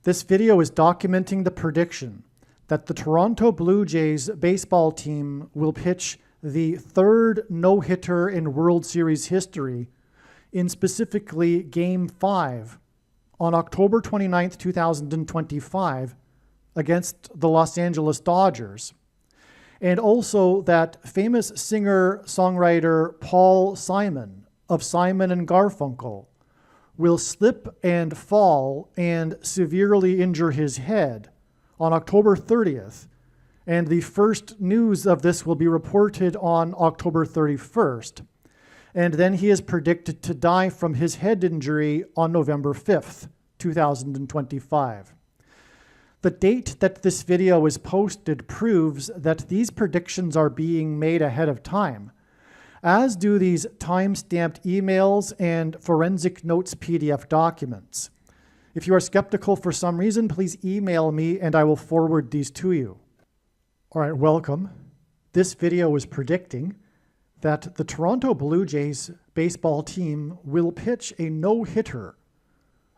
This video is documenting the prediction that the Toronto Blue Jays baseball team will pitch the third no-hitter in World Series history in specifically Game 5 on October 29th, 2025 against the Los Angeles Dodgers. And also that famous singer-songwriter Paul Simon of Simon and Garfunkel will slip and fall and severely injure his head on October 30th. And the first news of this will be reported on October 31st. And then he is predicted to die from his head injury on November 5th, 2025. The date that this video is posted proves that these predictions are being made ahead of time, as do these time-stamped emails and forensic notes PDF documents. If you are skeptical for some reason, please email me and I will forward these to you. All right, welcome. This video is predicting that the Toronto Blue Jays baseball team will pitch a no-hitter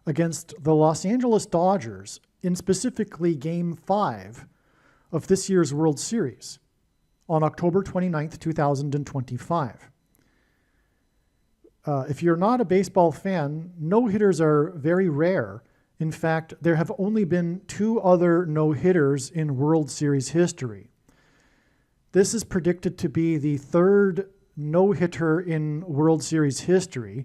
against the Los Angeles Dodgers in specifically Game 5 of this year's World Series on October 29th, 2025. If you're not a baseball fan, no-hitters are very rare. In fact, there have only been 2 other no-hitters in World Series history. This is predicted to be the third no-hitter in World Series history,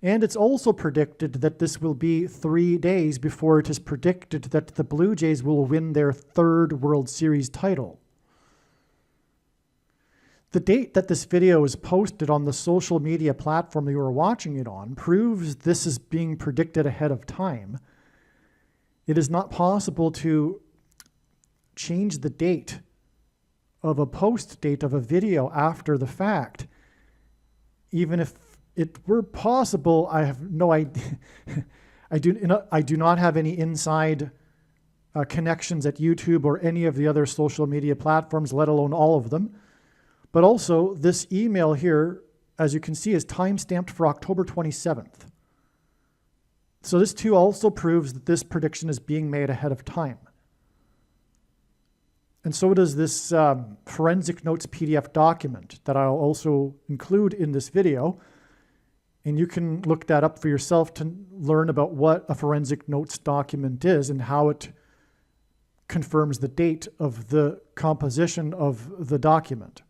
and it's also predicted that this will be 3 days before it is predicted that the Blue Jays will win their third World Series title. The date that this video is posted on the social media platform you are watching it on proves this is being predicted ahead of time. It is not possible to change the date of a post date of a video after the fact. Even if it were possible, I have no idea. I do not have any inside connections at YouTube or any of the other social media platforms, let alone all of them. But also, this email here, as you can see, is time-stamped for October 27th. So this too also proves that this prediction is being made ahead of time. And so does this forensic notes PDF document that I'll also include in this video. And you can look that up for yourself to learn about what a forensic notes document is and how it confirms the date of the composition of the document.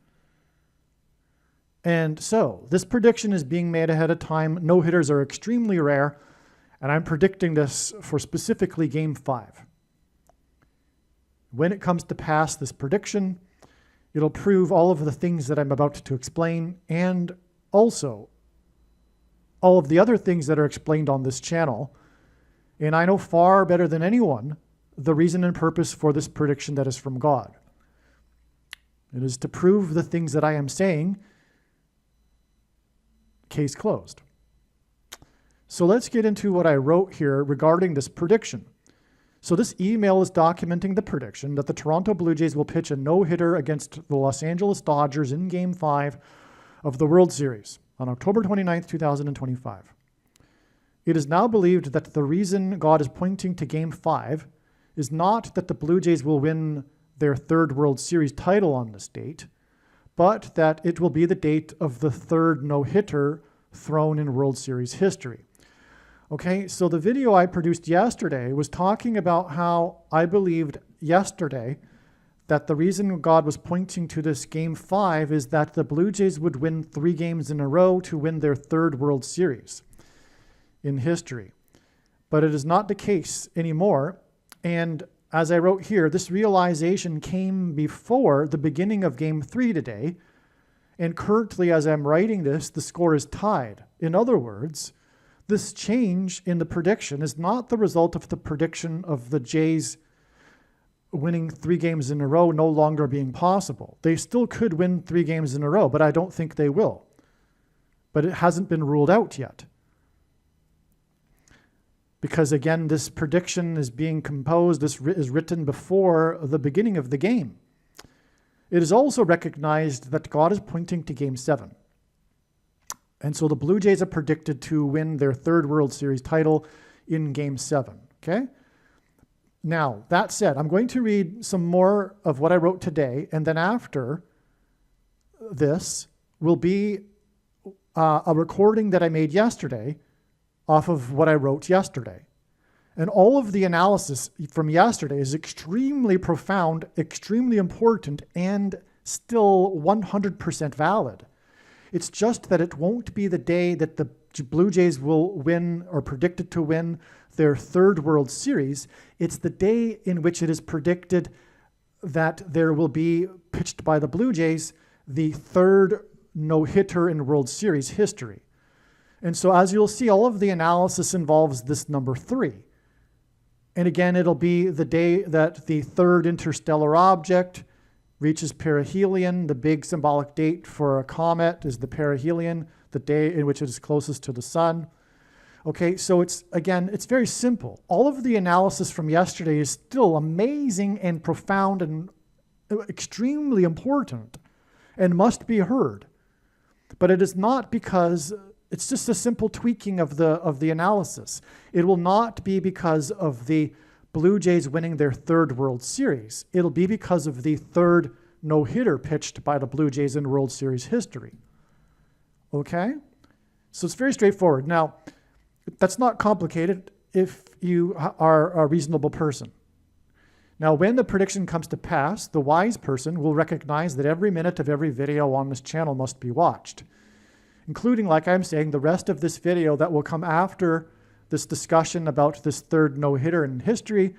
And so this prediction is being made ahead of time. No-hitters are extremely rare, and I'm predicting this for specifically Game 5. When it comes to pass this prediction, it'll prove all of the things that I'm about to explain, and also all of the other things that are explained on this channel. And I know far better than anyone the reason and purpose for this prediction that is from God. It is to prove the things that I am saying. Case closed. So let's get into what I wrote here regarding this prediction. So this email is documenting the prediction that the Toronto Blue Jays will pitch a no-hitter against the Los Angeles Dodgers in Game 5 of the World Series on October 29th, 2025. It is now believed that the reason God is pointing to Game 5 is not that the Blue Jays will win their third World Series title on this date, but that it will be the date of the third no-hitter thrown in World Series history. Okay, so the video I produced yesterday was talking about how I believed yesterday that the reason God was pointing to this Game 5 is that the Blue Jays would win 3 games in a row to win their third World Series in history. But it is not the case anymore. And as I wrote here, this realization came before the beginning of Game 3 today. And currently, as I'm writing this, the score is tied. In other words, this change in the prediction is not the result of the prediction of the Jays winning 3 games in a row no longer being possible. They still could win 3 games in a row, but I don't think they will. But it hasn't been ruled out yet. Because again, this prediction is being composed, this is written before the beginning of the game. It is also recognized that God is pointing to Game 7. And so the Blue Jays are predicted to win their third World Series title in Game 7, okay? Now, that said, I'm going to read some more of what I wrote today, and then after this will be a recording that I made yesterday off of what I wrote yesterday. And all of the analysis from yesterday is extremely profound, extremely important, and still 100% valid. It's just that it won't be the day that the Blue Jays will win or predicted to win their third World Series. It's the day in which it is predicted that there will be, pitched by the Blue Jays, the third no-hitter in World Series history. And so as you'll see, all of the analysis involves this number 3. And again, it'll be the day that the third interstellar object reaches perihelion. The big symbolic date for a comet is the perihelion, the day in which it is closest to the sun. Okay, so it's very simple. All of the analysis from yesterday is still amazing and profound and extremely important and must be heard. But it is not because it's just a simple tweaking of the analysis. It will not be because of the Blue Jays winning their third World Series. It'll be because of the third no-hitter pitched by the Blue Jays in World Series history. Okay? So it's very straightforward. Now, that's not complicated if you are a reasonable person. Now, when the prediction comes to pass, the wise person will recognize that every minute of every video on this channel must be watched, including, like I'm saying, the rest of this video that will come after this discussion about this third no-hitter in history.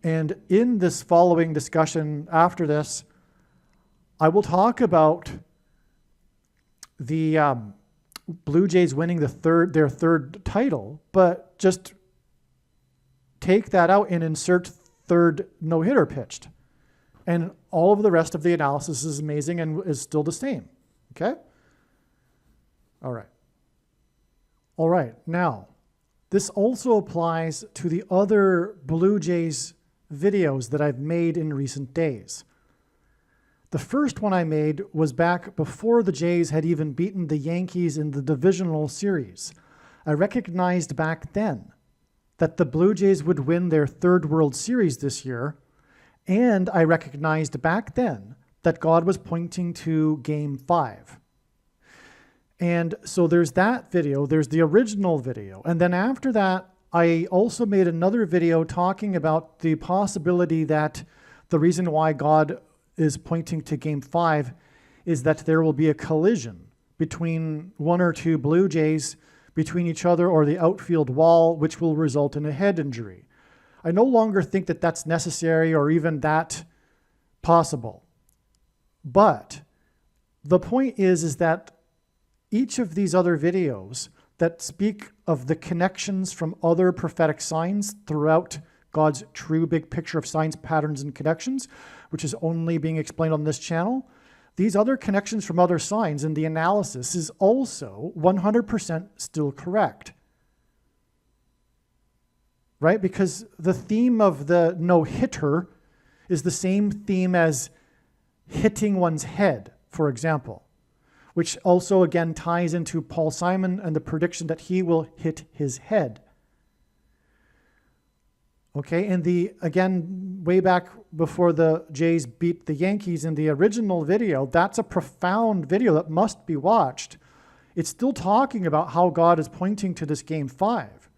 And in this following discussion after this, I will talk about the Blue Jays winning their third title, but just take that out and insert third no-hitter pitched. And all of the rest of the analysis is amazing and is still the same. Okay? All right. All right. Now, this also applies to the other Blue Jays videos that I've made in recent days. The first one I made was back before the Jays had even beaten the Yankees in the divisional series. I recognized back then that the Blue Jays would win their third World Series this year, and I recognized back then that God was pointing to Game 5. And so there's that video, there's the original video, and then after that, I also made another video talking about the possibility that the reason why God is pointing to Game 5 is that there will be a collision between one or two Blue Jays between each other or the outfield wall, which will result in a head injury. I no longer think that that's necessary or even that possible. But the point is that each of these other videos that speak of the connections from other prophetic signs throughout God's true big picture of signs, patterns, and connections, which is only being explained on this channel, these other connections from other signs in the analysis is also 100% still correct. Right? Because the theme of the no-hitter is the same theme as hitting one's head, for example, which also again ties into Paul Simon and the prediction that he will hit his head. Okay, and again, way back before the Jays beat the Yankees in the original video, that's a profound video that must be watched. It's still talking about how God is pointing to this Game 5.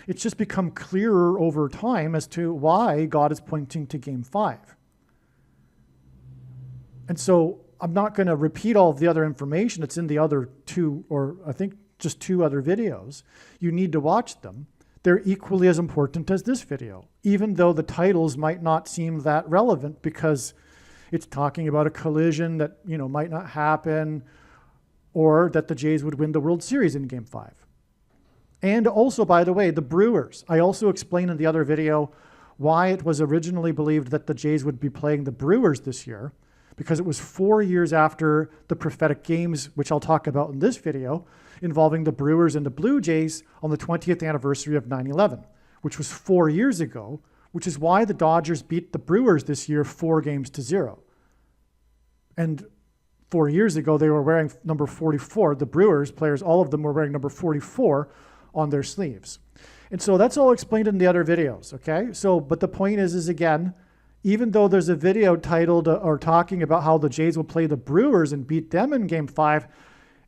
It's just become clearer over time as to why God is pointing to Game 5. And so I'm not going to repeat all of the other information. It's in the other two, or I think just 2 other videos. You need to watch them. They're equally as important as this video, even though the titles might not seem that relevant because it's talking about a collision that, might not happen, or that the Jays would win the World Series in Game 5. And also, by the way, the Brewers. I also explained in the other video why it was originally believed that the Jays would be playing the Brewers this year, because it was 4 years after the prophetic games, which I'll talk about in this video, involving the Brewers and the Blue Jays on the 20th anniversary of 9/11, which was 4 years ago, which is why the Dodgers beat the Brewers this year 4-0. And 4 years ago, they were wearing number 44. The Brewers players, all of them were wearing number 44 on their sleeves. And so that's all explained in the other videos, okay? So, but the point is again, even though there's a video titled or talking about how the Jays will play the Brewers and beat them in Game 5,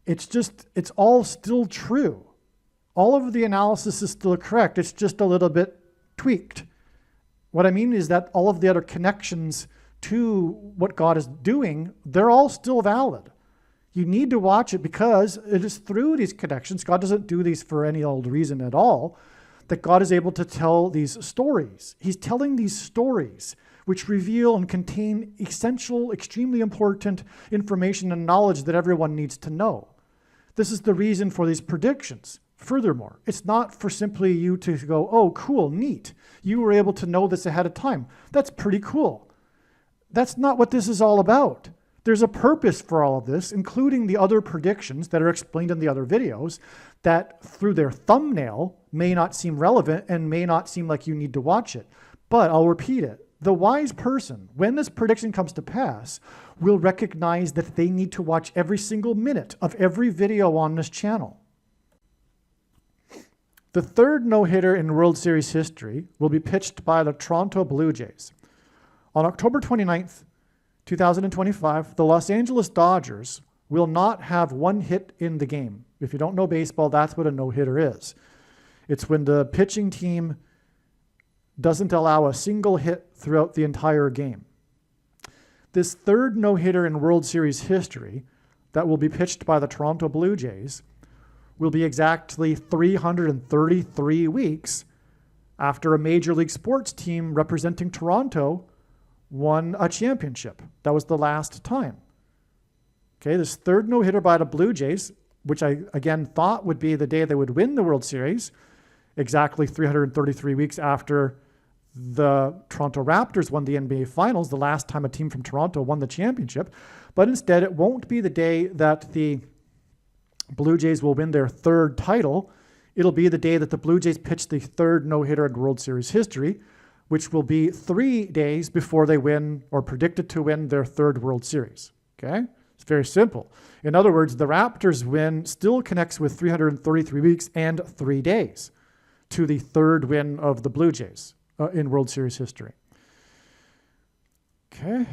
it's all still true. All of the analysis is still correct. It's just a little bit tweaked. What I mean is that all of the other connections to what God is doing, they're all still valid. You need to watch it because it is through these connections, God doesn't do these for any old reason at all, that God is able to tell these stories. He's telling these stories which reveal and contain essential, extremely important information and knowledge that everyone needs to know. This is the reason for these predictions. Furthermore, it's not for simply you to go, oh, cool, neat. You were able to know this ahead of time. That's pretty cool. That's not what this is all about. There's a purpose for all of this, including the other predictions that are explained in the other videos that through their thumbnail may not seem relevant and may not seem like you need to watch it. But I'll repeat it. The wise person, when this prediction comes to pass, will recognize that they need to watch every single minute of every video on this channel. The third no-hitter in World Series history will be pitched by the Toronto Blue Jays. On October 29th, 2025, the Los Angeles Dodgers will not have one hit in the game. If you don't know baseball, that's what a no-hitter is. It's when the pitching team doesn't allow a single hit throughout the entire game. This third no-hitter in World Series history that will be pitched by the Toronto Blue Jays will be exactly 333 weeks after a Major League Sports team representing Toronto won a championship. That was the last time. Okay, this third no-hitter by the Blue Jays, which I again thought would be the day they would win the World Series, exactly 333 weeks after the Toronto Raptors won the NBA Finals, the last time a team from Toronto won the championship. But instead, it won't be the day that the Blue Jays will win their third title. It'll be the day that the Blue Jays pitch the third no-hitter in World Series history, which will be 3 days before they win or predicted to win their third World Series. Okay? It's very simple. In other words, the Raptors win still connects with 333 weeks and 3 days to the third win of the Blue Jays in World Series history. Okay.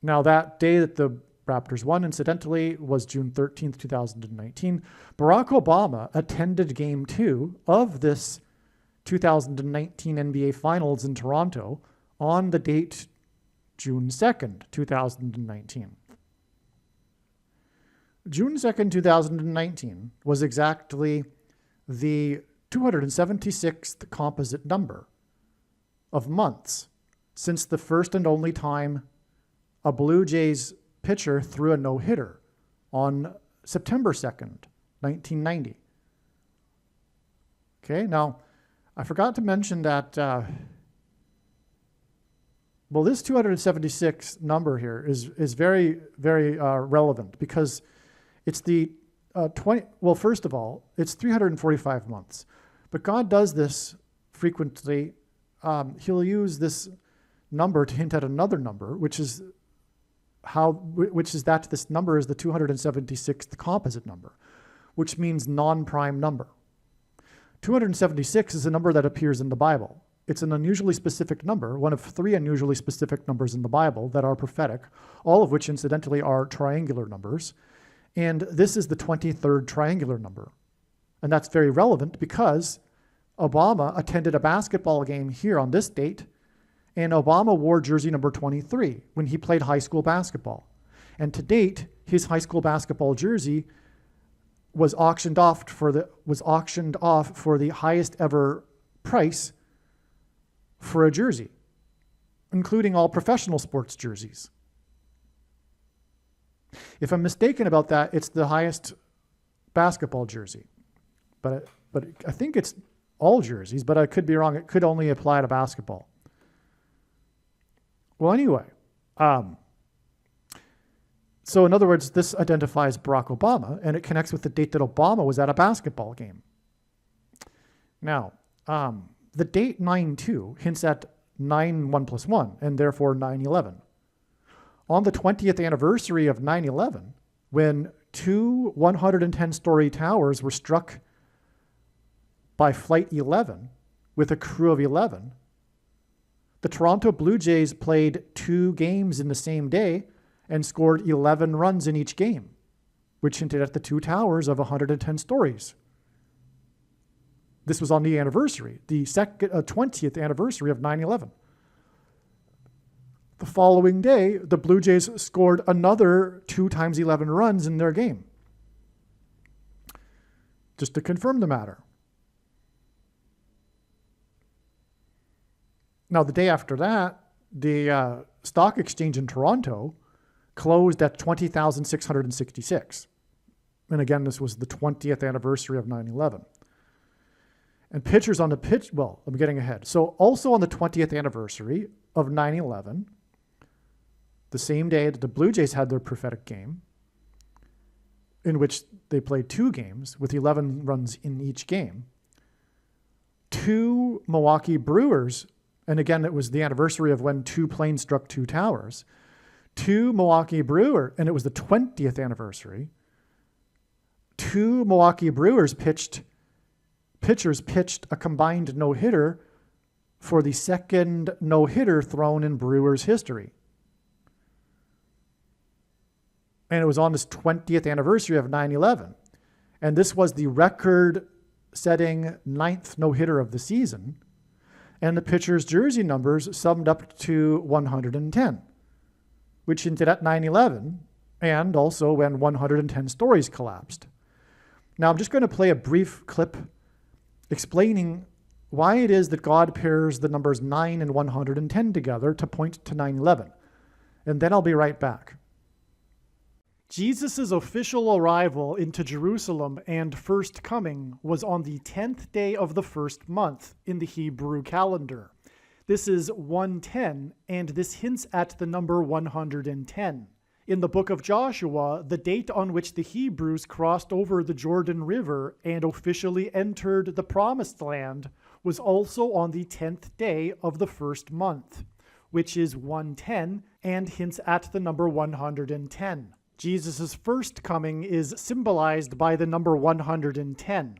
Now that day that the Raptors won, incidentally, was June 13th, 2019. Barack Obama attended Game 2 of this 2019 NBA Finals in Toronto on the date June 2nd, 2019. June 2nd, 2019 was exactly the 276th composite number of months since the first and only time a Blue Jays pitcher threw a no-hitter on September 2nd, 1990. Okay, now I forgot to mention that, this 276 number here is very, very relevant because it's the first of all, it's 345 months. But God does this frequently. He'll use this number to hint at another number, which is that this number is the 276th composite number, which means non-prime number. 276 is a number that appears in the Bible. It's an unusually specific number, one of 3 unusually specific numbers in the Bible that are prophetic, all of which incidentally are triangular numbers. And this is the 23rd triangular number. And that's very relevant because Obama attended a basketball game here on this date, and Obama wore jersey number 23 when he played high school basketball. And to date, his high school basketball jersey was auctioned off for the highest ever price for a jersey, including all professional sports jerseys. If I'm mistaken about that, it's the highest basketball jersey. But I think it's all jerseys, but I could be wrong. It could only apply to basketball. Well, anyway, so in other words, this identifies Barack Obama, and it connects with the date that Obama was at a basketball game. Now, the date 9/2 hints at 9 1 + 1, and therefore 9/11. On the 20th anniversary of 9/11, when 2 110-story towers were struck by Flight 11 with a crew of 11. The Toronto Blue Jays played 2 games in the same day and scored 11 runs in each game, which hinted at the 2 towers of 110 stories. This was on the anniversary, the 20th anniversary of 9/11. The following day, the Blue Jays scored another 2 times 11 runs in their game, just to confirm the matter. Now, the day after that, the stock exchange in Toronto closed at 20,666. And again, this was the 20th anniversary of 9/11. And pitchers on the pitch, well, I'm getting ahead. So also on the 20th anniversary of 9/11, the same day that the Blue Jays had their prophetic game, in which they played 2 games with 11 runs in each game, 2 Milwaukee Brewers, and again, it was the anniversary of when 2 planes struck 2 towers, 2 Milwaukee Brewers, and it was the 20th anniversary, 2 Milwaukee Brewers pitchers pitched a combined no-hitter for the second no-hitter thrown in Brewers history. And it was on this 20th anniversary of 9/11. And this was the record-setting 9th no-hitter of the season. And the pitcher's jersey numbers summed up to 110, which hinted at 9/11 and also when 110 stories collapsed. Now, I'm just going to play a brief clip explaining why it is that God pairs the numbers 9 and 110 together to point to 9/11. And then I'll be right back. Jesus' official arrival into Jerusalem and first coming was on the 10th day of the first month in the Hebrew calendar. This is 110, and this hints at the number 110. In the book of Joshua, the date on which the Hebrews crossed over the Jordan River and officially entered the Promised Land was also on the 10th day of the first month, which is 110 and hints at the number 110. Jesus' first coming is symbolized by the number 110.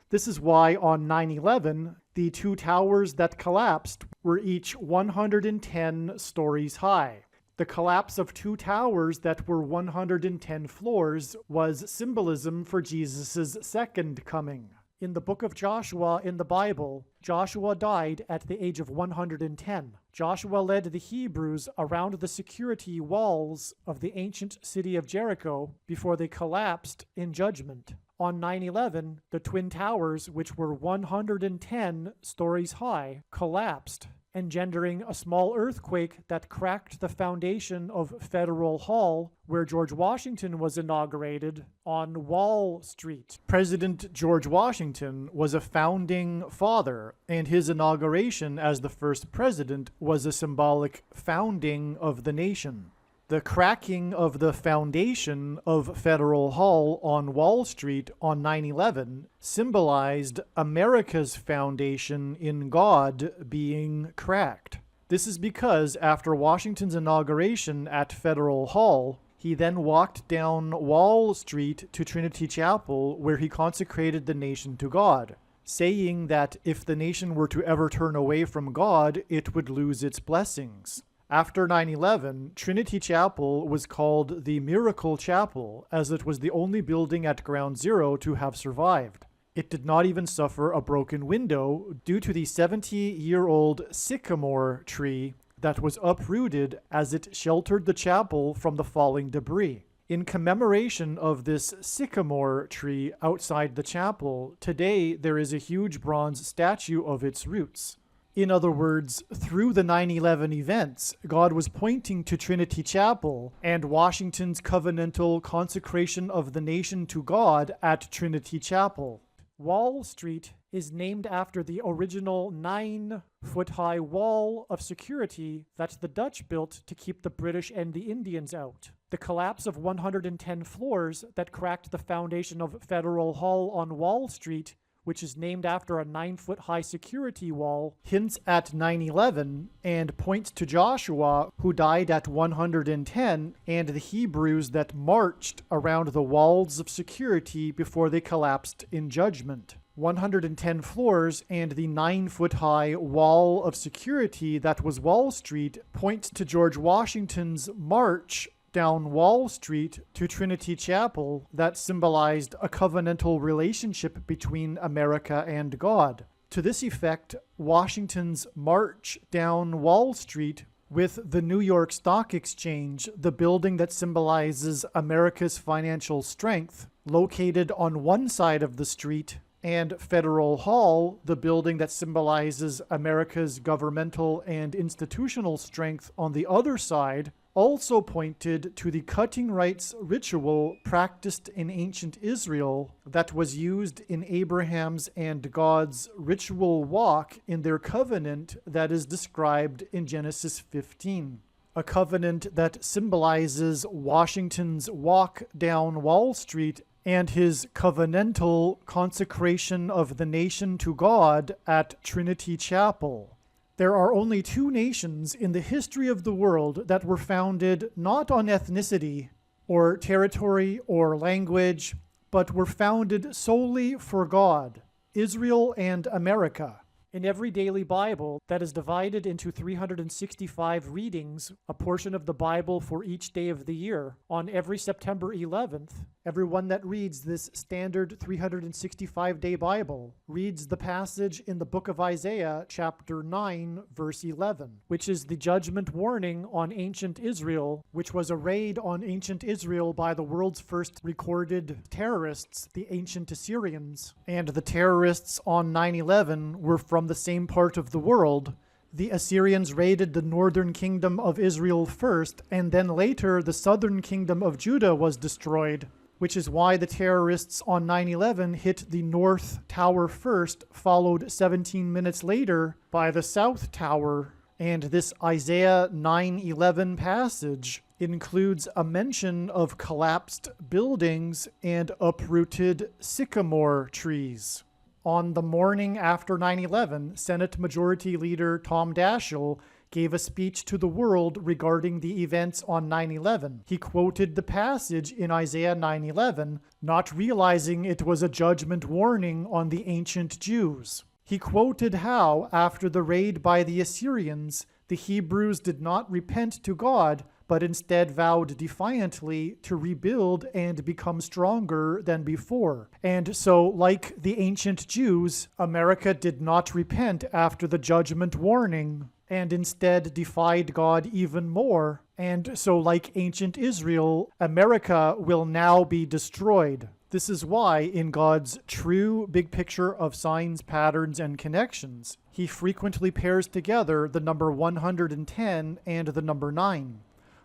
This is why on 9/11, the 2 towers that collapsed were each 110 stories high. The collapse of 2 towers that were 110 floors was symbolism for Jesus' second coming. In the book of Joshua in the Bible, Joshua died at the age of 110. Joshua led the Hebrews around the security walls of the ancient city of Jericho before they collapsed in judgment. On 9/11, the twin towers, which were 110 stories high, collapsed, engendering a small earthquake that cracked the foundation of Federal Hall, where George Washington was inaugurated, on Wall Street. President George Washington was a founding father, and his inauguration as the first president was a symbolic founding of the nation. The cracking of the foundation of Federal Hall on Wall Street on 9/11 symbolized America's foundation in God being cracked. This is because after Washington's inauguration at Federal Hall, he then walked down Wall Street to Trinity Chapel, where he consecrated the nation to God, saying that if the nation were to ever turn away from God, it would lose its blessings. After 9/11, Trinity Chapel was called the Miracle Chapel, as it was the only building at Ground Zero to have survived. It did not even suffer a broken window due to the 70-year-old sycamore tree that was uprooted as it sheltered the chapel from the falling debris. In commemoration of this sycamore tree outside the chapel, today there is a huge bronze statue of its roots. In other words, through the 9/11 events, God was pointing to Trinity Chapel and Washington's covenantal consecration of the nation to God at Trinity Chapel. Wall Street is named after the original 9-foot-high wall of security that the Dutch built to keep the British and the Indians out. The collapse of 110 floors that cracked the foundation of Federal Hall on Wall Street, which is named after a 9-foot-high security wall, hints at 9/11 and points to Joshua, who died at 110, and the Hebrews that marched around the walls of security before they collapsed in judgment. 110 floors and the 9-foot-high wall of security that was Wall Street points to George Washington's march down Wall Street to Trinity Chapel that symbolized a covenantal relationship between America and God. To this effect, Washington's march down Wall Street with the New York Stock Exchange, the building that symbolizes America's financial strength, located on one side of the street, and Federal Hall, the building that symbolizes America's governmental and institutional strength on the other side, also pointed to the cutting rights ritual practiced in ancient Israel that was used in Abraham's and God's ritual walk in their covenant that is described in Genesis 15. A covenant that symbolizes Washington's walk down Wall Street and his covenantal consecration of the nation to God at Trinity Chapel. There are only 2 nations in the history of the world that were founded not on ethnicity or territory or language, but were founded solely for God, Israel and America. In every daily Bible that is divided into 365 readings, a portion of the Bible for each day of the year, on every September 11th, everyone that reads this standard 365-day Bible reads the passage in the book of Isaiah, chapter 9, verse 11, which is the judgment warning on ancient Israel, which was a raid on ancient Israel by the world's first recorded terrorists, the ancient Assyrians. And the terrorists on 9/11 were from the same part of the world. The Assyrians raided the northern kingdom of Israel first, and then later the southern kingdom of Judah was destroyed, which is why the terrorists on 9/11 hit the North Tower first, followed 17 minutes later by the South Tower. And this Isaiah 9:11 passage includes a mention of collapsed buildings and uprooted sycamore trees. On the morning after 9/11, Senate Majority Leader Tom Daschle gave a speech to the world regarding the events on 9/11. He quoted the passage in Isaiah 9:11, not realizing it was a judgment warning on the ancient Jews. He quoted how, after the raid by the Assyrians, the Hebrews did not repent to God, but instead vowed defiantly to rebuild and become stronger than before. And so, like the ancient Jews, America did not repent after the judgment warning, and instead defied God even more. And so, like ancient Israel, America will now be destroyed. This is why, in God's true big picture of signs, patterns, and connections, he frequently pairs together the number 110 and the number 9.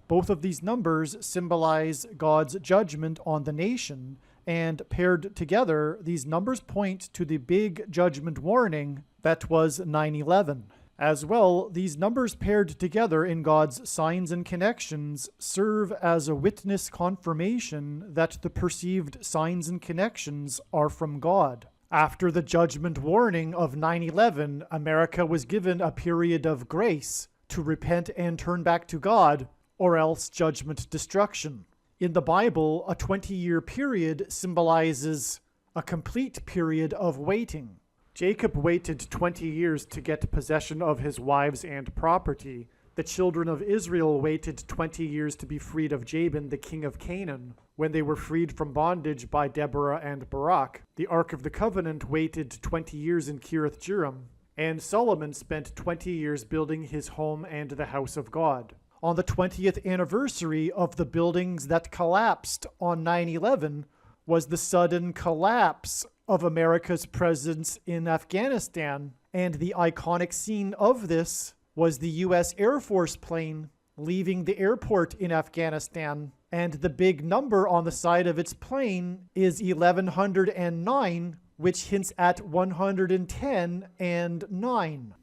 Both of these numbers symbolize God's judgment on the nation, and paired together, these numbers point to the big judgment warning that was 9/11. As well, these numbers paired together in God's signs and connections serve as a witness confirmation that the perceived signs and connections are from God. After the judgment warning of 9/11, America was given a period of grace to repent and turn back to God, or else judgment destruction. In the Bible, a 20-year period symbolizes a complete period of waiting. Jacob waited 20 years to get possession of his wives and property. The children of Israel waited 20 years to be freed of Jabin, the king of Canaan, when they were freed from bondage by Deborah and Barak. The Ark of the Covenant waited 20 years in Kiriath Jearim, and Solomon spent 20 years building his home and the house of God. On the 20th anniversary of the buildings that collapsed on 9/11 was the sudden collapse of America's presence in Afghanistan, and the iconic scene of this was the U.S. Air Force plane leaving the airport in Afghanistan, and the big number on the side of its plane is 1109, which hints at 110 and 9.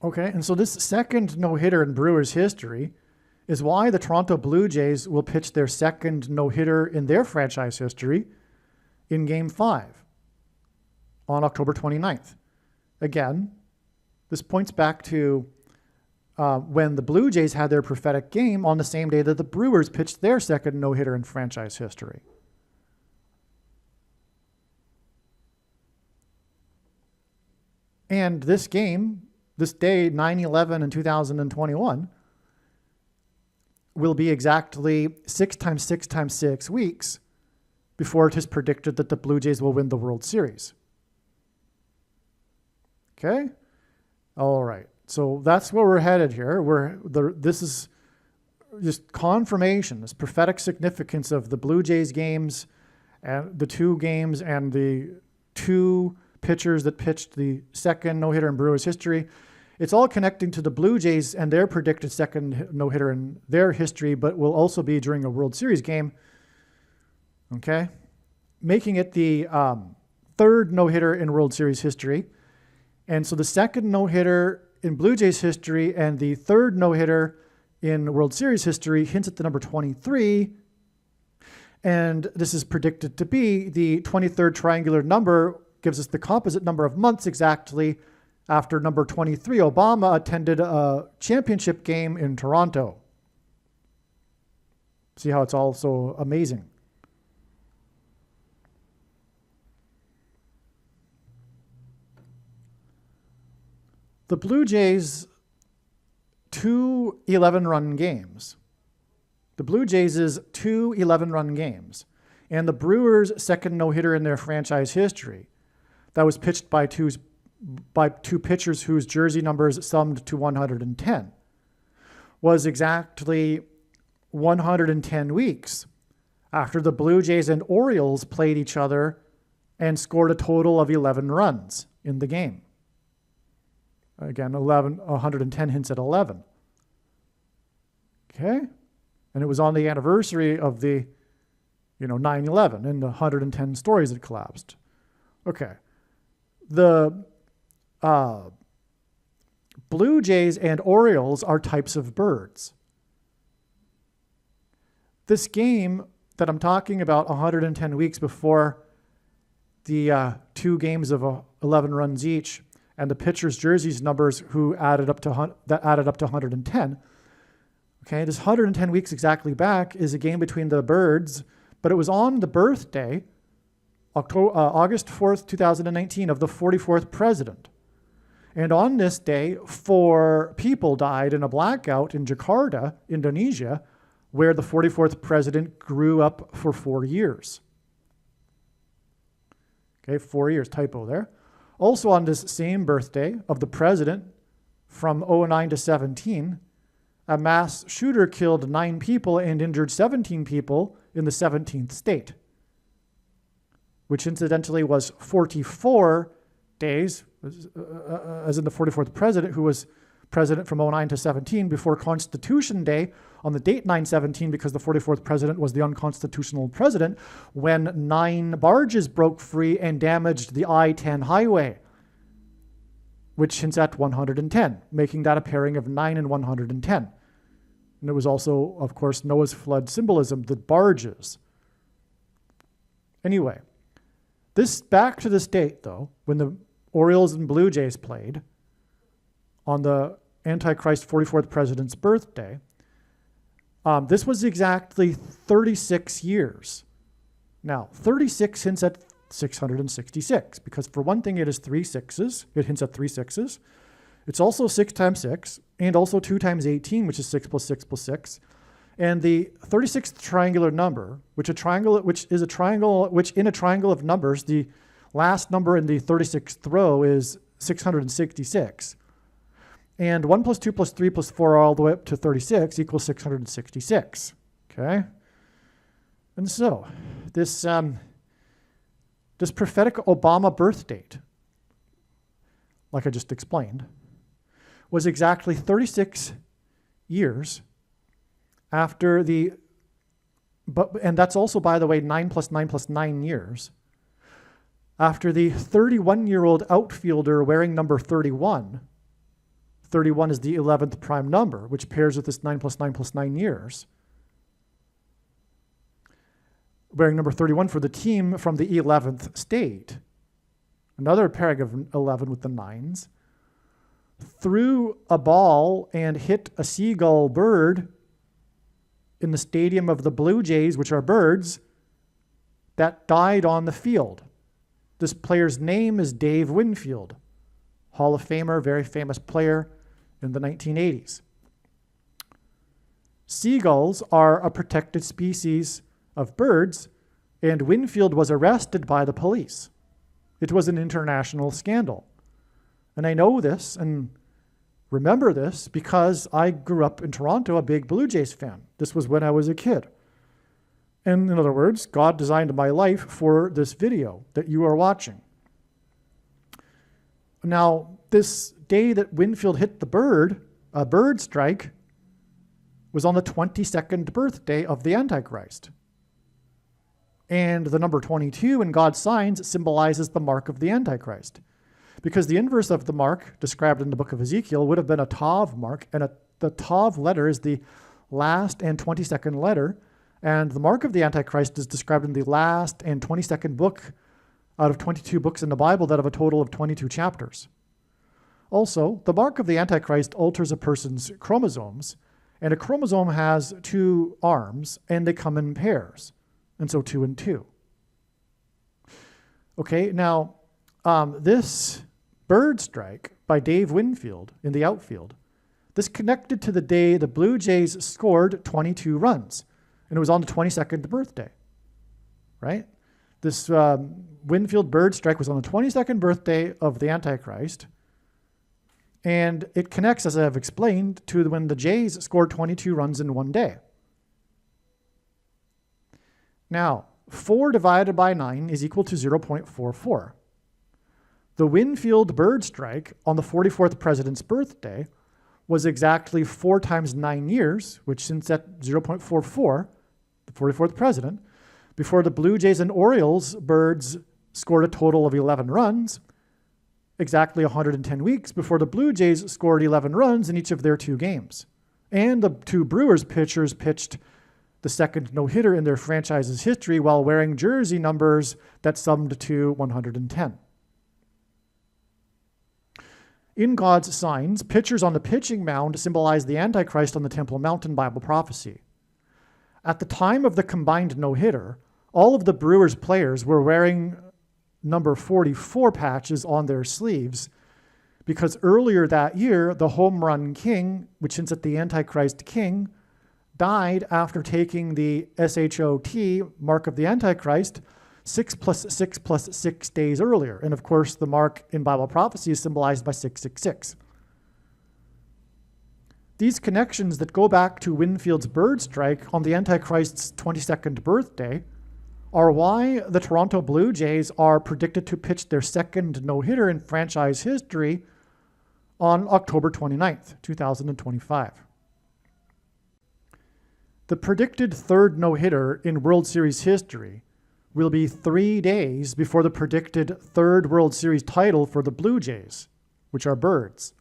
Okay, and so this second no-hitter in Brewers history is why the Toronto Blue Jays will pitch their second no-hitter in their franchise history in Game 5 on October 29th. Again, this points back to when the Blue Jays had their prophetic game on the same day that the Brewers pitched their second no-hitter in franchise history. And this game, this day, 9/11 in 2021, will be exactly 6 times 6 times 6 weeks before it is predicted that the Blue Jays will win the World Series. Okay? All right. So that's where we're headed here. This is just confirmation, this prophetic significance of the Blue Jays games and the two games and the two pitchers that pitched the second no-hitter in Brewers history. It's all connecting to the Blue Jays and their predicted second no-hitter in their history, but will also be during a World Series game. Okay? Making it the third no-hitter in World Series history. And so the second no-hitter in Blue Jays history and the third no-hitter in World Series history hints at the number 23. And this is predicted to be the 23rd triangular number, gives us the composite number of months exactly after number 23. Obama attended a championship game in Toronto. See how it's all so amazing. The Blue Jays, 2 11-run games. The Blue Jays' 2 11-run games. And the Brewers' second no-hitter in their franchise history. That was pitched by two pitchers whose jersey numbers summed to 110. Was exactly 110 weeks after the Blue Jays and Orioles played each other and scored a total of 11 runs in the game. Again, 110 hints at 11. Okay? And it was on the anniversary of the, 9/11 and the 110 stories that collapsed. Okay. The Blue Jays and Orioles are types of birds. This game that I'm talking about 110 weeks before the two games of 11 runs each, and the pitcher's jerseys numbers that added up to 110. Okay, this 110 weeks exactly back is a game between the birds, but it was on the birthday, August 4th, 2019, of the 44th president. And on this day, 4 people died in a blackout in Jakarta, Indonesia, where the 44th president grew up for 4 years. Okay, 4 years, typo there. Also on this same birthday of the president, from 2009 to 17, a mass shooter killed 9 people and injured 17 people in the 17th state, which incidentally was 44 days, as in the 44th president, who was president from 2009 to 17 before Constitution Day on the date 9/17, because the 44th president was the unconstitutional president, when 9 barges broke free and damaged the I-10 highway, which hints at 110, making that a pairing of 9 and 110. And it was also, of course, Noah's flood symbolism, the barges. Anyway, back to this date, though, when the Orioles and Blue Jays played on the Antichrist 44th president's birthday, this was exactly 36 years. Now, 36 hints at 666, because for one thing, it is 3 6s. It hints at 3 6s. It's also 6 times 6, and also 2 times 18, which is 6 plus 6 plus 6. And the 36th triangular number, which in a triangle of numbers, the last number in the 36th row is 666. And 1 plus 2 plus 3 plus 4 all the way up to 36 equals 666. Okay? And so, this prophetic Obama birth date, like I just explained, was exactly 36 years after and that's also, by the way, 9 plus 9 plus 9 years, after the 31-year-old outfielder wearing number 31. 31 is the 11th prime number, which pairs with this 9 plus 9 plus 9 years. Wearing number 31 for the team from the 11th state. Another pairing of 11 with the 9s. Threw a ball and hit a seagull bird in the stadium of the Blue Jays, which are birds, that died on the field. This player's name is Dave Winfield. Hall of Famer, very famous player in the 1980s. Seagulls are a protected species of birds, and Winfield was arrested by the police. It was an international scandal. And I know this and remember this because I grew up in Toronto, a big Blue Jays fan. This was when I was a kid. And in other words, God designed my life for this video that you are watching. Now, this day that Winfield hit the bird, a bird strike, was on the 22nd birthday of the Antichrist. And the number 22 in God's signs symbolizes the mark of the Antichrist. Because the inverse of the mark described in the book of Ezekiel would have been a Tav mark, and the Tav letter is the last and 22nd letter, and the mark of the Antichrist is described in the last and 22nd book out of 22 books in the Bible that have a total of 22 chapters. Also, the mark of the Antichrist alters a person's chromosomes, and a chromosome has 2 arms, and they come in pairs, and so 2 and 2. Okay, now, this bird strike by Dave Winfield in the outfield, this connected to the day the Blue Jays scored 22 runs, and it was on the 22nd birthday, right? This Winfield bird strike was on the 22nd birthday of the Antichrist, and it connects, as I have explained, to when the Jays scored 22 runs in one day. Now, 4 divided by 9 is equal to 0.44. The Winfield bird strike on the 44th president's birthday was exactly 4 times 9 years, which since at 0.44, the 44th president, before the Blue Jays and Orioles birds scored a total of 11 runs, exactly 110 weeks before the Blue Jays scored 11 runs in each of their 2 games. And the 2 Brewers pitchers pitched the second no-hitter in their franchise's history while wearing jersey numbers that summed to 110. In God's signs, pitchers on the pitching mound symbolize the Antichrist on the Temple Mountain Bible prophecy. At the time of the combined no-hitter, all of the Brewers players were wearing number 44 patches on their sleeves because earlier that year, the home run king, which hints at the Antichrist king, died after taking the SHOT, mark of the Antichrist, 6 + 6 + 6 days earlier. And of course, the mark in Bible prophecy is symbolized by 666. These connections that go back to Winfield's bird strike on the Antichrist's 22nd birthday are why the Toronto Blue Jays are predicted to pitch their second no-hitter in franchise history on October 29th, 2025. The predicted third no-hitter in World Series history will be 3 days before the predicted third World Series title for the Blue Jays, which are birds.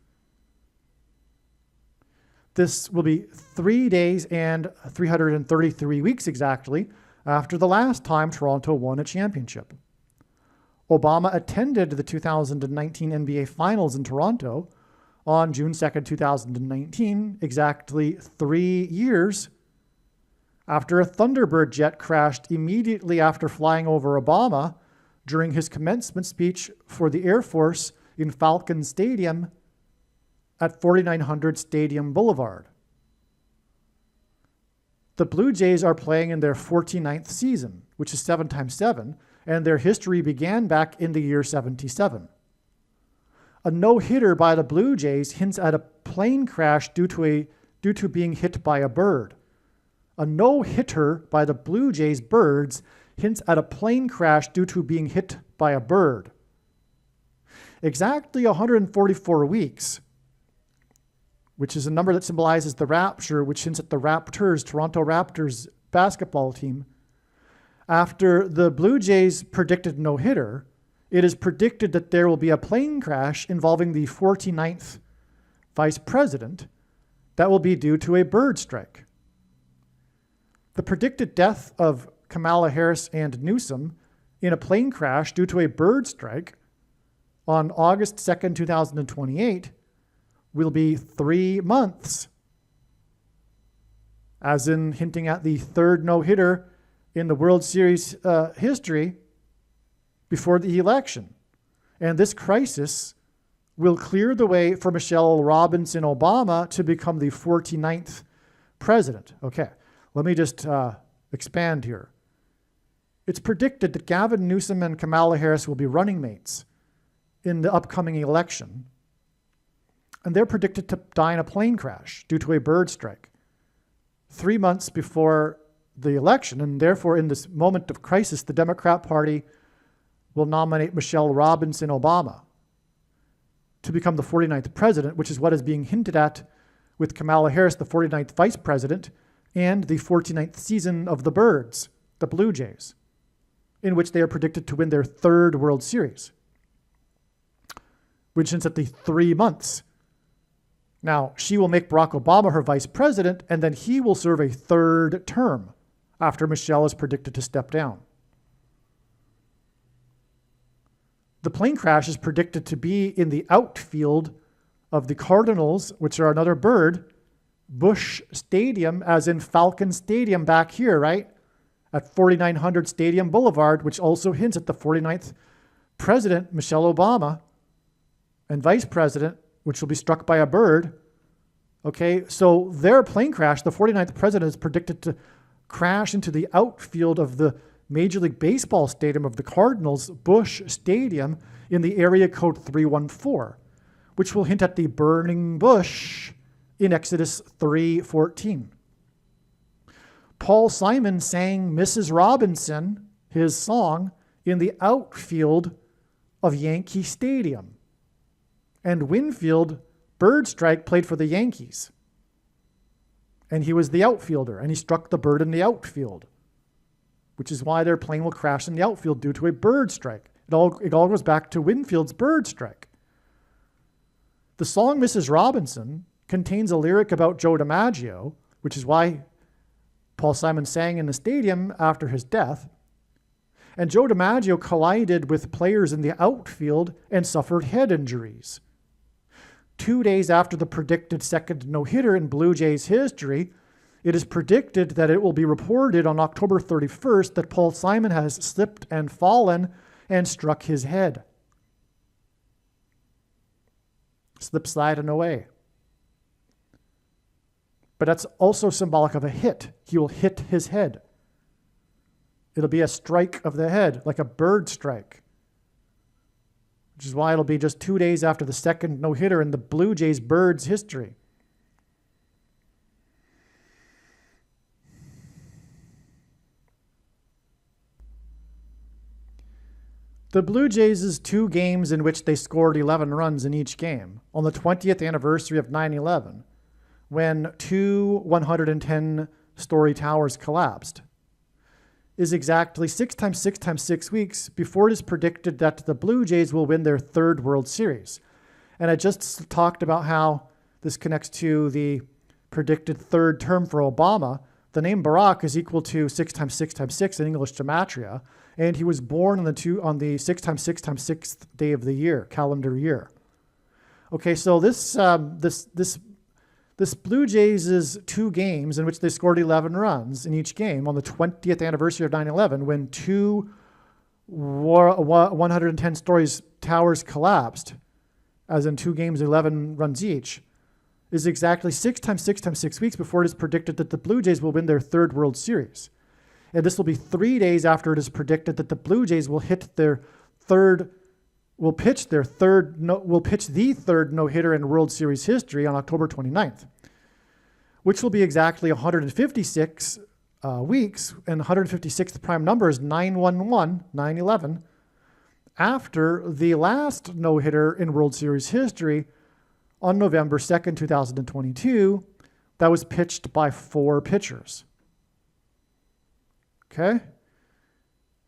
This will be 3 days and 333 weeks exactly after the last time Toronto won a championship. Obama attended the 2019 NBA Finals in Toronto on June 2nd, 2019, exactly 3 years after a Thunderbird jet crashed immediately after flying over Obama during his commencement speech for the Air Force in Falcon Stadium at 4900 Stadium Boulevard. The Blue Jays are playing in their 49th season, which is 7 times 7, and their history began back in the year 77. A no-hitter by the Blue Jays hints at a plane crash due to being hit by a bird. A no-hitter by the Blue Jays birds hints at a plane crash due to being hit by a bird. Exactly 144 weeks, which is a number that symbolizes the rapture, which hints at the Raptors, Toronto Raptors basketball team. After the Blue Jays predicted no-hitter, it is predicted that there will be a plane crash involving the 49th vice president that will be due to a bird strike. The predicted death of Kamala Harris and Newsom in a plane crash due to a bird strike on August 2nd, 2028 will be 3 months, as in hinting at the third no-hitter in the World Series history before the election. And this crisis will clear the way for Michelle Robinson Obama to become the 49th president. Okay, let me just expand here. It's predicted that Gavin Newsom and Kamala Harris will be running mates in the upcoming election, and they're predicted to die in a plane crash due to a bird strike 3 months before the election, and therefore in this moment of crisis, the Democrat Party will nominate Michelle Robinson Obama to become the 49th president, which is what is being hinted at with Kamala Harris, the 49th vice president, and the 49th season of the Birds, the Blue Jays, in which they are predicted to win their third World Series, which ends at the 3 months. Now, she will make Barack Obama her vice president, and then he will serve a third term after Michelle is predicted to step down. The plane crash is predicted to be in the outfield of the Cardinals, which are another bird, Busch Stadium, as in Falcon Stadium back here, right? At 4900 Stadium Boulevard, which also hints at the 49th president, Michelle Obama, and vice president, which will be struck by a bird. Okay, so their plane crash, the 49th president, is predicted to crash into the outfield of the Major League Baseball stadium of the Cardinals, Busch Stadium, in the area code 314, which will hint at the burning bush in Exodus 3:14. Paul Simon sang Mrs. Robinson, his song, in the outfield of Yankee Stadium. And Winfield Birdstrike played for the Yankees. And he was the outfielder, and he struck the bird in the outfield, which is why their plane will crash in the outfield due to a bird strike. It all goes back to Winfield's bird strike. The song Mrs. Robinson contains a lyric about Joe DiMaggio, which is why Paul Simon sang in the stadium after his death. And Joe DiMaggio collided with players in the outfield and suffered head injuries. 2 days after the predicted second no-hitter in Blue Jays history, it is predicted that it will be reported on October 31st that Paul Simon has slipped and fallen and struck his head. Slip sliding away. But that's also symbolic of a hit. He will hit his head. It'll be a strike of the head, like a bird strike, which is why it'll be just 2 days after the second no-hitter in the Blue Jays Birds history. The Blue Jays' 2 games in which they scored 11 runs in each game on the 20th anniversary of 9/11, when 2 110-story towers collapsed, is exactly 6 times 6 times 6 weeks before it is predicted that the Blue Jays will win their third World Series. And I just talked about how this connects to the predicted third term for Obama. The name Barack is equal to 6 times 6 times 6 in English gematria, and he was born on the 6 times 6 times 6th day of the year, calendar year. Okay, so this Blue Jays' 2 games in which they scored 11 runs in each game on the 20th anniversary of 9/11, when 2 110 stories towers collapsed, as in 2 games, 11 runs each, is exactly 6 times 6 times 6 weeks before it is predicted that the Blue Jays will win their third World Series. And this will be 3 days after it is predicted that the Blue Jays will pitch the third no-hitter in World Series history on October 29th, which will be exactly 156 weeks, and 156th prime number is 911, 9/11, after the last no-hitter in World Series history on November 2nd, 2022, that was pitched by 4 pitchers. Okay?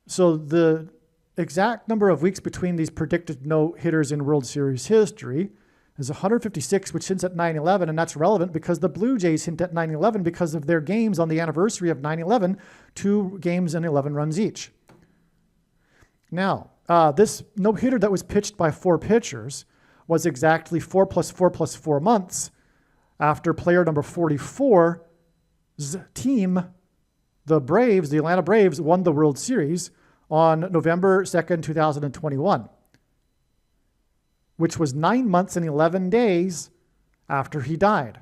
So the exact number of weeks between these predicted no-hitters in World Series history is 156, which hints at 9/11, and that's relevant because the Blue Jays hint at 9/11 because of their games on the anniversary of 9/11, 2 games and 11 runs each. Now, this no-hitter that was pitched by 4 pitchers was exactly 4 plus 4 plus 4 months after player number 44's team, the Braves, the Atlanta Braves, won the World Series on November 2nd, 2021. which was 9 months and 11 days after he died.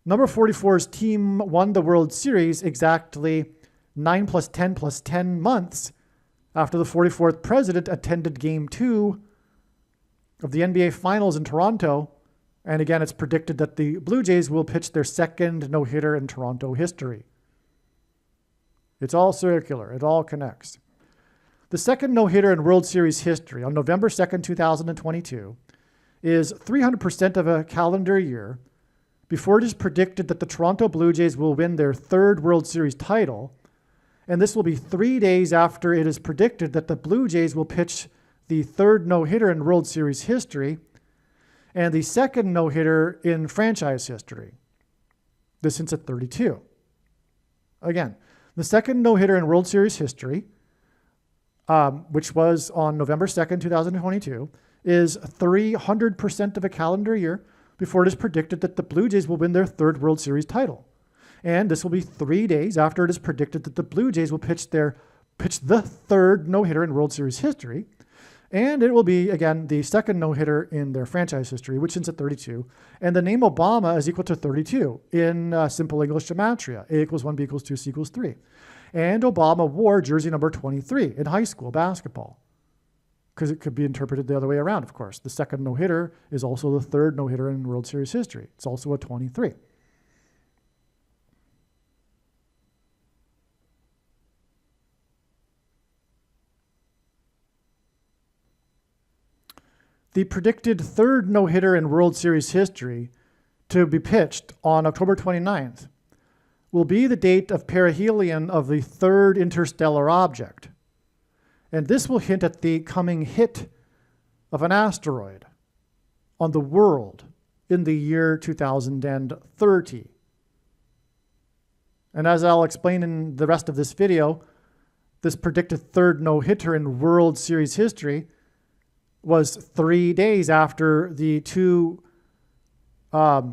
Number 44's team won the World Series exactly 9 plus 10 plus 10 months after the 44th president attended Game 2 of the NBA Finals in Toronto. And again, it's predicted that the Blue Jays will pitch their second no-hitter in Toronto history. It's all circular. It all connects. The second no-hitter in World Series history on November 2nd, 2022 is 300% of a calendar year before it is predicted that the Toronto Blue Jays will win their third World Series title. And this will be 3 days after it is predicted that the Blue Jays will pitch the third no-hitter in World Series history and the second no-hitter in franchise history. This hints at 32. Again, the second no-hitter in World Series history, which was on November 2nd, 2022, is 300% of a calendar year before it is predicted that the Blue Jays will win their third World Series title. And this will be 3 days after it is predicted that the Blue Jays will pitch the third no-hitter in World Series history. And it will be, again, the second no-hitter in their franchise history, which ends at 32. And the name Obama is equal to 32 in simple English gematria. A equals 1, B equals 2, C equals 3. And Obama wore jersey number 23 in high school basketball, because it could be interpreted the other way around, of course. The second no-hitter is also the third no-hitter in World Series history. It's also a 23. The predicted third no-hitter in World Series history to be pitched on October 29th will be the date of perihelion of the third interstellar object. And this will hint at the coming hit of an asteroid on the world in the year 2030. And as I'll explain in the rest of this video, this predicted third no-hitter in World Series history was 3 days after the two U.S.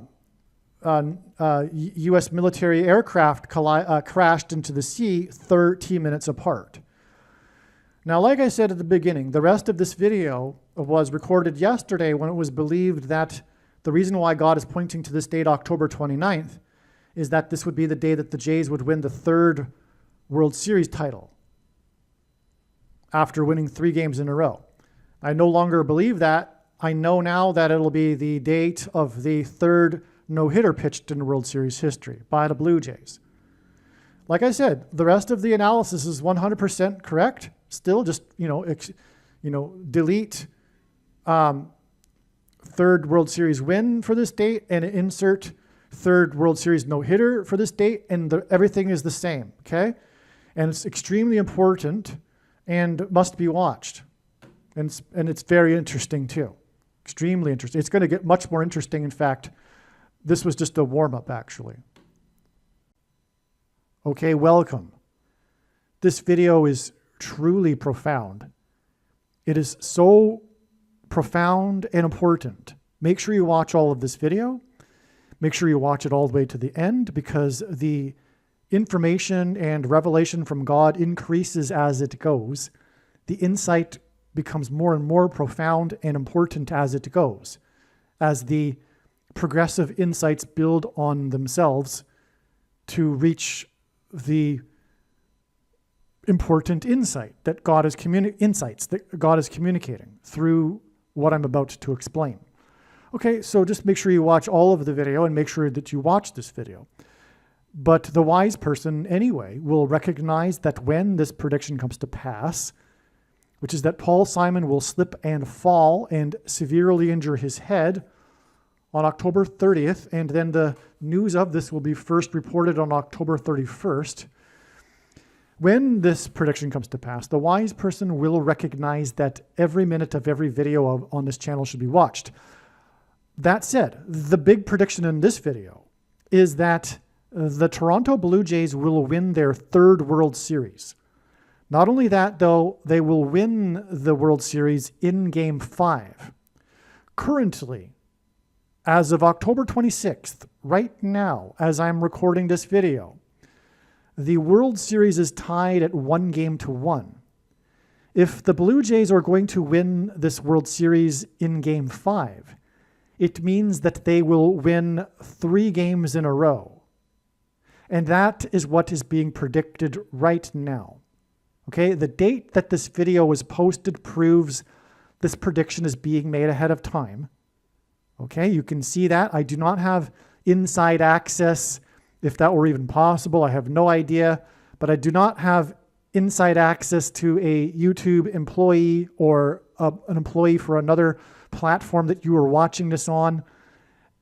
military aircraft crashed into the sea 30 minutes apart. Now, like I said at the beginning, the rest of this video was recorded yesterday when it was believed that the reason why God is pointing to this date, October 29th, is that this would be the day that the Jays would win the third World Series title after winning 3 games in a row. I no longer believe that. I know now that it'll be the date of the third no-hitter pitched in World Series history by the Blue Jays. Like I said, the rest of the analysis is 100% correct. Still, just delete third World Series win for this date and insert third World Series no-hitter for this date, and everything is the same. Okay, and it's extremely important and must be watched. And it's very interesting too. Extremely interesting. It's going to get much more interesting. In fact, this was just a warm-up, actually. Okay, welcome. This video is truly profound. It is so profound and important. Make sure you watch all of this video. Make sure you watch it all the way to the end, because the information and revelation from God increases as it goes. The insight becomes more and more profound and important as it goes, as the progressive insights build on themselves to reach the important insight that God is communicating through what I'm about to explain. Okay, so just make sure you watch all of the video and make sure that you watch this video. But the wise person, anyway, will recognize that when this prediction comes to pass, which is that Paul Simon will slip and fall and severely injure his head on October 30th, and then the news of this will be first reported on October 31st. When this prediction comes to pass, the wise person will recognize that every minute of every video on this channel should be watched. That said, the big prediction in this video is that the Toronto Blue Jays will win their third World Series. Not only that, though, they will win the World Series in Game 5. Currently, as of October 26th, right now, as I'm recording this video, the World Series is tied at 1-1. If the Blue Jays are going to win this World Series in Game 5, it means that they will win 3 games in a row. And that is what is being predicted right now. Okay, the date that this video was posted proves this prediction is being made ahead of time. Okay, you can see that. I do not have inside access, if that were even possible. I have no idea, but I do not have inside access to a YouTube employee or an employee for another platform that you are watching this on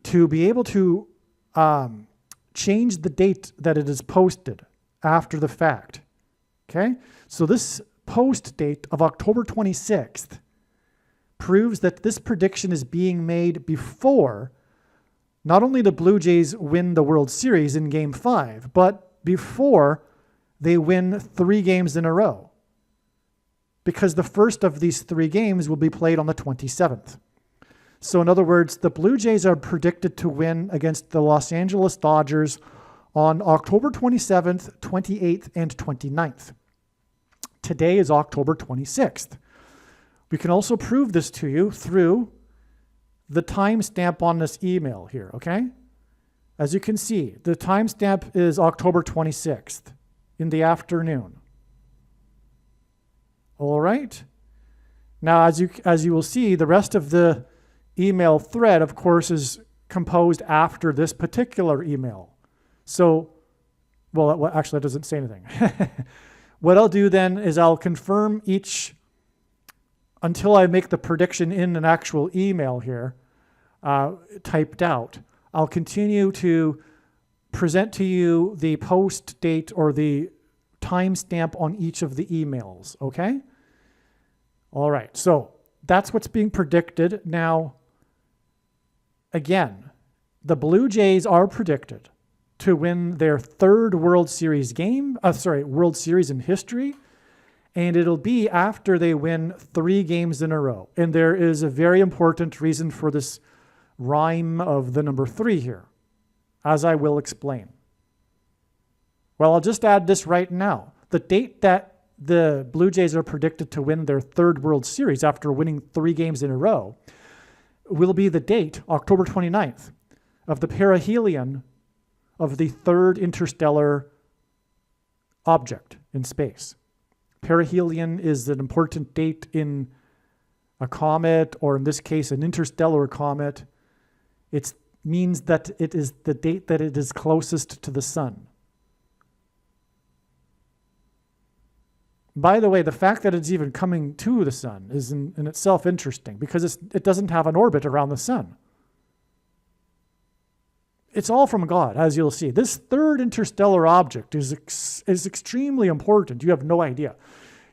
to be able to change the date that it is posted after the fact. Okay, so this post date of October 26th proves that this prediction is being made before not only the Blue Jays win the World Series in Game 5, but before they win 3 games in a row. Because the first of these 3 games will be played on the 27th. So in other words, the Blue Jays are predicted to win against the Los Angeles Dodgers on October 27th, 28th, and 29th. Today is October 26th. We can also prove this to you through the timestamp on this email here, okay? As you can see, the timestamp is October 26th in the afternoon. All right? Now, as you will see, the rest of the email thread, of course, is composed after this particular email. So, well, actually, that doesn't say anything. What I'll do then is I'll confirm each until I make the prediction in an actual email here, typed out. I'll continue to present to you the post date or the timestamp on each of the emails, okay? All right, so that's what's being predicted. Now, again, the Blue Jays are predicted to win their 3rd World Series World Series in history, and it'll be after they win 3 games in a row. And there is a very important reason for this rhyme of the number 3 here, as I will explain. Well, I'll just add this right now. The date that the Blue Jays are predicted to win their 3rd World Series after winning 3 games in a row will be the date, October 29th, of the perihelion of the 3rd interstellar object in space. Perihelion is an important date in a comet, or in this case, an interstellar comet. It means that it is the date that it is closest to the sun. By the way, the fact that it's even coming to the sun is in itself interesting because it doesn't have an orbit around the sun. It's all from God, as you'll see. This 3rd interstellar object is extremely important. You have no idea.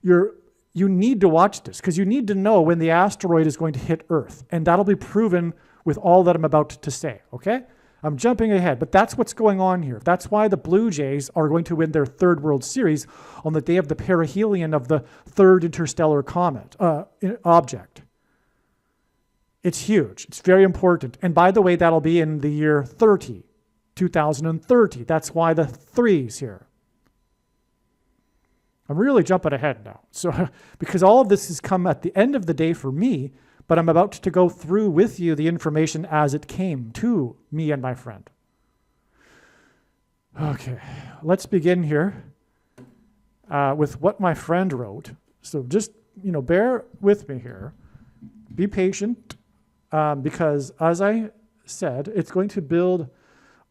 You need to watch this because you need to know when the asteroid is going to hit Earth. And that'll be proven with all that I'm about to say, okay? I'm jumping ahead, but that's what's going on here. That's why the Blue Jays are going to win their 3rd World Series on the day of the perihelion of the 3rd interstellar object. It's huge. It's very important. And by the way, that'll be in the year 2030. That's why the 3's here. I'm really jumping ahead now. So, because all of this has come at the end of the day for me, but I'm about to go through with you the information as it came to me and my friend. Okay, let's begin here with what my friend wrote. So just, bear with me here. Be patient. Because as I said, it's going to build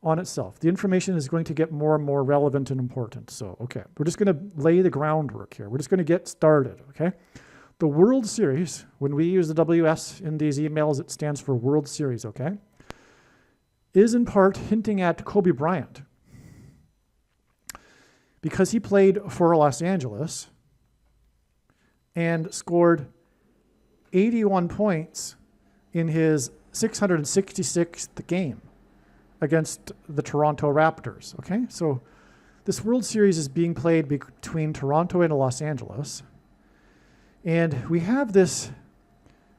on itself. The information is going to get more and more relevant and important. So, okay, we're just going to lay the groundwork here. We're just going to get started, okay? The World Series, when we use the WS in these emails, it stands for World Series, okay? Is in part hinting at Kobe Bryant. Because he played for Los Angeles and scored 81 points in his 666th game against the Toronto Raptors, okay? So this World Series is being played between Toronto and Los Angeles. And we have this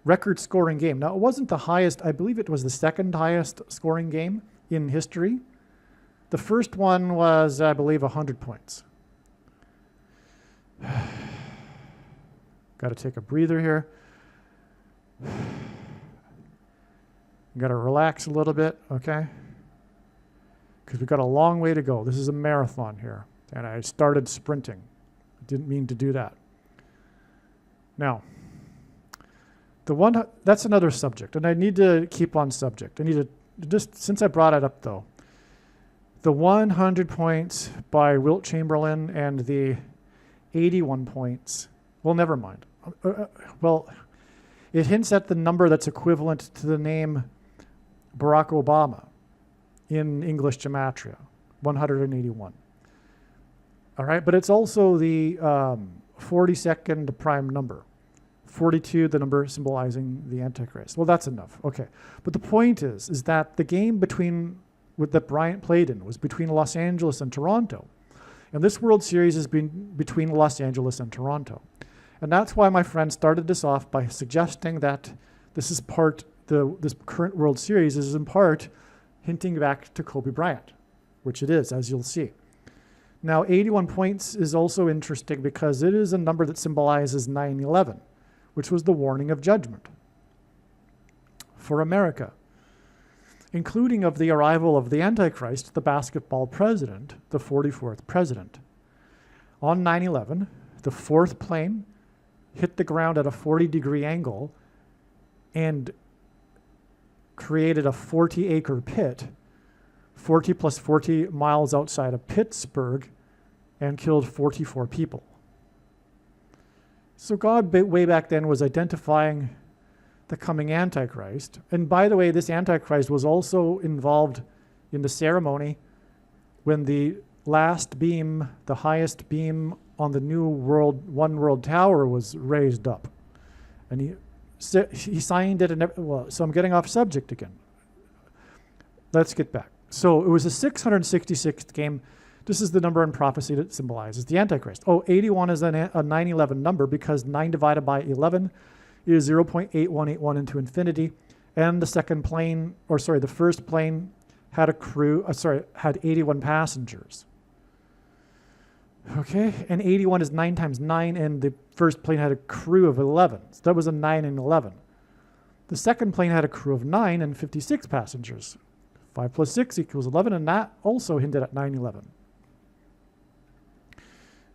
record-scoring game. Now, it wasn't the highest. I believe it was the 2nd highest scoring game in history. The first one was, I believe, 100 points. Got to take a breather here. Got to relax a little bit, okay? Because we've got a long way to go. This is a marathon here. And I started sprinting. I didn't mean to do that. Now, that's another subject, and I need to keep on subject. I need to, just since I brought it up though, the 100 points by Wilt Chamberlain and the 81 points, well, never mind. Well, it hints at the number that's equivalent to the name Barack Obama in English gematria, 181. All right, but it's also the 42nd prime number. 42, the number symbolizing the Antichrist. Well, that's enough. Okay. But the point is that the game that Bryant played in was between Los Angeles and Toronto. And this World Series has been between Los Angeles and Toronto. And that's why my friend started this off by suggesting that this current World Series is in part hinting back to Kobe Bryant, which it is, as you'll see. Now, 81 points is also interesting because it is a number that symbolizes 9/11, which was the warning of judgment for America, including of the arrival of the Antichrist, the basketball president, the 44th president. On 9/11, the fourth plane hit the ground at a 40-degree angle and created a 40-acre pit, 40 plus 40 miles outside of Pittsburgh, and killed 44 people. So God, way back then, was identifying the coming Antichrist. And by the way, this Antichrist was also involved in the ceremony when the last beam, the highest beam on the new One World Tower was raised up. And he signed it. So I'm getting off subject again. Let's get back. So it was the 666th game. This is the number in prophecy that symbolizes the Antichrist. 81 is a 9/11 number because 9 divided by 11 is 0.8181 into infinity. And the first plane had had 81 passengers. Okay, and 81 is 9 times 9, and the first plane had a crew of 11. So that was a 9 and 11. The second plane had a crew of 9 and 56 passengers. 5 plus 6 equals 11, and that also hinted at 9/11.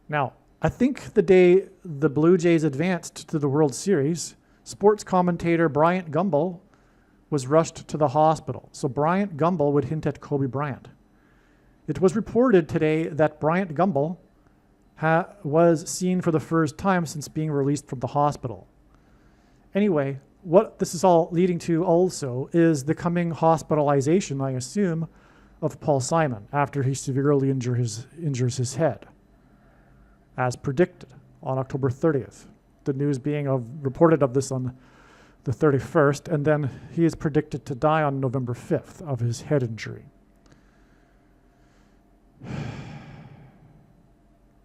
Now, I think the day the Blue Jays advanced to the World Series, sports commentator Bryant Gumbel was rushed to the hospital. So Bryant Gumbel would hint at Kobe Bryant. It was reported today that Bryant Gumbel was seen for the first time since being released from the hospital. Anyway, what this is all leading to also is the coming hospitalization, I assume, of Paul Simon after he severely injures his head, as predicted on October 30th. The news being reported of this on the 31st, and then he is predicted to die on November 5th of his head injury.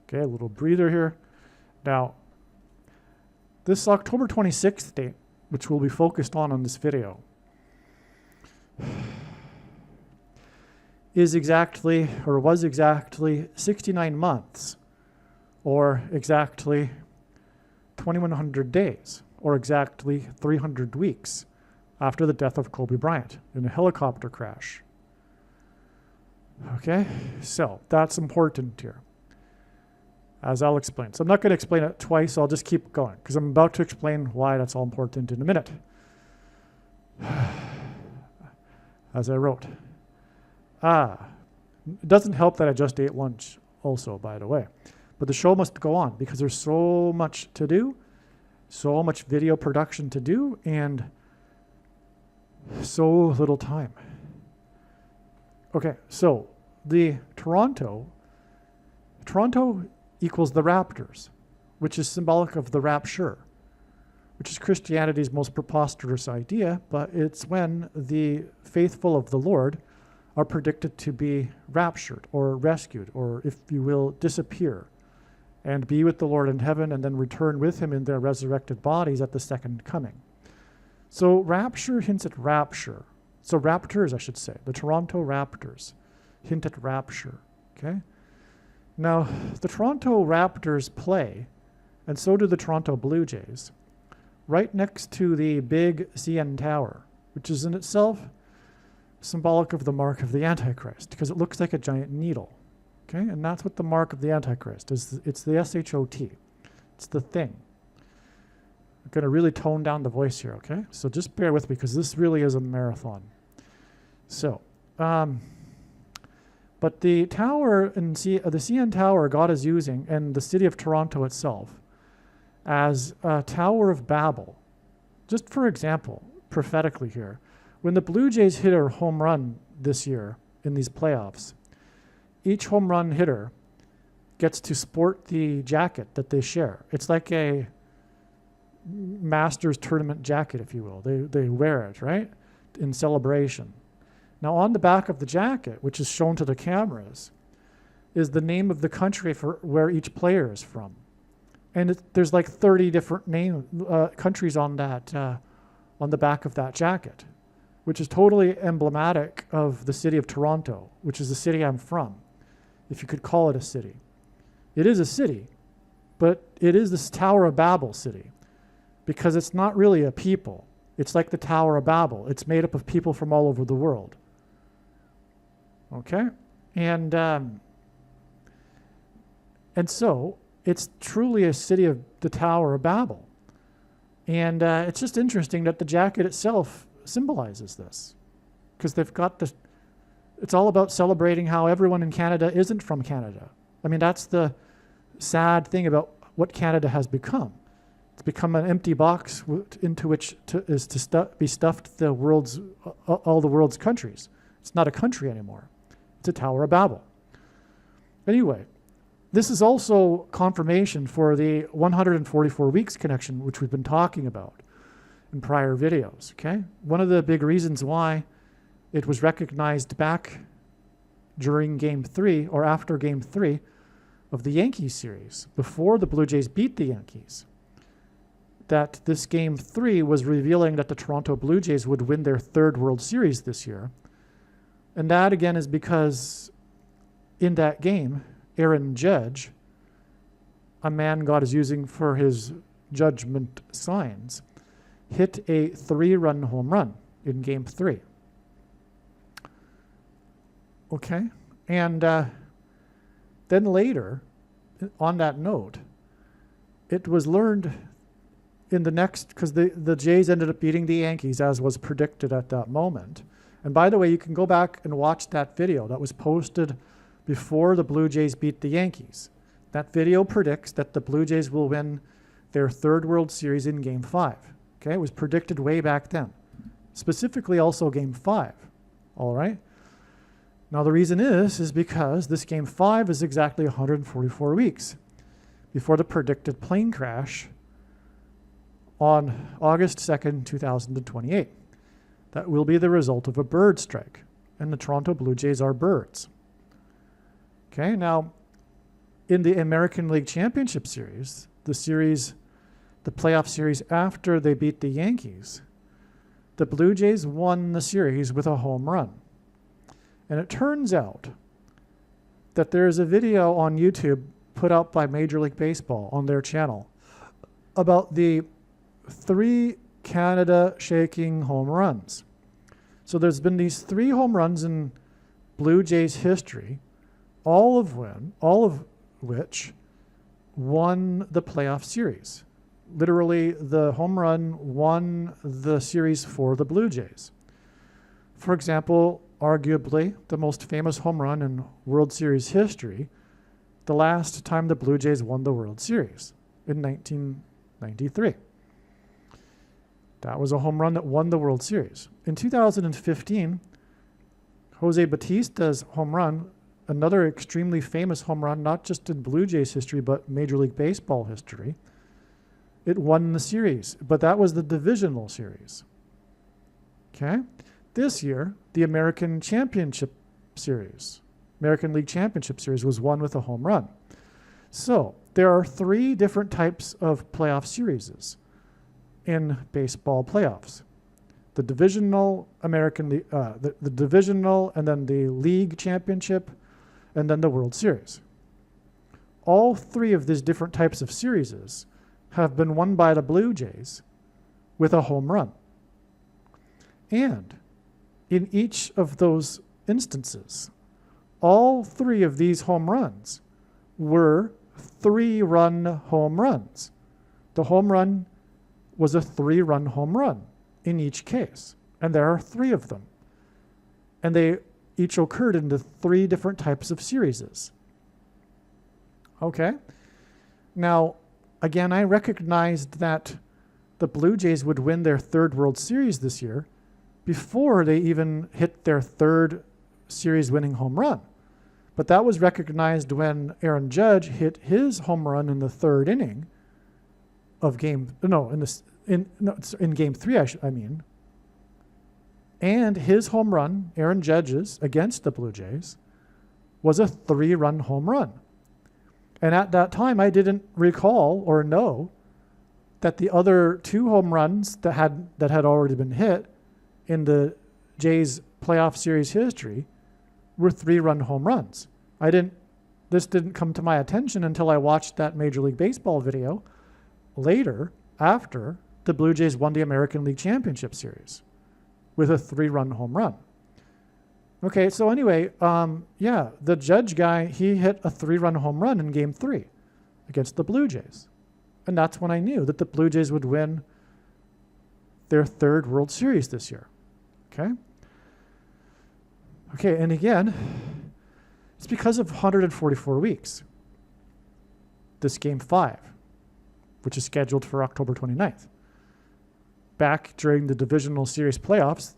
Okay, a little breather here. Now, this October 26th date, which we'll be focused on this video, was exactly 69 months, or exactly 2,100 days, or exactly 300 weeks after the death of Kobe Bryant in a helicopter crash. Okay, so that's important here, as I'll explain. So I'm not going to explain it twice, so I'll just keep going, because I'm about to explain why that's all important in a minute. As I wrote. It doesn't help that I just ate lunch also, by the way. But the show must go on, because there's so much to do, so much video production to do, and so little time. Okay, so the Toronto equals the Raptors, which is symbolic of the rapture, which is Christianity's most preposterous idea, but it's when the faithful of the Lord are predicted to be raptured or rescued, or if you will, disappear and be with the Lord in heaven and then return with him in their resurrected bodies at the second coming. So rapture hints at rapture. So Raptors, I should say, the Toronto Raptors hint at rapture, okay? Now, the Toronto Raptors play and so do the Toronto Blue Jays, right next to the big CN Tower, which is in itself symbolic of the mark of the Antichrist, because it looks like a giant needle. Okay, and that's what the mark of the Antichrist is. It's the SHOT. It's the thing. I'm going to really tone down the voice here, okay? So just bear with me, because this really is a marathon. So, but the tower, the CN Tower God is using, and the city of Toronto itself, as a Tower of Babel. Just for example, prophetically here, when the Blue Jays hit a home run this year in these playoffs, each home run hitter gets to sport the jacket that they share. It's like a Masters tournament jacket, if you will. They wear it, right, in celebration. Now, on the back of the jacket, which is shown to the cameras, is the name of the country for where each player is from. And there's like 30 different countries on that, on the back of that jacket, which is totally emblematic of the city of Toronto, which is the city I'm from, if you could call it a city. It is a city, but it is this Tower of Babel city, because it's not really a people. It's like the Tower of Babel. It's made up of people from all over the world. Okay? And so it's truly a city of the Tower of Babel. And it's just interesting that the jacket itself symbolizes this, because they've got the, it's all about celebrating how everyone in Canada isn't from Canada. I mean, that's the sad thing about what Canada has become. It's become an empty box into which is to be stuffed the world's, all the world's countries. It's not a country anymore. It's a Tower of Babel. Anyway, this is also confirmation for the 144 weeks connection, which we've been talking about in prior videos, okay? One of the big reasons why it was recognized back during Game 3 or after Game 3 of the Yankees series, before the Blue Jays beat the Yankees, that this Game 3 was revealing that the Toronto Blue Jays would win their third World Series this year. And that, again, is because in that game, Aaron Judge, a man God is using for his judgment signs, hit a 3-run home run in Game 3. Okay? And then later, on that note, it was learned in the next, because the Jays ended up beating the Yankees, as was predicted at that moment. And by the way, you can go back and watch that video that was posted before the Blue Jays beat the Yankees. That video predicts that the Blue Jays will win their third World Series in Game 5. Okay, it was predicted way back then. Specifically also Game 5, all right? Now the reason is because this Game 5 is exactly 144 weeks before the predicted plane crash on August 2nd, 2028. That will be the result of a bird strike, and the Toronto Blue Jays are birds. Okay, now in the American League Championship Series, the playoff series after they beat the Yankees, the Blue Jays won the series with a home run. And it turns out that there is a video on YouTube put out by Major League Baseball on their channel about the 3 Canada shaking home runs. So there's been these 3 home runs in Blue Jays history, all of which won the playoff series. Literally, the home run won the series for the Blue Jays. For example, arguably the most famous home run in World Series history, the last time the Blue Jays won the World Series in 1993. That was a home run that won the World Series. In 2015, Jose Bautista's home run, another extremely famous home run, not just in Blue Jays history, but Major League Baseball history, it won the series, but that was the divisional series. Okay? This year, the American Championship Series, American League Championship Series, was won with a home run. So there are 3 different types of playoff series in baseball playoffs: the divisional American League, the divisional, and then the league championship, and then the World Series. All 3 of these different types of series have been won by the Blue Jays with a home run. And in each of those instances, all three of these home runs were 3-run home runs. The home run was a 3-run home run in each case, and there are 3 of them. And they each occurred in the 3 different types of series. Okay? Now, again, I recognized that the Blue Jays would win their 3rd World Series this year before they even hit their 3rd series-winning home run. But that was recognized when Aaron Judge hit his home run in the 3rd inning of in Game 3, I mean. And his home run, Aaron Judge's, against the Blue Jays, was a 3-run home run. And at that time, I didn't recall or know that the other 2 home runs that had already been hit in the Jays playoff series history were 3-run home runs. This didn't come to my attention until I watched that Major League Baseball video later, after the Blue Jays won the American League Championship Series with a 3-run home run. Okay, so anyway, the Judge guy, he hit a 3-run home run in Game 3 against the Blue Jays. And that's when I knew that the Blue Jays would win their 3rd World Series this year. Okay? Okay, and again, it's because of 144 weeks. This Game 5, which is scheduled for October 29th. Back during the Divisional Series playoffs,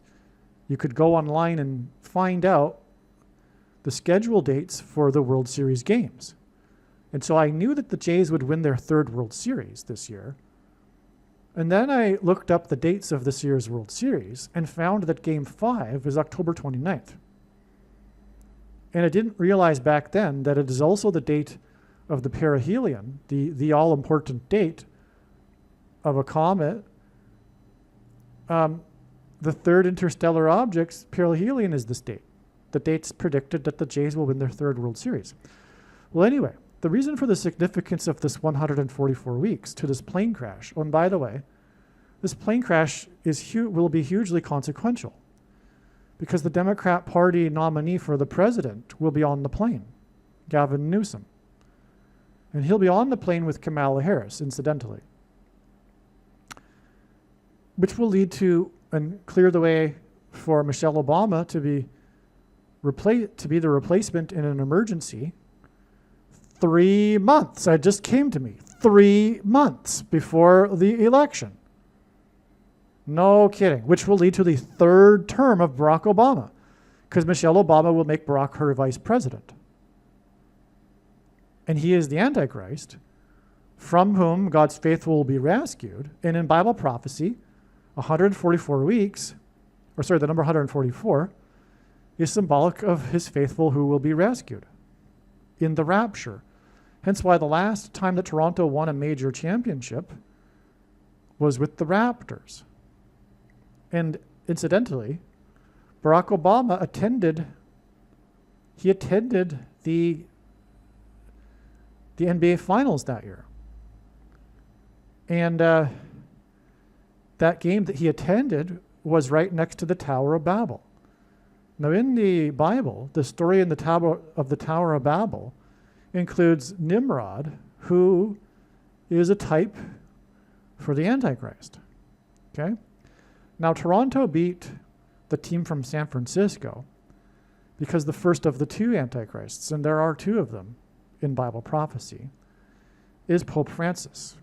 you could go online and find out the schedule dates for the World Series games. And so I knew that the Jays would win their 3rd World Series this year. And then I looked up the dates of this year's World Series and found that Game 5 is October 29th. And I didn't realize back then that it is also the date of the perihelion, the all-important date of a comet. The 3rd interstellar object's perihelion is this date. The date's predicted that the Jays will win their 3rd World Series. Well, anyway, the reason for the significance of this 144 weeks to this plane crash, and by the way, this plane crash will be hugely consequential because the Democrat Party nominee for the president will be on the plane, Gavin Newsom. And he'll be on the plane with Kamala Harris, incidentally, which will lead to and clear the way for Michelle Obama to be the replacement in an emergency 3 months. It just came to me. 3 months before the election. No kidding. Which will lead to the 3rd term of Barack Obama, because Michelle Obama will make Barack her vice president. And he is the Antichrist, from whom God's faithful will be rescued. And in Bible prophecy, 144 weeks, the number 144, is symbolic of his faithful who will be rescued in the rapture. Hence why the last time that Toronto won a major championship was with the Raptors. And incidentally, Barack Obama attended the NBA Finals that year. And that game that he attended was right next to the Tower of Babel. Now, in the Bible, the story in the Tower of Babel includes Nimrod, who is a type for the Antichrist. Okay? Now, Toronto beat the team from San Francisco because the first of the 2 Antichrists, and there are 2 of them in Bible prophecy, is Pope Francis,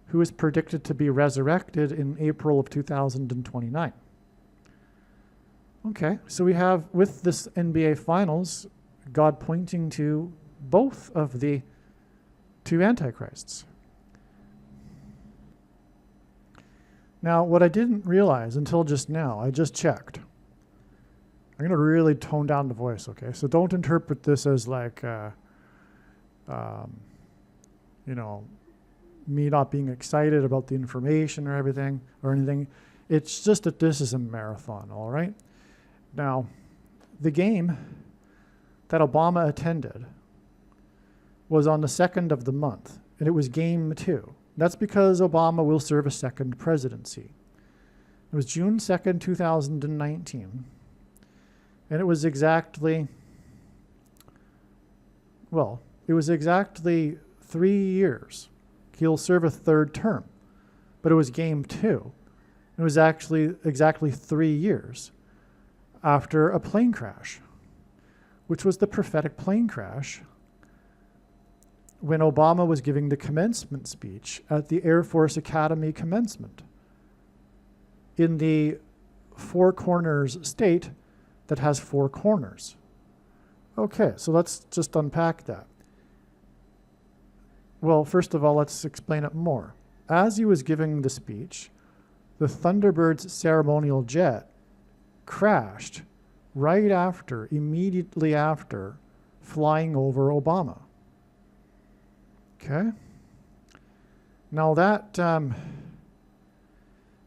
who is predicted to be resurrected in April of 2029. Okay, so we have, with this NBA Finals, God pointing to both of the 2 Antichrists. Now, what I didn't realize until just now, I just checked. I'm going to really tone down the voice, okay? So don't interpret this as like, me not being excited about the information or everything or anything. It's just that this is a marathon, all right? Now, the game that Obama attended was on the 2nd of the month, and it was Game 2. That's because Obama will serve a second presidency. It was June 2nd, 2019. And it was exactly 3 years. He'll serve a third term. But it was game 2. It was actually exactly 3 years after a plane crash, which was the prophetic plane crash when Obama was giving the commencement speech at the Air Force Academy commencement in the Four Corners state that has 4 corners. Okay, so let's just unpack that. Well, first of all, let's explain it more. As he was giving the speech, the Thunderbird's ceremonial jet crashed immediately after flying over Obama. Okay? Now that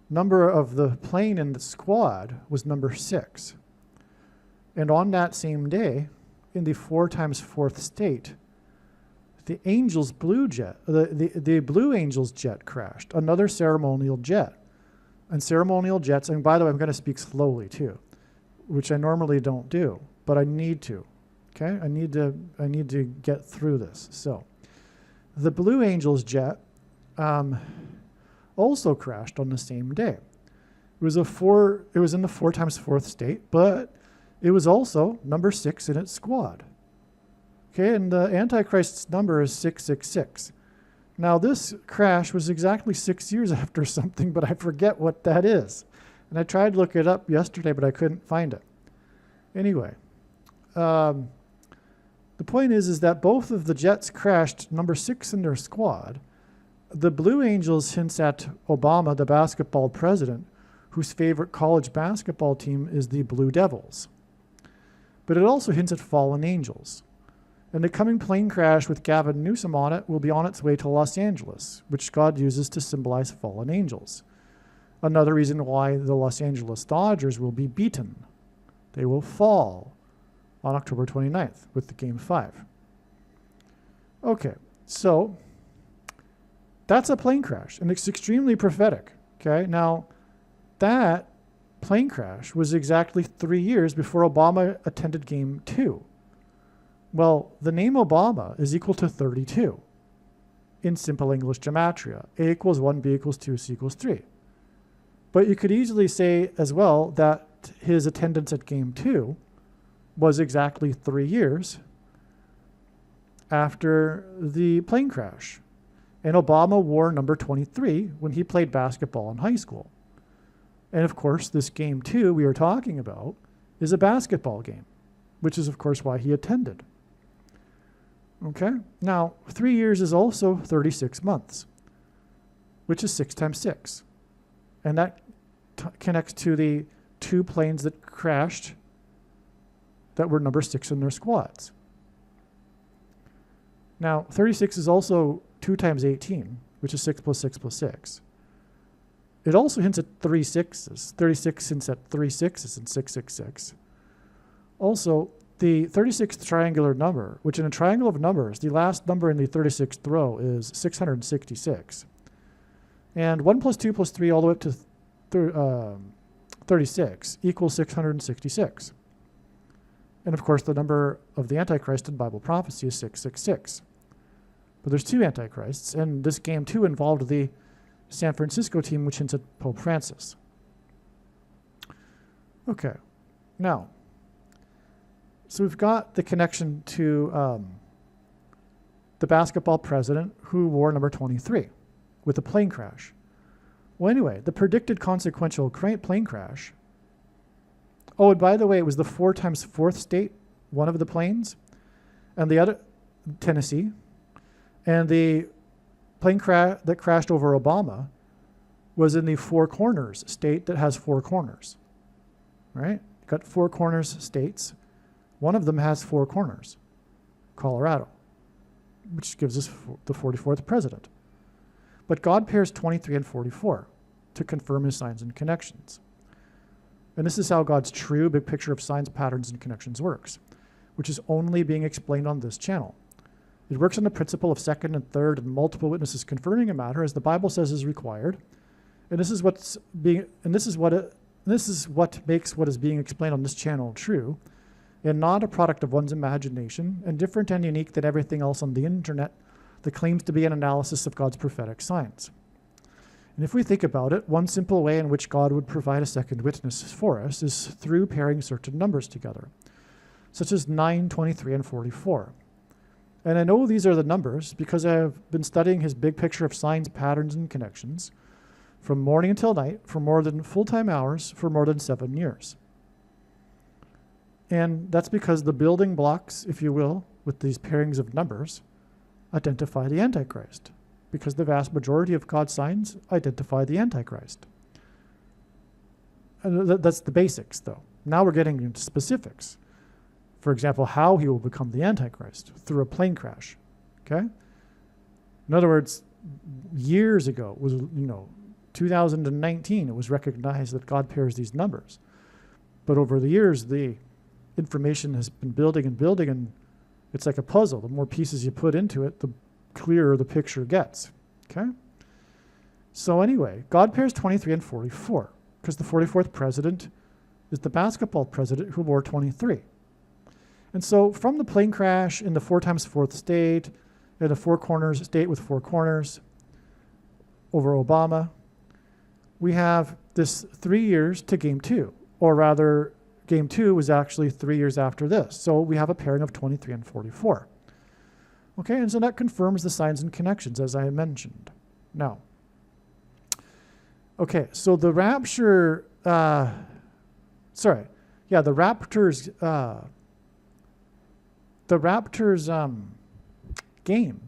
number of the plane in the squad was number 6. And on that same day, in the 4 times 4th state, the Angels Blue jet, the Blue Angels jet crashed, another ceremonial jet. And ceremonial jets, and by the way, I'm going to speak slowly too, which I normally don't do, but I need to. Okay? I need to get through this. So, the Blue Angels jet also crashed on the same day. It was in the 4 times 4th state, but it was also number 6 in its squad. Okay, and the Antichrist's number is 666. Now this crash was exactly 6 years after something, but I forget what that is. And I tried to look it up yesterday, but I couldn't find it. Anyway, the point is that both of the jets crashed number 6 in their squad. The Blue Angels hints at Obama, the basketball president, whose favorite college basketball team is the Blue Devils. But it also hints at fallen angels. And the coming plane crash with Gavin Newsom on it will be on its way to Los Angeles, which God uses to symbolize fallen angels. Another reason why the Los Angeles Dodgers will be beaten. They will fall on October 29th with the Game 5. Okay, so that's a plane crash, and it's extremely prophetic. Okay, now that plane crash was exactly 3 years before Obama attended Game 2. Well, the name Obama is equal to 32 in simple English gematria. A equals 1, B equals 2, C equals 3. But you could easily say as well that his attendance at Game 2 was exactly 3 years after the plane crash. And Obama wore number 23 when he played basketball in high school. And of course, this Game 2 we are talking about is a basketball game, which is of course why he attended. Okay, now 3 years is also 36 months, which is 6 times 6. And that connects to the 2 planes that crashed that were number 6 in their squads. Now 36 is also 2 times 18, which is 6 plus 6 plus 6. It also hints at 3 sixes. 36 hints at 3 sixes and 666. Also, the 36th triangular number, which in a triangle of numbers, the last number in the 36th row is 666. And 1 plus 2 plus 3 all the way up to 36 equals 666. And of course, the number of the Antichrist in Bible prophecy is 666. But there's 2 Antichrists, and this Game 2 involved the San Francisco team, which hints at Pope Francis. Okay, now, so we've got the connection to the basketball president who wore number 23 with a plane crash. Well, anyway, the predicted consequential plane crash. Oh, and by the way, it was the 4 times 4th state, one of the planes, and the other, Tennessee, and the plane that crashed over Obama was in the 4 corners state that has 4 corners, right? Got 4 corners states. One of them has 4 corners, Colorado, which gives us the 44th president. But God pairs 23 and 44 to confirm his signs and connections. And this is how God's true big picture of signs, patterns, and connections works, which is only being explained on this channel. It works on the principle of second and third and multiple witnesses confirming a matter, as the Bible says is required. And this is what makes what is being explained on this channel true, and not a product of one's imagination, and different and unique than everything else on the internet that claims to be an analysis of God's prophetic signs. And if we think about it, one simple way in which God would provide a second witness for us is through pairing certain numbers together, such as 9, 23, and 44. And I know these are the numbers because I have been studying his big picture of signs, patterns, and connections from morning until night for more than full-time hours for more than 7 years. And that's because the building blocks, if you will, with these pairings of numbers, identify the Antichrist, because the vast majority of God's signs identify the Antichrist. And that's the basics, though. Now we're getting into specifics. For example, how he will become the Antichrist, through a plane crash, okay? In other words, years ago, 2019, it was recognized that God pairs these numbers. But over the years, the information has been building, and it's like a puzzle. The more pieces you put into it, the clearer the picture gets, okay? So anyway, God pairs 23 and 44, because the 44th president is the basketball president who wore 23. And so from the plane crash in the 4 times 4th state, in a 4 corners state with 4 corners over Obama, we have this 3 years to game 2, or rather game 2 was actually 3 years after this. So we have a pairing of 23 and 44. Okay, and so that confirms the signs and connections, as I mentioned. Now, okay, so the rapture, the Raptors game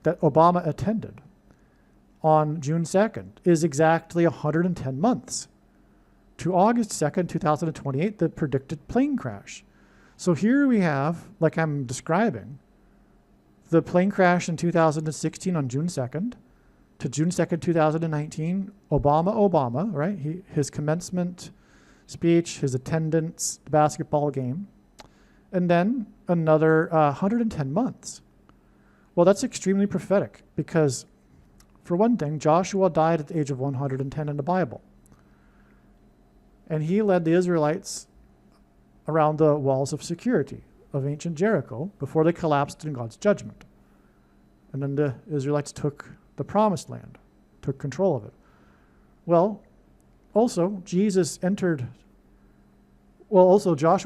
that Obama attended on June 2nd is exactly 110 months to August 2nd, 2028, the predicted plane crash. So here we have, like I'm describing, the plane crash in 2016 on June 2nd to June 2nd, 2019, Obama, right? His commencement speech, his attendance, the basketball game, and then another 110 months. Well, that's extremely prophetic because, for one thing, Joshua died at the age of 110 in the Bible. And he led the Israelites around the walls of security of ancient Jericho before they collapsed in God's judgment. And then the Israelites took the promised land, took control of it. Well, also, Joshua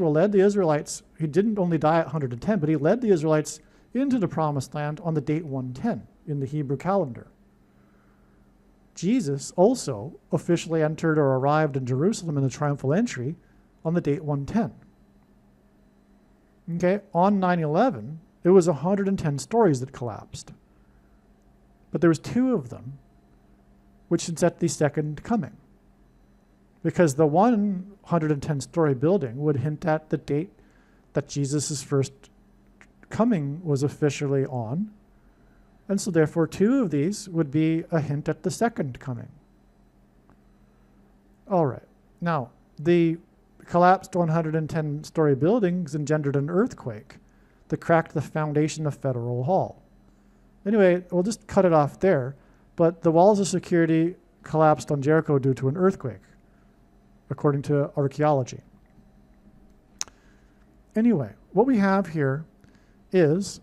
led the Israelites. He didn't only die at 110, but he led the Israelites into the promised land on the date 110 in the Hebrew calendar. Jesus also officially entered or arrived in Jerusalem in the triumphal entry on the date 110. Okay, on 9/11, it was 110 stories that collapsed. But there was 2 of them which should set the second coming. Because the 110-story building would hint at the date that Jesus' first coming was officially on. And so therefore 2 of these would be a hint at the second coming. All right. Now, the collapsed 110-story buildings engendered an earthquake that cracked the foundation of Federal Hall. Anyway, we'll just cut it off there. But the walls of security collapsed on Jericho due to an earthquake, according to archaeology. Anyway, what we have here is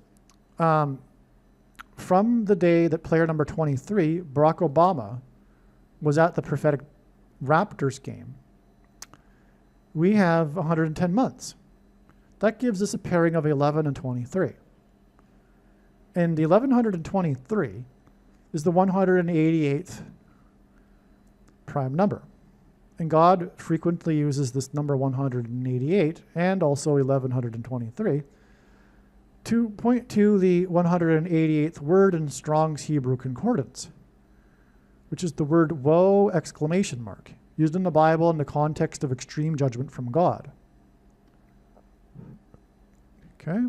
from the day that player number 23, Barack Obama, was at the prophetic Raptors game, we have 110 months. That gives us a pairing of 11 and 23. And the 1123 is the 188th prime number. And God frequently uses this number 188 and also 1123 to point to the 188th word in Strong's Hebrew Concordance, which is the word woe exclamation mark, used in the Bible in the context of extreme judgment from God. Okay?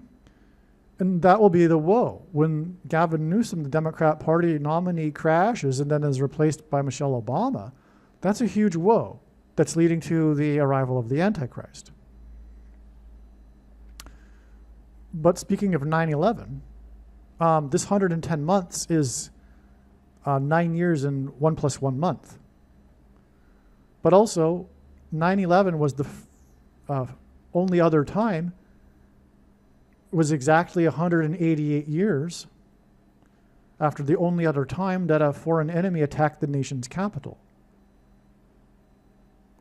And that will be the woe. When Gavin Newsom, the Democrat Party nominee, crashes and then is replaced by Michelle Obama, that's a huge woe that's leading to the arrival of the Antichrist. But speaking of 9/11, this 110 months is 9 years and 1 + 1 month. But also, 9/11 was the only other time, was exactly 188 years after the only other time that a foreign enemy attacked the nation's capital.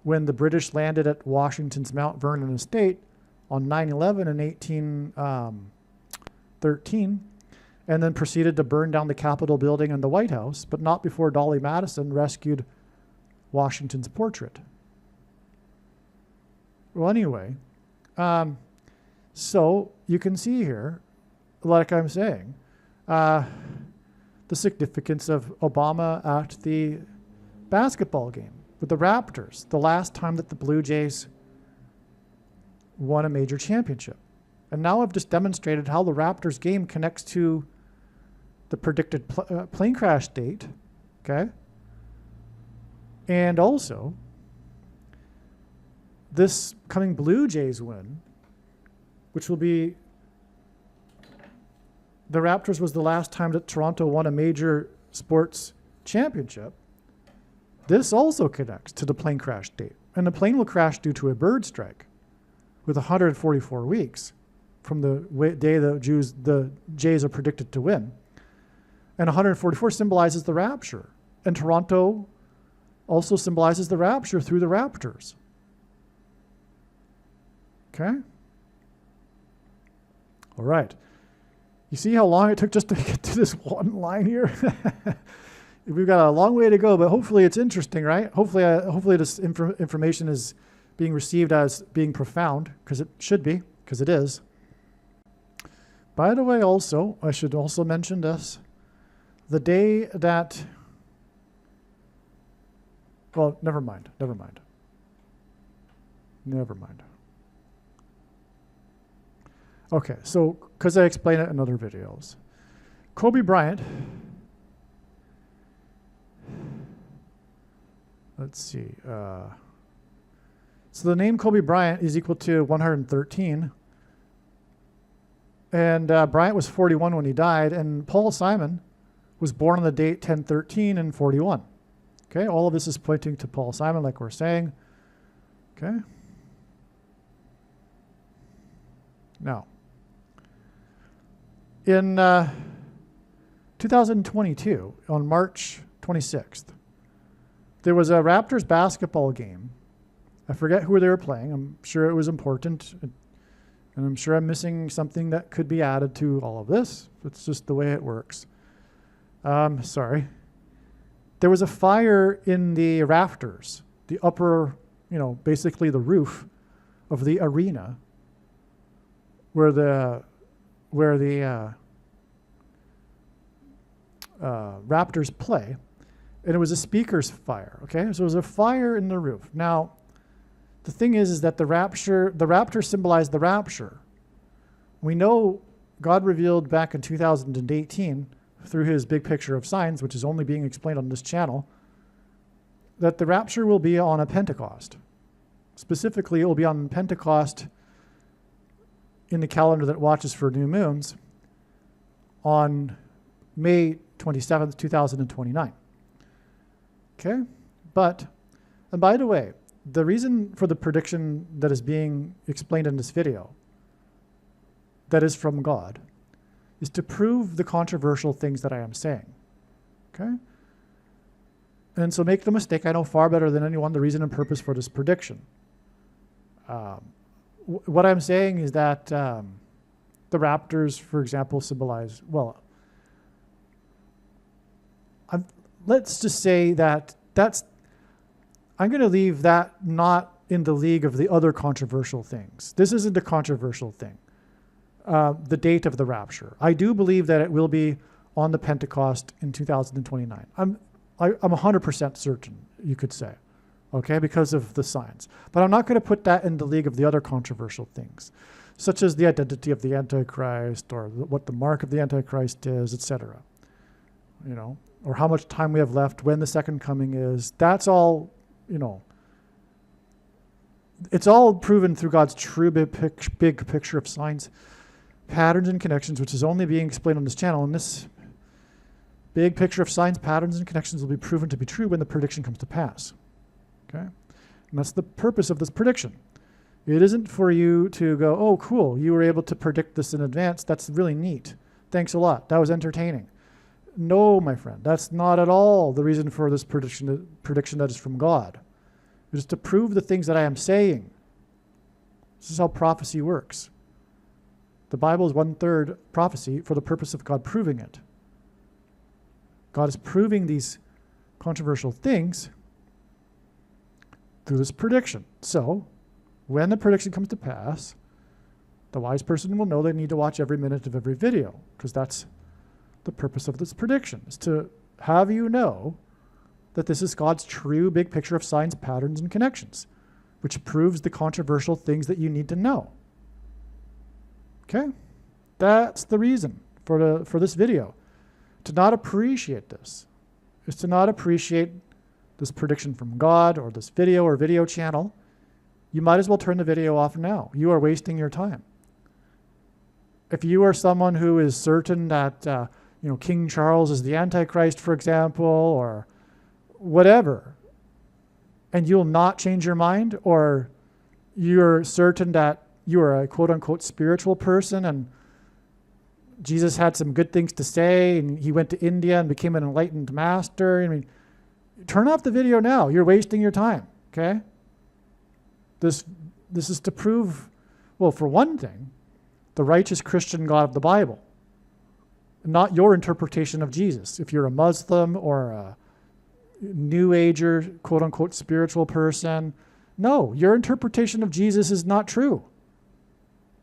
When the British landed at Washington's Mount Vernon estate on 9/11 in 1813, and then proceeded to burn down the Capitol building and the White House, but not before Dolly Madison rescued Washington's portrait. Well, anyway, so you can see here, like I'm saying, the significance of Obama at the basketball game with the Raptors, the last time that the Blue Jays won a major championship. And now I've just demonstrated how the Raptors game connects to the predicted plane crash date, okay? And also, this coming Blue Jays win, which will be, the Raptors was the last time that Toronto won a major sports championship. This also connects to the plane crash date. And the plane will crash due to a bird strike with 144 weeks from the day the Jays are predicted to win. And 144 symbolizes the rapture. And Toronto also symbolizes the rapture through the Raptors. Okay? All right. You see how long it took just to get to this one line here? We've got a long way to go, but hopefully it's interesting, right? Hopefully this information is being received as being profound, because it should be, because it is. By the way, also, I should also mention this. The day that, well, never mind. Okay, so, because I explain it in other videos. Kobe Bryant, let's see. So the name Kobe Bryant is equal to 113. And Bryant was 41 when he died, and Paul Simon was born on the date 10/13 and 41. Okay, all of this is pointing to Paul Simon, like we're saying. Okay. Now, in 2022, on March 26th, there was a Raptors basketball game. I forget who they were playing. I'm sure it was important. And I'm sure I'm missing something that could be added to all of this. It's just the way it works. Sorry. There was a fire in the rafters, the upper, basically the roof of the arena where the Raptors play. And it was a speaker's fire, okay? So it was a fire in the roof. Now, the thing is that the rapture symbolized the rapture. We know God revealed back in 2018 through his big picture of signs, which is only being explained on this channel, that the rapture will be on a Pentecost. Specifically, it will be on Pentecost in the calendar that watches for new moons on May 27th, 2029. Okay? And by the way, the reason for the prediction that is being explained in this video, that is from God, is to prove the controversial things that I am saying. Okay? And so make no mistake, I know far better than anyone the reason and purpose for this prediction. What I'm saying is that the Raptors, for example, symbolize, let's just say that I'm going to leave that not in the league of the other controversial things. This isn't a controversial thing. The date of the rapture. I do believe that it will be on the Pentecost in 2029. I'm 100% certain, you could say, okay, because of the signs. But I'm not going to put that in the league of the other controversial things, such as the identity of the Antichrist or what the mark of the Antichrist is, etc. Or how much time we have left, when the second coming is. That's all, it's all proven through God's true big picture of signs. patterns and connections, which is only being explained on this channel. And this big picture of signs, patterns, and connections will be proven to be true when the prediction comes to pass. Okay? And that's the purpose of this prediction. It isn't for you to go, oh, cool, you were able to predict this in advance. That's really neat. Thanks a lot. That was entertaining. No, my friend, that's not at all the reason for this prediction that is from God. It is to prove the things that I am saying. This is how prophecy works. The Bible is 1/3 prophecy for the purpose of God proving it. God is proving these controversial things through this prediction. So, when the prediction comes to pass, the wise person will know they need to watch every minute of every video, because that's the purpose of this prediction, is to have you know that this is God's true big picture of signs, patterns, and connections, which proves the controversial things that you need to know. Okay? That's the reason for this video. To not appreciate this is to not appreciate this prediction from God or this video or video channel. You might as well turn the video off now. You are wasting your time. If you are someone who is certain that King Charles is the Antichrist, for example, or whatever, and you'll not change your mind, or you're certain that you are a quote-unquote spiritual person and Jesus had some good things to say and he went to India and became an enlightened master, I mean, turn off the video now. You're wasting your time, okay? This is to prove, well, for one thing, the righteous Christian God of the Bible, not your interpretation of Jesus. If you're a Muslim or a New Ager, quote-unquote spiritual person, no, your interpretation of Jesus is not true.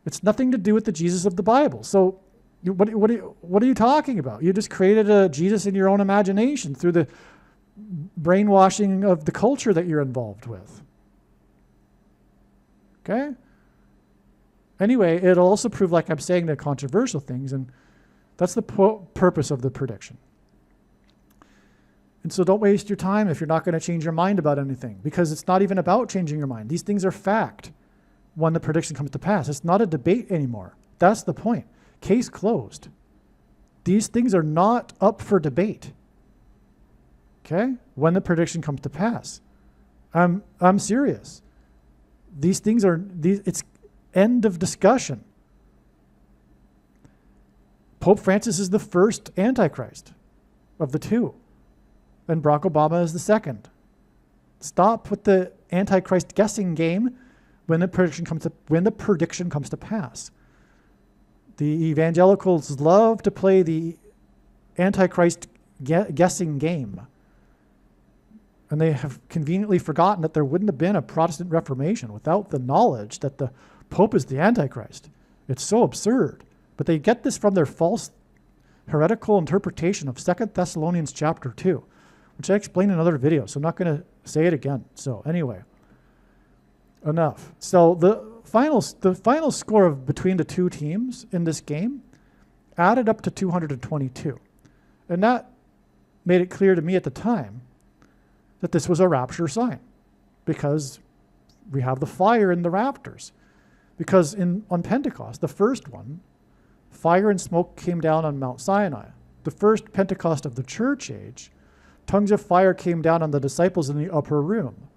It's nothing to do with the Jesus of the Bible. So what are you talking about? You just created a Jesus in your own imagination through the brainwashing of the culture that you're involved with. Okay? Anyway, it'll also prove, like I'm saying, the controversial things, and that's the purpose of the prediction. And so don't waste your time if you're not going to change your mind about anything, because it's not even about changing your mind. These things are fact when the prediction comes to pass. It's not a debate anymore. That's the point. Case closed. These things are not up for debate. Okay? When the prediction comes to pass. I'm serious. These things are, it's end of discussion. Pope Francis is the first Antichrist of the two, and Barack Obama is the second. Stop with the Antichrist guessing game when the prediction comes to pass. The evangelicals love to play the Antichrist guessing game. And they have conveniently forgotten that there wouldn't have been a Protestant Reformation without the knowledge that the Pope is the Antichrist. It's so absurd. But they get this from their false heretical interpretation of 2 Thessalonians chapter 2, which I explained in another video, so I'm not going to say it again. So anyway, enough. So the final score of between the two teams in this game added up to 222. And that made it clear to me at the time that this was a rapture sign, because we have the fire in the rafters. Because on Pentecost, the first one, fire and smoke came down on Mount Sinai. The first Pentecost of the church age, tongues of fire came down on the disciples in the upper room,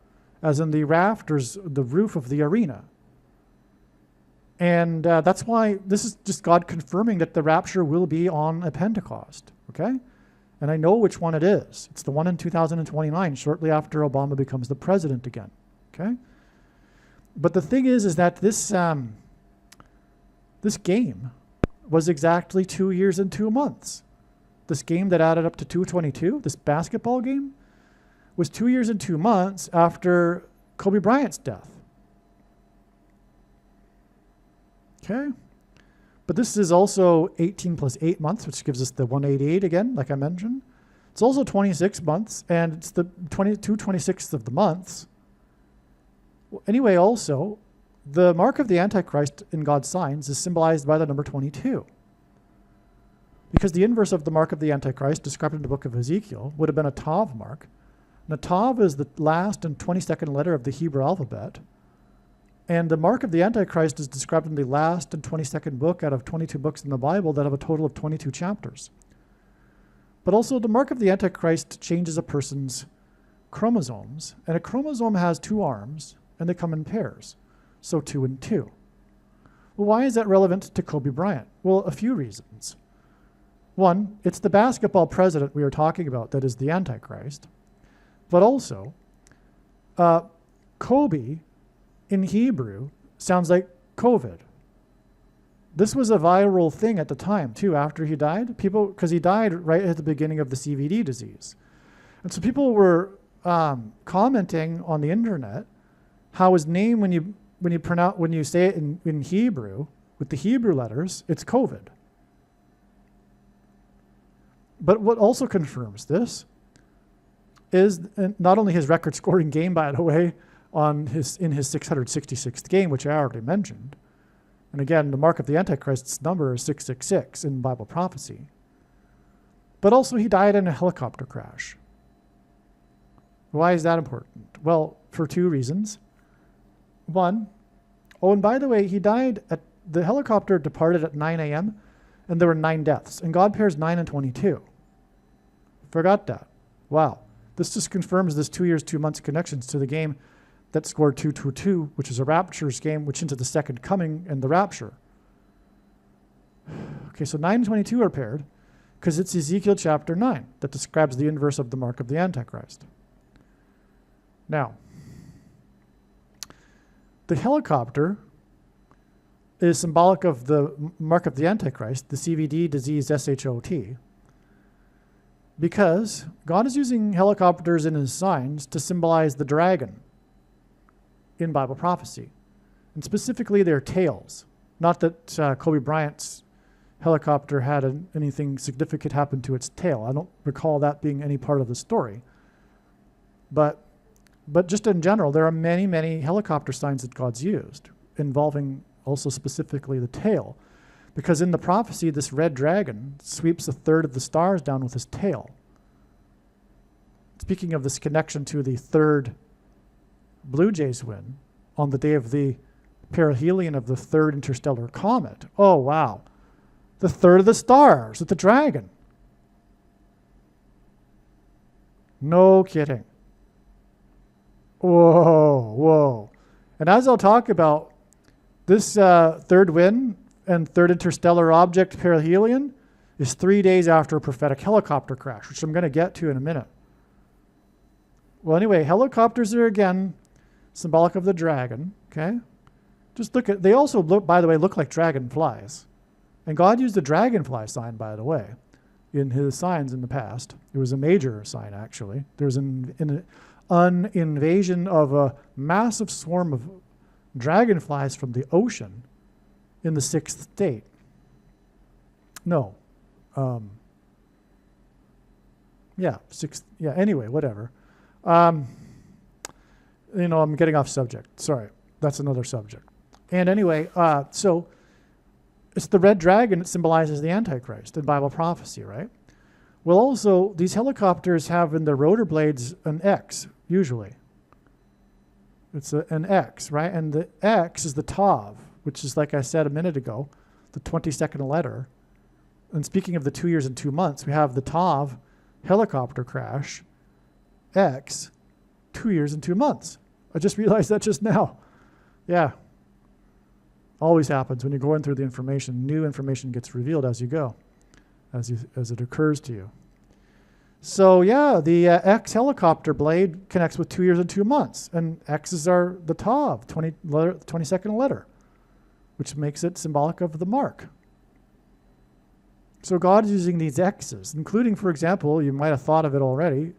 as in the rafters, the roof of the arena. And that's why this is just God confirming that the rapture will be on a Pentecost, okay? And I know which one it is. It's the one in 2029, shortly after Obama becomes the president again, okay? But the thing is that this game was exactly 2 years and 2 months. This game that added up to 222, this basketball game, was 2 years and 2 months after Kobe Bryant's death. Okay? But this is also 18 plus 8 months, which gives us the 188 again, like I mentioned. It's also 26 months, and it's the 26th of the months. Anyway, also, the mark of the Antichrist in God's signs is symbolized by the number 22. Because the inverse of the mark of the Antichrist, described in the book of Ezekiel, would have been a Tav mark. And a Tav is the last and 22nd letter of the Hebrew alphabet. And the mark of the Antichrist is described in the last and 22nd book out of 22 books in the Bible that have a total of 22 chapters. But also the mark of the Antichrist changes a person's chromosomes. And a chromosome has 2 arms, and they come in pairs. So 2 and 2. Well, why is that relevant to Kobe Bryant? Well, a few reasons. One, it's the basketball president we are talking about that is the Antichrist. But also, Kobe in Hebrew sounds like COVID. This was a viral thing at the time, too, after he died. People, because he died right at the beginning of the CVD disease. And so people were commenting on the internet how his name, when you say it in Hebrew, with the Hebrew letters, it's COVID. But what also confirms this is not only his record-scoring game, by the way, in his 666th game, which I already mentioned. And again, the mark of the Antichrist's number is 666 in Bible prophecy. But also he died in a helicopter crash. Why is that important? Well, for 2 reasons. One, and by the way, the helicopter departed at 9 a.m. and there were 9 deaths. And God pairs 9 and 22. Forgot that. Wow. This just confirms this 2 years, 2 months connections to the game that scored 2-2-2, which is a Raptures game, which into the second coming and the rapture. Okay, so 9 and 22 are paired because it's Ezekiel chapter 9 that describes the inverse of the mark of the Antichrist. Now, the helicopter is symbolic of the mark of the Antichrist, the CVD disease SHOT, because God is using helicopters in his signs to symbolize the dragon in Bible prophecy. And specifically their tails. Not that Kobe Bryant's helicopter had anything significant happen to its tail. I don't recall that being any part of the story. But just in general, there are many, many helicopter signs that God's used, involving also specifically the tail. Because in the prophecy, this red dragon sweeps 1/3 of the stars down with his tail. Speaking of this connection to the 3rd Blue Jays win on the day of the perihelion of the 3rd interstellar comet. Oh, wow. The 1/3 of the stars with the dragon. No kidding. Whoa. And as I'll talk about, this 3rd win and 3rd interstellar object perihelion is 3 days after a prophetic helicopter crash, which I'm going to get to in a minute. Well, anyway, helicopters are again symbolic of the dragon, okay? Just they also by the way, look like dragonflies. And God used the dragonfly sign, by the way, in his signs in the past. It was a major sign, actually. There was an invasion of a massive swarm of dragonflies from the ocean in the 6th state. No. Anyway, whatever. I'm getting off subject. Sorry. That's another subject. And anyway, so it's the red dragon that symbolizes the Antichrist in Bible prophecy, right? Well, also, these helicopters have in their rotor blades an X, usually. It's an X, right? And the X is the Tav, which is, like I said a minute ago, the 22nd letter. And speaking of the 2 years and 2 months, we have the Tav helicopter crash, X, 2 years and 2 months. I just realized that just now. Yeah. Always happens when you're going through the information. New information gets revealed as you go, as it occurs to you. So yeah, the X helicopter blade connects with 2 years and 2 months. And X's are the Tav, 22nd letter, which makes it symbolic of the mark. So God is using these X's, including, for example, you might have thought of it already,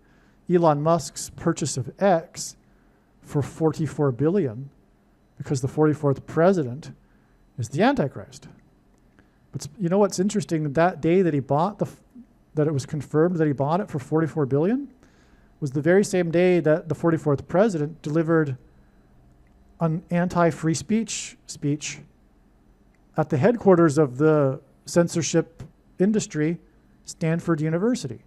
Elon Musk's purchase of X for $44 billion, because the 44th president is the Antichrist. But you know what's interesting? That day that he bought that it was confirmed that he bought it for $44 billion was the very same day that the 44th president delivered an anti-free speech at the headquarters of the censorship industry, Stanford University.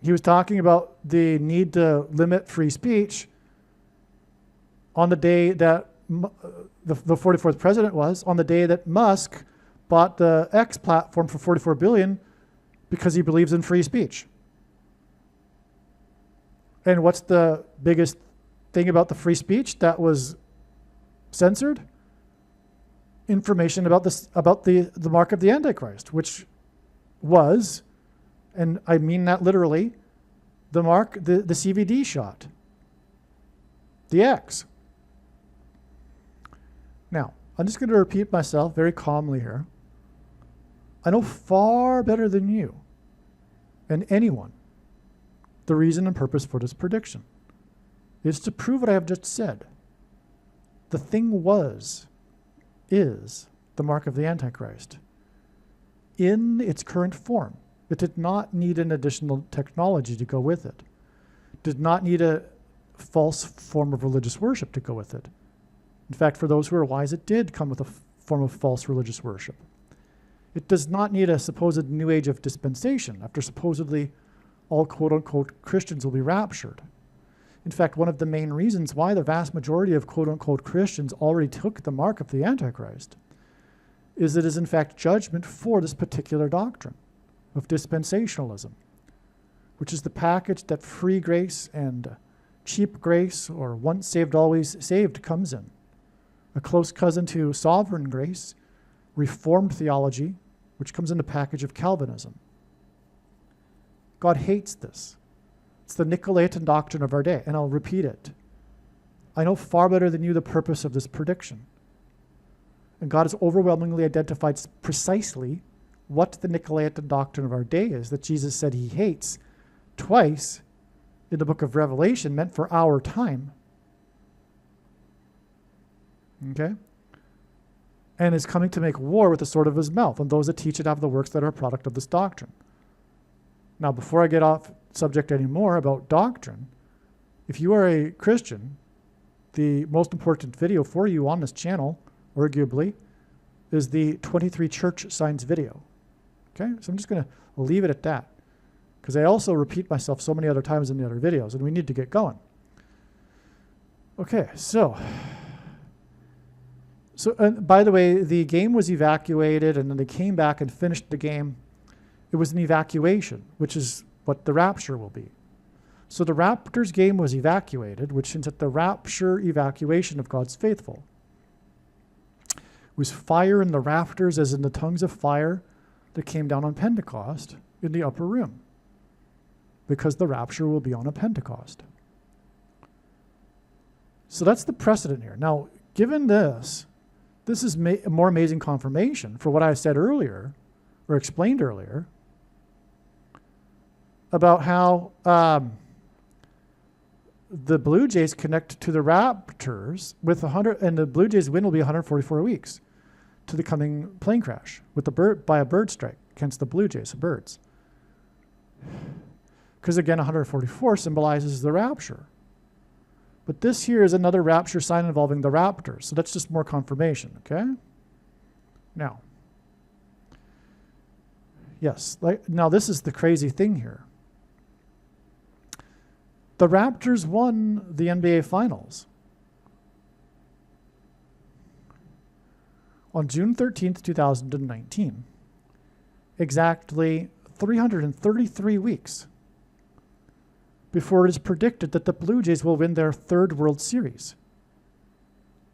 He was talking about the need to limit free speech on the day that the 44th president was, on the day that Musk bought the X platform for $44 billion because he believes in free speech. And what's the biggest thing about the free speech that was censored? Information about the mark of the Antichrist, which was, and I mean that literally, the CVD shot, the X. Now, I'm just going to repeat myself very calmly here. I know far better than you and anyone the reason and purpose for this prediction. It's to prove what I have just said. The thing is the mark of the Antichrist in its current form. It did not need an additional technology to go with it. Did not need a false form of religious worship to go with it. In fact, for those who are wise, it did come with a form of false religious worship. It does not need a supposed new age of dispensation after supposedly all quote-unquote Christians will be raptured. In fact, one of the main reasons why the vast majority of quote-unquote Christians already took the mark of the Antichrist is it is in fact judgment for this particular doctrine of dispensationalism, which is the package that free grace and cheap grace, or once saved, always saved, comes in. A close cousin to sovereign grace, Reformed theology, which comes in the package of Calvinism. God hates this. It's the Nicolaitan doctrine of our day, and I'll repeat it. I know far better than you the purpose of this prediction. And God has overwhelmingly identified precisely what the Nicolaitan doctrine of our day is that Jesus said he hates twice in the book of Revelation, meant for our time. Okay? And is coming to make war with the sword of his mouth on those that teach and have the works that are a product of this doctrine. Now, before I get off subject anymore about doctrine, if you are a Christian, the most important video for you on this channel, arguably, is the 23 church signs video. Okay? So I'm just going to leave it at that, because I also repeat myself so many other times in the other videos, and we need to get going. Okay, so by the way, the game was evacuated, and then they came back and finished the game. It was an evacuation, which is what the rapture will be. So the Raptors game was evacuated, which hints at the rapture evacuation of God's faithful. It was fire in the rafters as in the tongues of fire that came down on Pentecost in the upper room, because the rapture will be on a Pentecost. So that's the precedent here. Now, given this is a more amazing confirmation for what I said earlier, or explained earlier, about how the Blue Jays connect to the Raptors with 100, and the Blue Jays win will be 144 weeks to the coming plane crash with by a bird strike against the Blue Jays, the birds. Because again, 144 symbolizes the rapture. But this here is another rapture sign involving the Raptors. So that's just more confirmation, okay? Now, yes, now this is the crazy thing here. The Raptors won the NBA Finals on June 13th, 2019, exactly 333 weeks before it is predicted that the Blue Jays will win their third World Series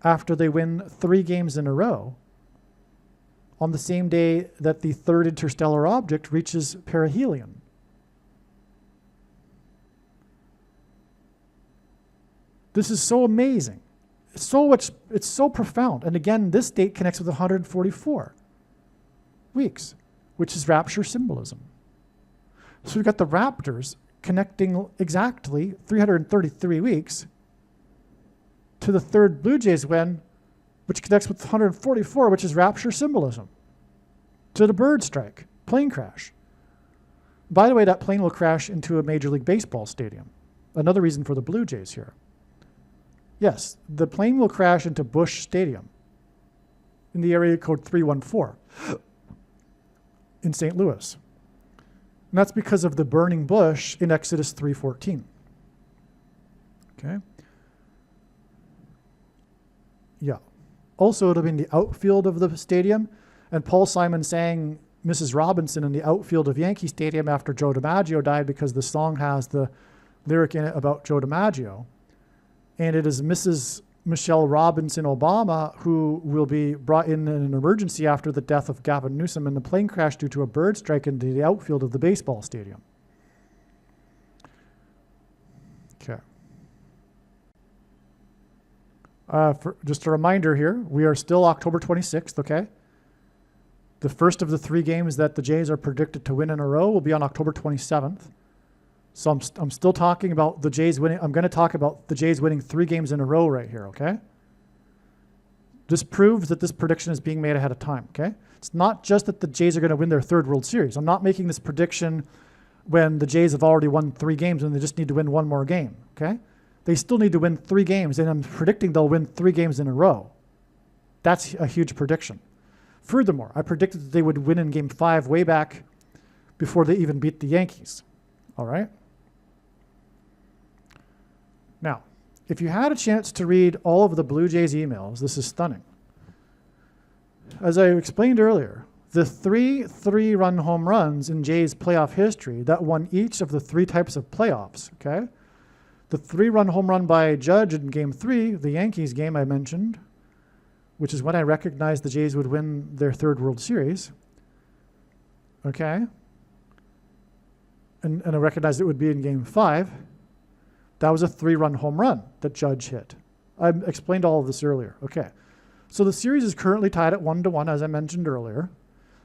after they win 3 games in a row on the same day that the third interstellar object reaches perihelion. This is so amazing. It's so profound. And again, this date connects with 144 weeks, which is rapture symbolism. So we've got the Raptors connecting exactly 333 weeks to the third Blue Jays win, which connects with 144, which is rapture symbolism, to the bird strike, plane crash. By the way, that plane will crash into a Major League Baseball stadium. Another reason for the Blue Jays here. Yes, the plane will crash into Busch Stadium in the area code 314 in St. Louis. And that's because of the burning bush in Exodus 3:14. Okay? Yeah. Also, it'll be in the outfield of the stadium. And Paul Simon sang Mrs. Robinson in the outfield of Yankee Stadium after Joe DiMaggio died, because the song has the lyric in it about Joe DiMaggio. And it is Mrs. Michelle Robinson Obama who will be brought in an emergency after the death of Gavin Newsom in the plane crash due to a bird strike into the outfield of the baseball stadium. Okay. Just a reminder here, we are still October 26th, okay? The first of the 3 games that the Jays are predicted to win in a row will be on October 27th. So I'm still talking about the Jays winning. I'm going to talk about the Jays winning 3 games in a row right here, okay? This proves that this prediction is being made ahead of time, okay? It's not just that the Jays are going to win their 3rd World Series. I'm not making this prediction when the Jays have already won 3 games and they just need to win 1 more game, okay? They still need to win 3 games, and I'm predicting they'll win 3 games in a row. That's a huge prediction. Furthermore, I predicted that they would win in Game 5 way back before they even beat the Yankees, all right? Now, if you had a chance to read all of the Blue Jays emails, this is stunning. As I explained earlier, the 3 3-run home runs in Jays playoff history that won each of the 3 types of playoffs, okay? The 3-run home run by Judge in Game 3, the Yankees game I mentioned, which is when I recognized the Jays would win their 3rd World Series, okay? And I recognized it would be in Game 5. That was a 3-run home run that Judge hit. I explained all of this earlier. Okay. So the series is currently tied at 1-1, as I mentioned earlier,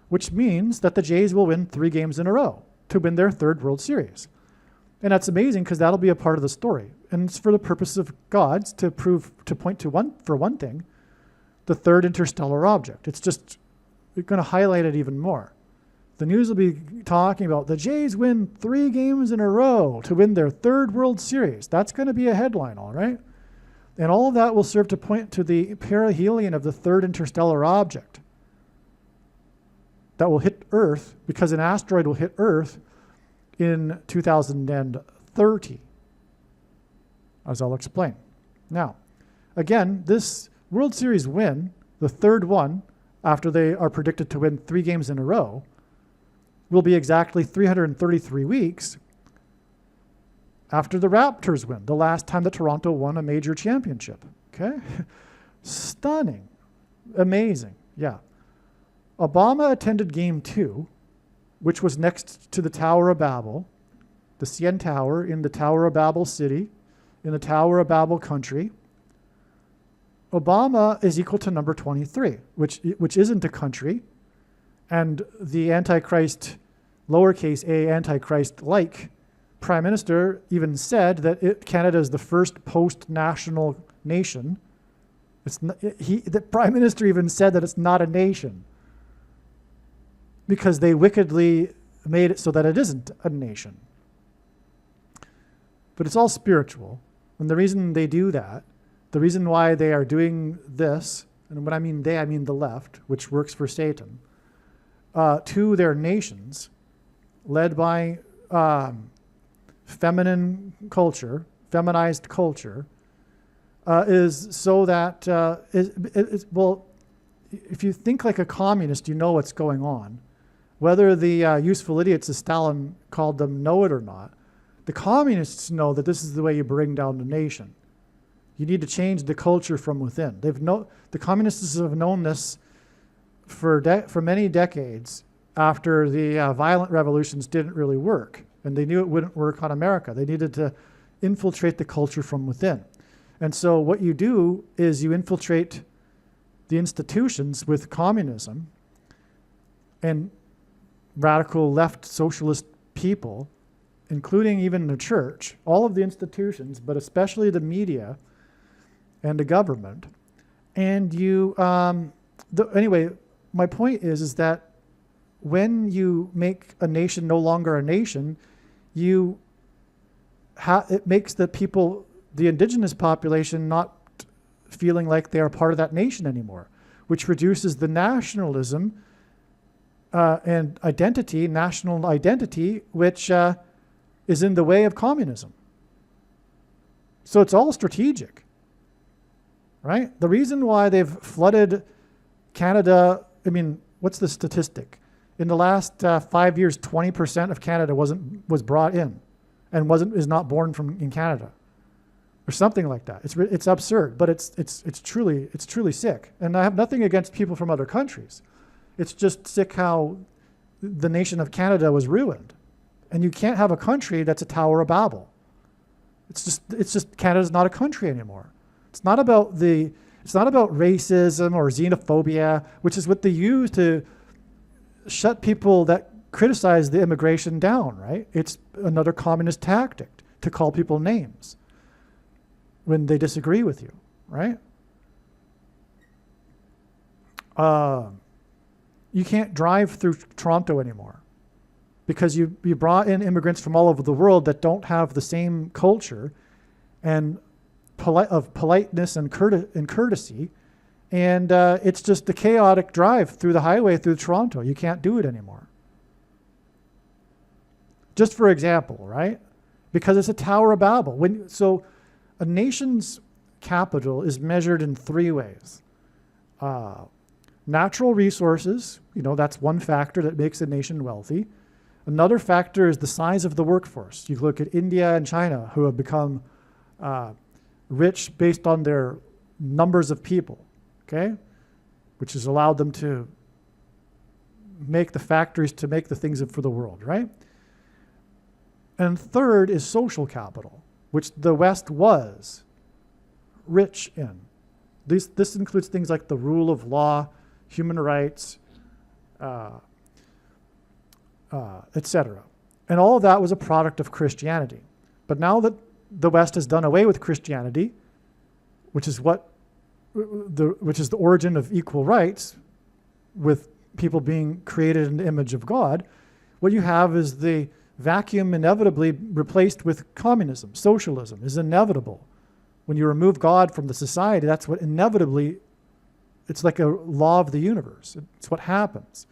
which means that the Jays will win 3 games in a row to win their 3rd World Series. And that's amazing because that'll be a part of the story. And it's for the purpose of gods to point to one thing, the 3rd interstellar object. It's just going to highlight it even more. The news will be talking about the Jays win 3 games in a row to win their 3rd World Series. That's going to be a headline, all right? And all of that will serve to point to the perihelion of the 3rd interstellar object that will hit Earth, because an asteroid will hit Earth in 2030, as I'll explain. Now, again, this World Series win, the 3rd one, after they are predicted to win 3 games in a row, will be exactly 333 weeks after the Raptors win, the last time that Toronto won a major championship. Okay? Stunning. Amazing. Yeah. Obama attended Game 2, which was next to the Tower of Babel, the CN Tower in the Tower of Babel city, in the Tower of Babel country. Obama is equal to number 23, which isn't a country. And the Antichrist, lowercase a Antichrist-like Prime Minister even said that Canada is the first post-national nation. The Prime Minister even said that it's not a nation because they wickedly made it so that it isn't a nation. But it's all spiritual. And the reason they do that, the reason why they are doing this, and when I mean they, I mean the left, which works for Satan, to their nations, led by feminine culture, feminized culture, is so that, well, if you think like a communist, you know what's going on. Whether the useful idiots, as Stalin called them, know it or not, the communists know that this is the way you bring down the nation. You need to change the culture from within. The communists have known this for many decades after the violent revolutions didn't really work. And they knew it wouldn't work on America. They needed to infiltrate the culture from within. And so what you do is you infiltrate the institutions with communism and radical left socialist people, including even the church, all of the institutions, but especially the media and the government. And you, anyway, my point is that when you make a nation no longer a nation, it makes the people, the indigenous population, not feeling like they are part of that nation anymore, which reduces the nationalism and identity, national identity, which is in the way of communism. So it's all strategic. right? The reason why they've flooded Canada, I mean, what's the statistic? In the last 5 years, 20% of Canada was brought in and is not born in Canada, or something like that. It's absurd, but it's truly sick. And I have nothing against people from other countries. It's just sick how the nation of Canada was ruined. And you can't have a country that's a Tower of Babel. It's just Canada's not a country anymore. It's not about racism or xenophobia, which is what they use to shut people that criticize the immigration down, right? It's another communist tactic to call people names when they disagree with you, right? You can't drive through Toronto anymore because you brought in immigrants from all over the world that don't have the same culture and politeness and courtesy, and it's just a chaotic drive through the highway through Toronto. You can't do it anymore. Just for example, right? Because it's a Tower of Babel. So a nation's capital is measured in 3 ways. Natural resources, that's one factor that makes a nation wealthy. Another factor is the size of the workforce. You look at India and China, who have become rich based on their numbers of people, okay? Which has allowed them to make the factories to make the things for the world, right? And third is social capital, which the West was rich in. This includes things like the rule of law, human rights, etc. And all of that was a product of Christianity. But now that the West has done away with Christianity, which is the origin of equal rights, with people being created in the image of God, what you have is the vacuum inevitably replaced with communism. Socialism is inevitable. When you remove God from the society, that's what inevitably, it's like a law of the universe. It's what happens.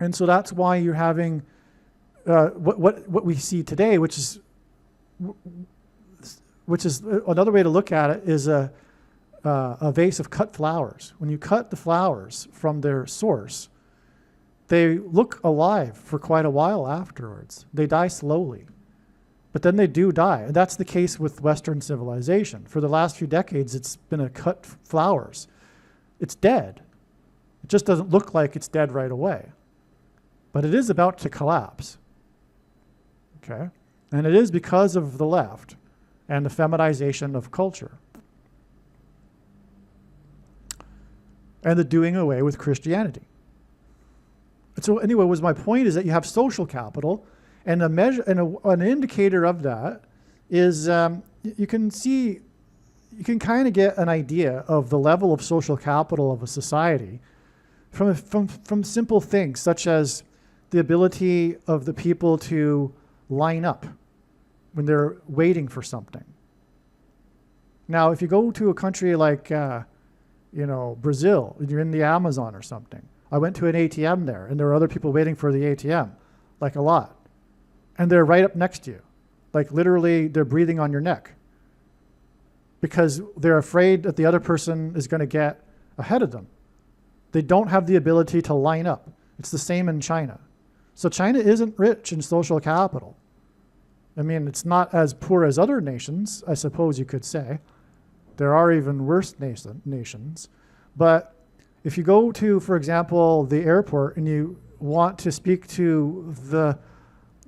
And so that's why you're having what we see today, which is another way to look at it, is a vase of cut flowers. When you cut the flowers from their source, they look alive for quite a while afterwards. They die slowly, but then they do die. And that's the case with Western civilization. For the last few decades, it's been a cut flowers. It's dead. It just doesn't look like it's dead right away. But it is about to collapse. Okay? And it is because of the left and the feminization of culture. And the doing away with Christianity. And so anyway, my point is that you have social capital, and an indicator of that is you can kind of get an idea of the level of social capital of a society from simple things such as the ability of the people to line up when they're waiting for something. Now, if you go to a country like Brazil, you're in the Amazon or something. I went to an ATM there, and there were other people waiting for the ATM, like a lot. And they're right up next to you. Like literally, they're breathing on your neck because they're afraid that the other person is going to get ahead of them. They don't have the ability to line up. It's the same in China. So China isn't rich in social capital. I mean, it's not as poor as other nations, I suppose you could say. There are even worse nations. But if you go to, for example, the airport and you want to speak to the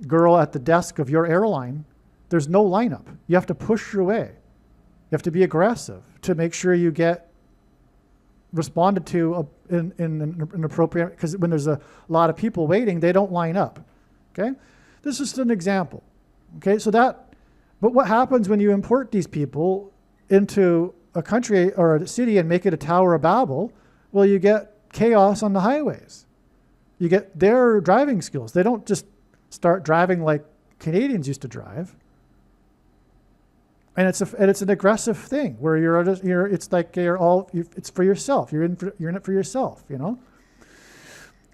girl at the desk of your airline, there's no lineup. You have to push your way. You have to be aggressive to make sure you get responded to in an appropriate, because when there's a lot of people waiting, they don't line up. Okay? This is just an example. Okay, but what happens when you import these people into a country or a city and make it a Tower of Babel? Well, you get chaos on the highways. You get their driving skills. They don't just start driving like Canadians used to drive. And it's an aggressive thing where it's for yourself. You're in it for yourself,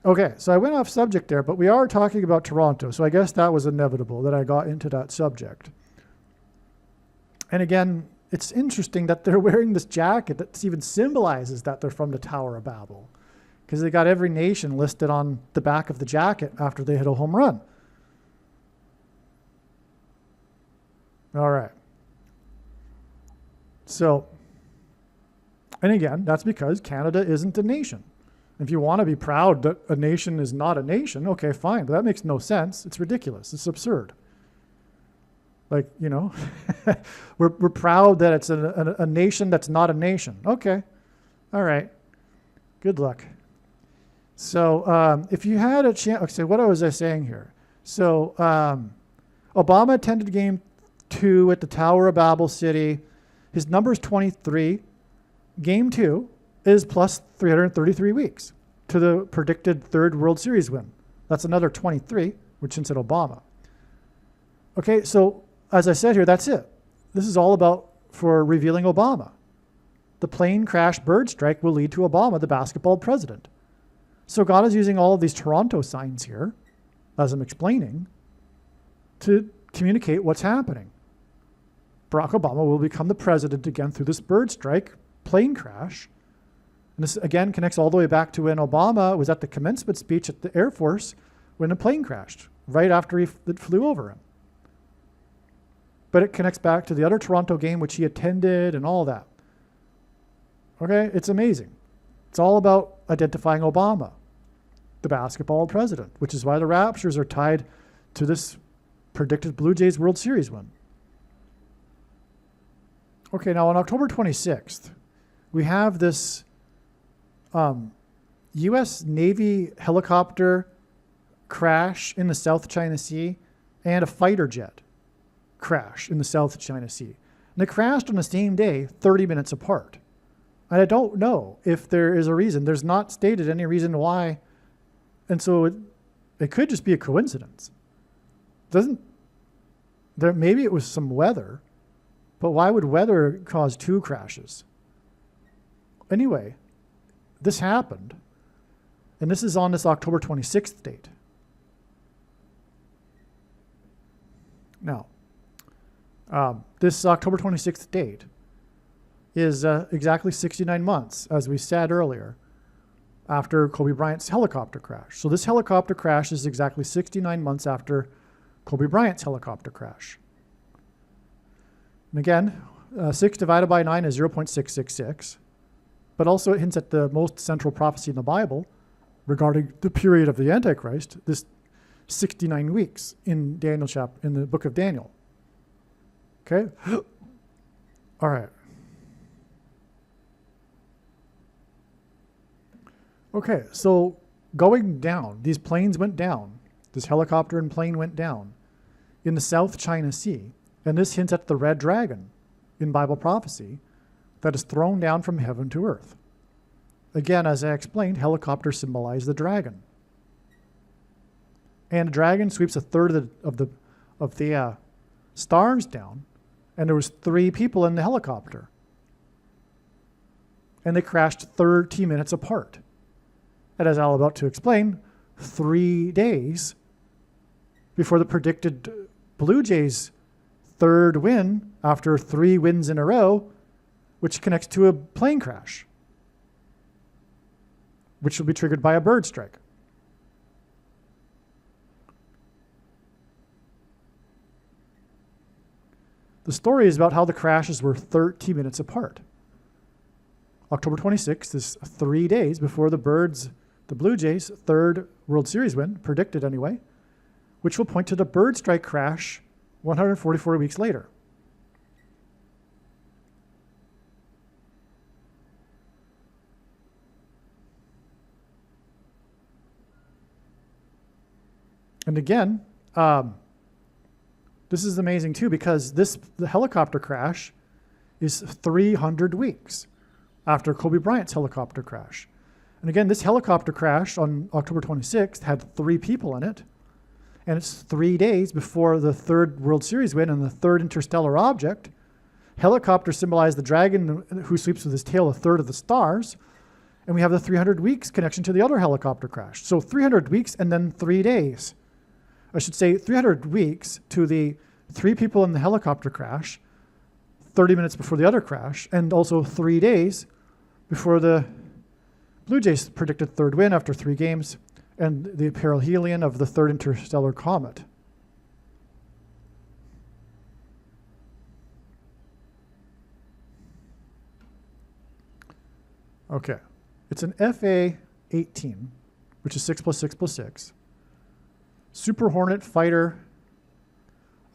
Okay, so I went off subject there, but we are talking about Toronto, so I guess that was inevitable that I got into that subject. And again, it's interesting that they're wearing this jacket that even symbolizes that they're from the Tower of Babel, because they got every nation listed on the back of the jacket after they hit a home run. All right. So, and again, that's because Canada isn't a nation. If you want to be proud that a nation is not a nation, okay, fine, but that makes no sense. It's ridiculous. It's absurd. Like, you know, we're proud that it's a nation that's not a nation. Okay, all right, good luck. So if you had a chance, okay, what was I saying here? So Obama attended game 2 at the Tower of Babel City. His number is 23. Game 2 is plus 333 weeks to the predicted third World Series win. That's another 23, which hints at Obama. Okay, so as I said here, that's it. This is all about for revealing Obama. The plane crash bird strike will lead to Obama, the basketball president. So God is using all of these Toronto signs here, as I'm explaining, to communicate what's happening. Barack Obama will become the president again through this bird strike plane crash. And this again connects all the way back to when Obama was at the commencement speech at the Air Force when a plane crashed, right after it flew over him. But it connects back to the other Toronto game, which he attended and all that. Okay, it's amazing. It's all about identifying Obama, the basketball president, which is why the Raptors are tied to this predicted Blue Jays World Series win. Okay, now on October 26th, we have this U.S. Navy helicopter crash in the South China Sea and a fighter jet crash in the South China Sea. And they crashed on the same day, 30 minutes apart. And I don't know if there is a reason. There's not stated any reason why. And so it could just be a coincidence. Maybe it was some weather, but why would weather cause 2 crashes? Anyway, this happened, and this is on this October 26th date. Now, this October 26th date is exactly 69 months, as we said earlier, after Kobe Bryant's helicopter crash. So this helicopter crash is exactly 69 months after Kobe Bryant's helicopter crash. And again, 6 divided by 9 is 0.666, but also it hints at the most central prophecy in the Bible regarding the period of the Antichrist, this 69 weeks in the book of Daniel. Okay? All right. Okay, so going down, these planes went down. This helicopter and plane went down in the South China Sea. And this hints at the red dragon in Bible prophecy that is thrown down from heaven to earth. Again, as I explained, helicopters symbolize the dragon. And the dragon sweeps a third of the stars down, and there was 3 people in the helicopter. And they crashed 30 minutes apart. And as I'm about to explain, 3 days before the predicted Blue Jays' third win after 3 wins in a row, which connects to a plane crash, which will be triggered by a bird strike. The story is about how the crashes were 30 minutes apart. October 26th is 3 days before the Blue Jays' third World Series win, predicted anyway, which will point to the bird strike crash 144 weeks later. And again, this is amazing too, because the helicopter crash is 300 weeks after Kobe Bryant's helicopter crash. And again, this helicopter crash on October 26th had 3 people in it. And it's 3 days before the third World Series win and the third interstellar object. Helicopters symbolize the dragon who sweeps with his tail a third of the stars. And we have the 300 weeks connection to the other helicopter crash. So 300 weeks and then 3 days. I should say 300 weeks to the 3 people in the helicopter crash, 30 minutes before the other crash, and also 3 days before the Blue Jays predicted third win after 3 games, and the perihelion of the third interstellar comet. Okay, it's an FA-18, which is 6 + 6 + 6. Super Hornet fighter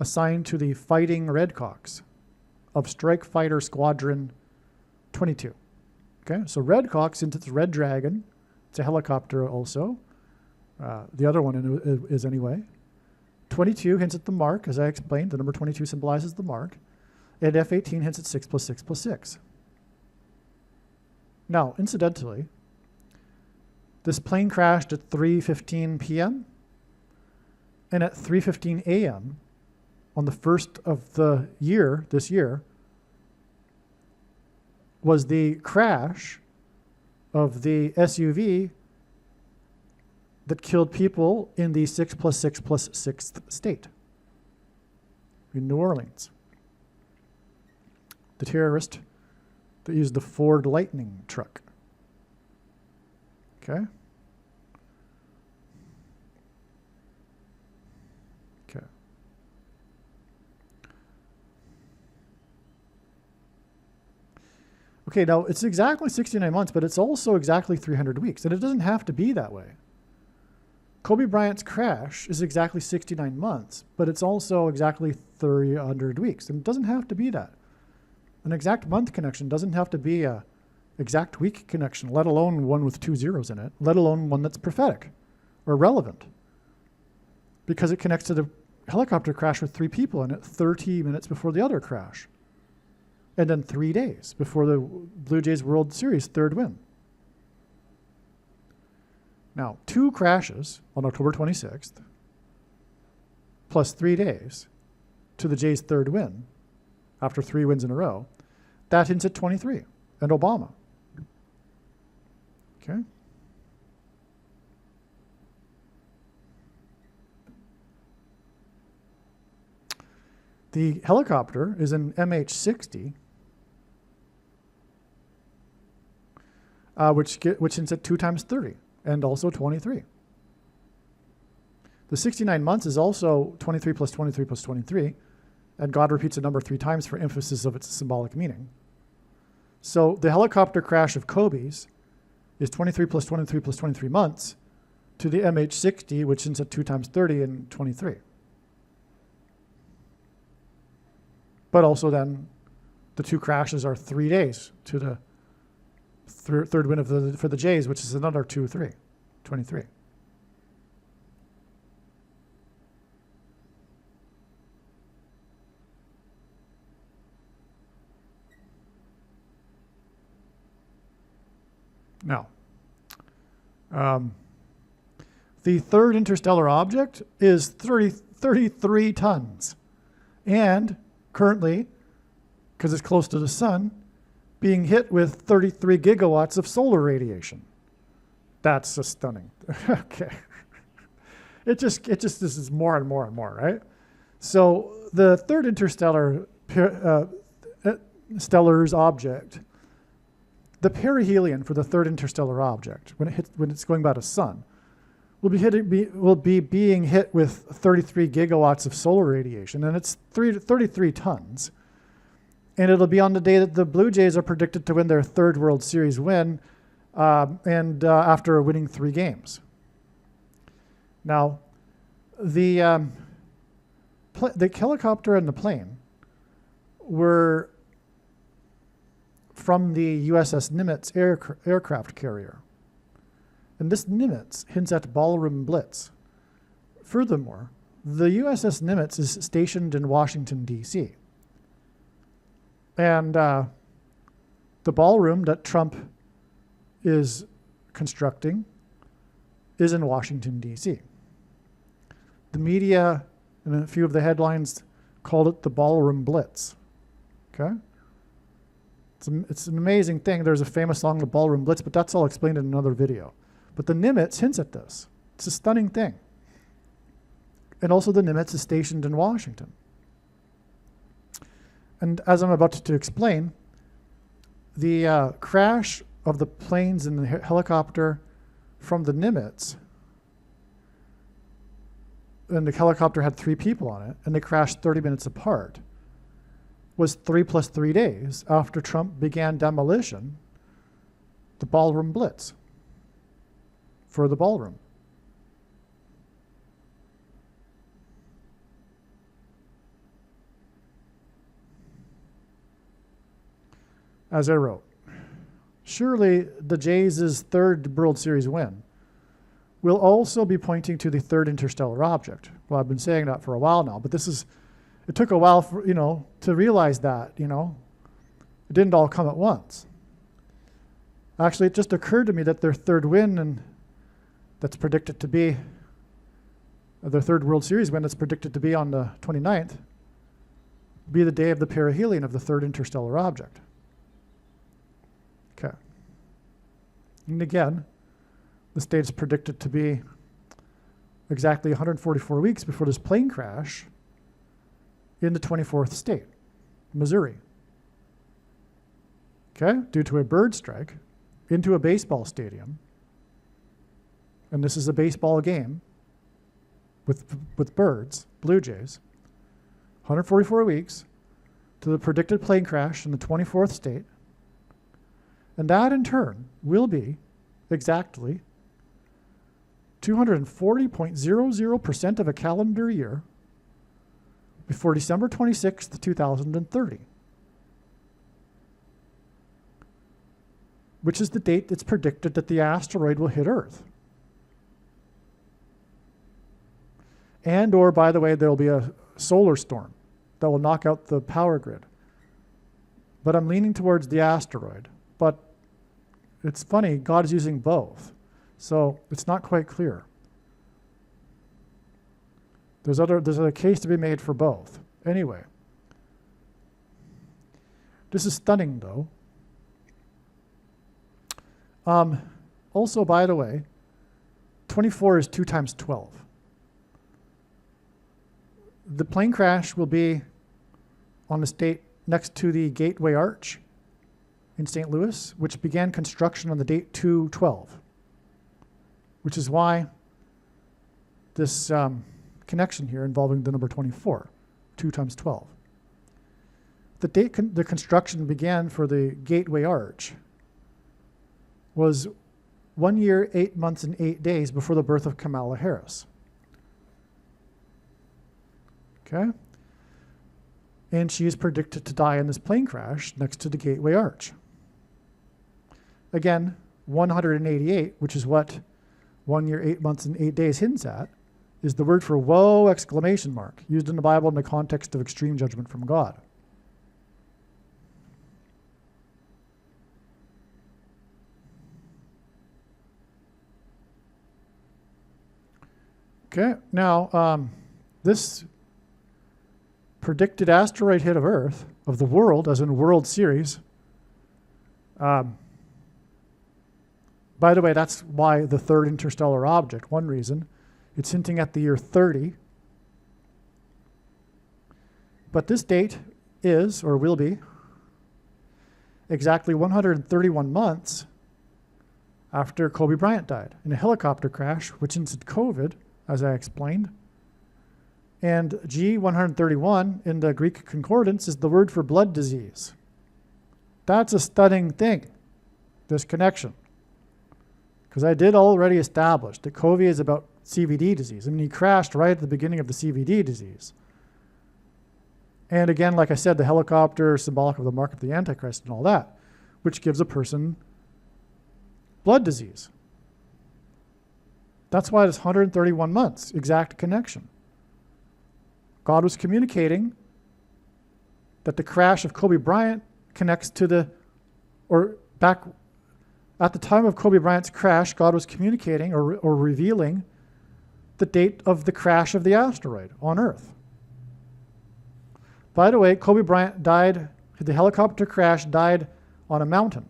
assigned to the Fighting Redcocks of Strike Fighter Squadron 22. Okay, so Redcock, since it's Red Dragon, it's a helicopter also. The other one is anyway. 22 hints at the mark, as I explained. The number 22 symbolizes the mark. And F-18 hints at 6 + 6 + 6. Now, incidentally, this plane crashed at 3:15 p.m. and at 3:15 a.m. on the 1st of the year, this year, was the crash of the SUV that killed people in the 6 + 6 + 6th state in New Orleans. The terrorist that used the Ford Lightning truck. Okay? Okay. Okay, now it's exactly 69 months, but it's also exactly 300 weeks, and it doesn't have to be that way. Kobe Bryant's crash is exactly 69 months, but it's also exactly 300 weeks, and it doesn't have to be that. An exact month connection doesn't have to be a exact week connection, let alone one with 2 zeros in it, let alone one that's prophetic or relevant, because it connects to the helicopter crash with 3 people in it 30 minutes before the other crash, and then 3 days before the Blue Jays World Series third win. Now, 2 crashes on October 26th, plus 3 days to the Jays' third win after 3 wins in a row, that hints at 23 and Obama. Okay? The helicopter is an MH-60, which hints at 2 times 30 and also 23. The 69 months is also 23 plus 23 plus 23, and God repeats a number 3 times for emphasis of its symbolic meaning. So the helicopter crash of Kobe's is 23 plus 23 plus 23 months to the MH-60, which hints at 2 times 30 and 23. But also then the 2 crashes are 3 days to the third win for the Jays, which is another 2, 3, 23. Now, the third interstellar object is 33 tons, and currently, because it's close to the sun, being hit with 33 gigawatts of solar radiation. That's just stunning. Okay. It just this is more and more and more, right? So the third interstellar stellar's object, the perihelion for the third interstellar object, when it's going by the sun, will be being hit with 33 gigawatts of solar radiation, and it's 33 tons. And it'll be on the day that the Blue Jays are predicted to win their 3rd World Series win, after winning 3 games. Now, the helicopter and the plane were from the USS Nimitz aircraft carrier. And this Nimitz hints at Ballroom Blitz. Furthermore, the USS Nimitz is stationed in Washington, D.C. And the ballroom that Trump is constructing is in Washington, D.C. The media, and a few of the headlines, called it the Ballroom Blitz. Okay? It's an amazing thing. There's a famous song, The Ballroom Blitz, but that's all explained in another video. But the Nimitz hints at this. It's a stunning thing. And also the Nimitz is stationed in Washington. And as I'm about to explain, the crash of the planes and the helicopter from the Nimitz, and the helicopter had 3 people on it, and they crashed 30 minutes apart, was 3 plus 3 days after Trump began demolition, the ballroom blitz for the ballroom. As I wrote, surely the Jays' third World Series win will also be pointing to the third interstellar object. Well, I've been saying that for a while now, but it took a while for, to realize that, It didn't all come at once. Actually, it just occurred to me that their third win, and that's predicted to be, their third World Series win that's predicted to be on the 29th, be the day of the perihelion of the third interstellar object. Okay. And again, this date is predicted to be exactly 144 weeks before this plane crash in the 24th state, Missouri. Okay, due to a bird strike into a baseball stadium. And this is a baseball game with birds, Blue Jays. 144 weeks to the predicted plane crash in the 24th state. And that in turn will be exactly 240.00% of a calendar year before December 26th, 2030, which is the date it's predicted that the asteroid will hit Earth. And or, by the way, there'll be a solar storm that will knock out the power grid. But I'm leaning towards the asteroid. But it's funny, God is using both. So it's not quite clear. There's a case to be made for both. Anyway, this is stunning, though. Also, by the way, 24 is 2 times 12. The plane crash will be on the state next to the Gateway Arch in St. Louis, which began construction on the date 2/12, which is why this connection here involving the number 24, 2 times 12. The date the construction began for the Gateway Arch was 1 year, 8 months, and 8 days before the birth of Kamala Harris. Okay? And she is predicted to die in this plane crash next to the Gateway Arch. Again, 188, which is what 1 year, 8 months, and 8 days hints at, is the word for whoa, exclamation mark, used in the Bible in the context of extreme judgment from God. Okay, now this predicted asteroid hit of Earth, of the world, as in World Series. By the way, that's why the third interstellar object, one reason. It's hinting at the year 30. But this date is, or will be, exactly 131 months after Kobe Bryant died in a helicopter crash, which incident COVID, as I explained. And G131 in the Greek concordance is the word for blood disease. That's a stunning thing, this connection. Because I did already establish that COVID is about CVD disease. I mean, he crashed right at the beginning of the CVD disease. And again, like I said, the helicopter is symbolic of the mark of the Antichrist and all that, which gives a person blood disease. That's why it's 131 months, exact connection. God was communicating that the crash of Kobe Bryant connects to the, or back at the time of Kobe Bryant's crash, God was communicating or revealing the date of the crash of the asteroid on Earth. By the way, Kobe Bryant died, the helicopter crash died on a mountain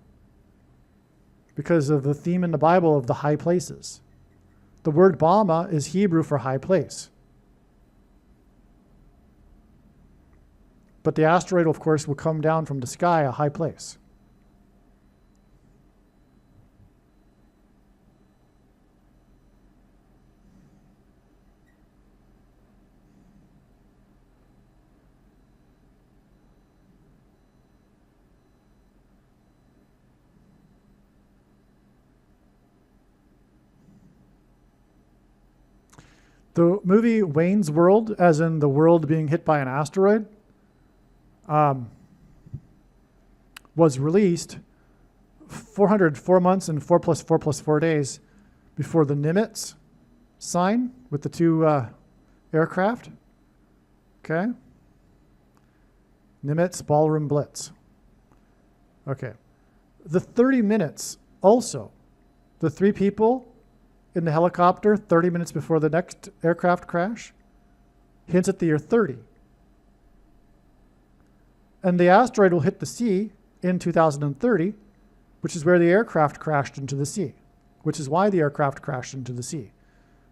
because of the theme in the Bible of the high places. The word Bama is Hebrew for high place. But the asteroid, of course, will come down from the sky, a high place. The movie Wayne's World, as in the world being hit by an asteroid, was released 404 months and 4 plus 4 plus 4 days before the Nimitz sign with the two aircraft. Okay. Nimitz Ballroom Blitz. Okay. The 30 minutes also, the three people in the helicopter 30 minutes before the next aircraft crash hints at the year 30. And the asteroid will hit the sea in 2030, which is where the aircraft crashed into the sea, which is why the aircraft crashed into the sea,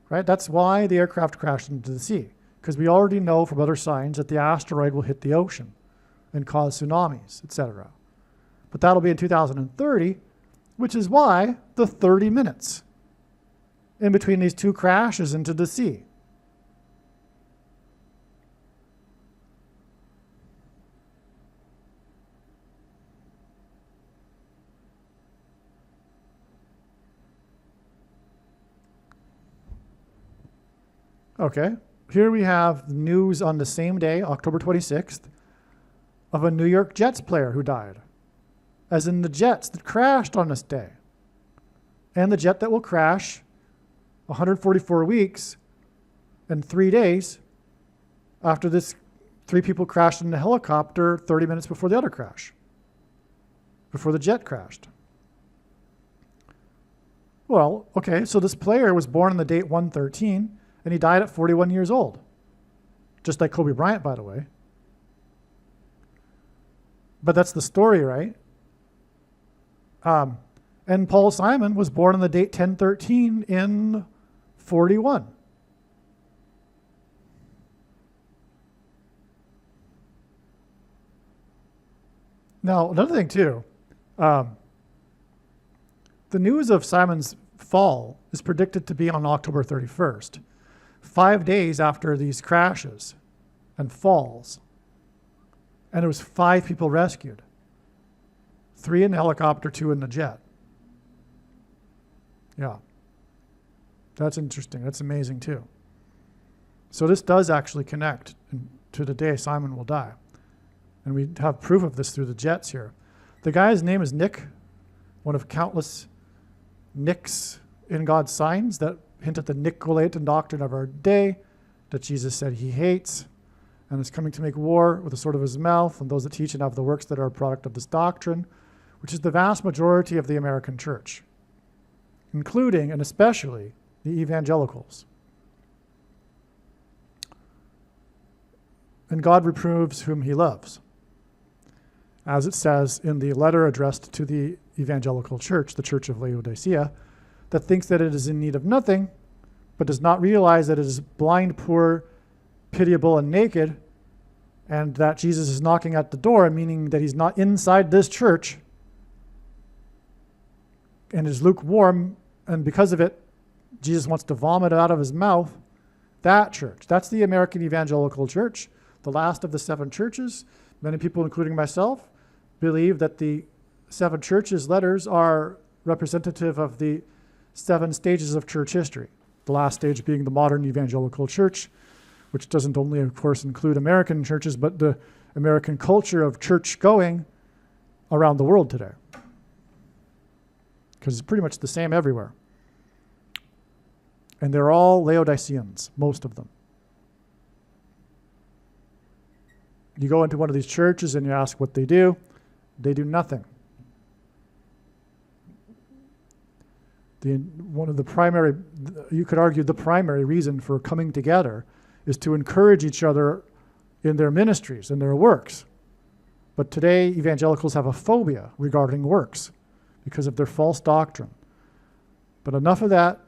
right? That's why the aircraft crashed into the sea, because we already know from other signs that the asteroid will hit the ocean and cause tsunamis, etc. But that'll be in 2030, which is why the 30 minutes in between these two crashes into the sea. Okay, here we have the news on the same day, October 26th, of a New York Jets player who died, as in the jets that crashed on this day, and the jet that will crash 144 weeks and 3 days after this 3 people crashed in the helicopter 30 minutes before the other crash, before the jet crashed. Well, okay, so this player was born on the date 113, and he died at 41 years old, just like Kobe Bryant, by the way. But that's the story, right? And Paul Simon was born on the date 1013 in 41. Now, another thing too, the news of Simon's fall is predicted to be on October 31st, 5 days after these crashes and falls. And there was 5 people rescued, 3 in the helicopter, 2 in the jet. Yeah. That's interesting. That's amazing too. So this does actually connect to the day Simon will die. And we have proof of this through the jets here. The guy's name is Nick, one of countless Nicks in God's signs that hint at the Nicolaitan doctrine of our day that Jesus said he hates and is coming to make war with the sword of his mouth on those that teach and have the works that are a product of this doctrine, which is the vast majority of the American church, including and especially the evangelicals. And God reproves whom he loves, as it says in the letter addressed to the evangelical church, the church of Laodicea, that thinks that it is in need of nothing, but does not realize that it is blind, poor, pitiable, and naked, and that Jesus is knocking at the door, meaning that he's not inside this church, and is lukewarm, and because of it, Jesus wants to vomit out of his mouth. That church, that's the American evangelical church, the last of the 7 churches. Many people, including myself, believe that the 7 churches' letters are representative of the 7 stages of church history. The last stage being the modern evangelical church, which doesn't only, of course, include American churches, but the American culture of church going around the world today. Because it's pretty much the same everywhere. And they're all Laodiceans, most of them. You go into one of these churches and you ask what they do nothing. One of the primary, you could argue the primary reason for coming together is to encourage each other in their ministries and their works. But today, evangelicals have a phobia regarding works because of their false doctrine. But enough of that.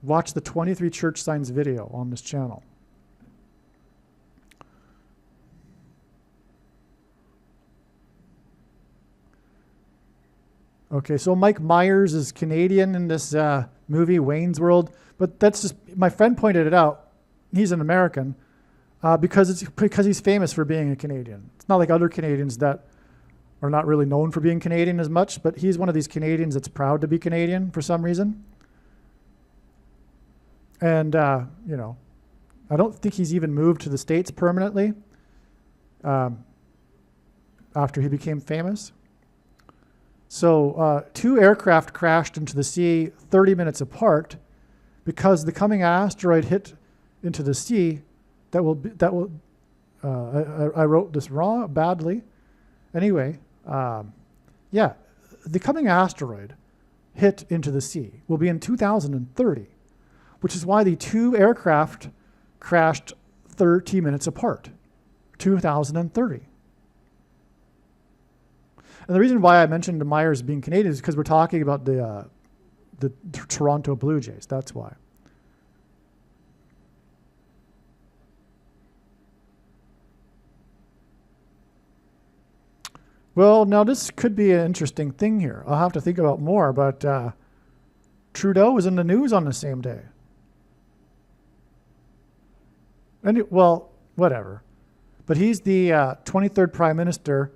Watch the 23 Church Signs video on this channel. Okay, so Mike Myers is Canadian in this movie, Wayne's World, but that's just, my friend pointed it out. He's an American because he's famous for being a Canadian. It's not like other Canadians that are not really known for being Canadian as much, but he's one of these Canadians that's proud to be Canadian for some reason. And, you know, I don't think he's even moved to the States permanently after he became famous. So 2 aircraft crashed into the sea 30 minutes apart because the coming asteroid hit into the sea. I wrote this wrong, badly. Anyway, yeah, the coming asteroid hit into the sea will be in 2030, which is why the 2 aircraft crashed 30 minutes apart, 2030. And the reason why I mentioned Myers being Canadian is because we're talking about the Toronto Blue Jays. That's why. Well, now this could be an interesting thing here. I'll have to think about more, but Trudeau was in the news on the same day. Well, whatever. But he's the 23rd Prime Minister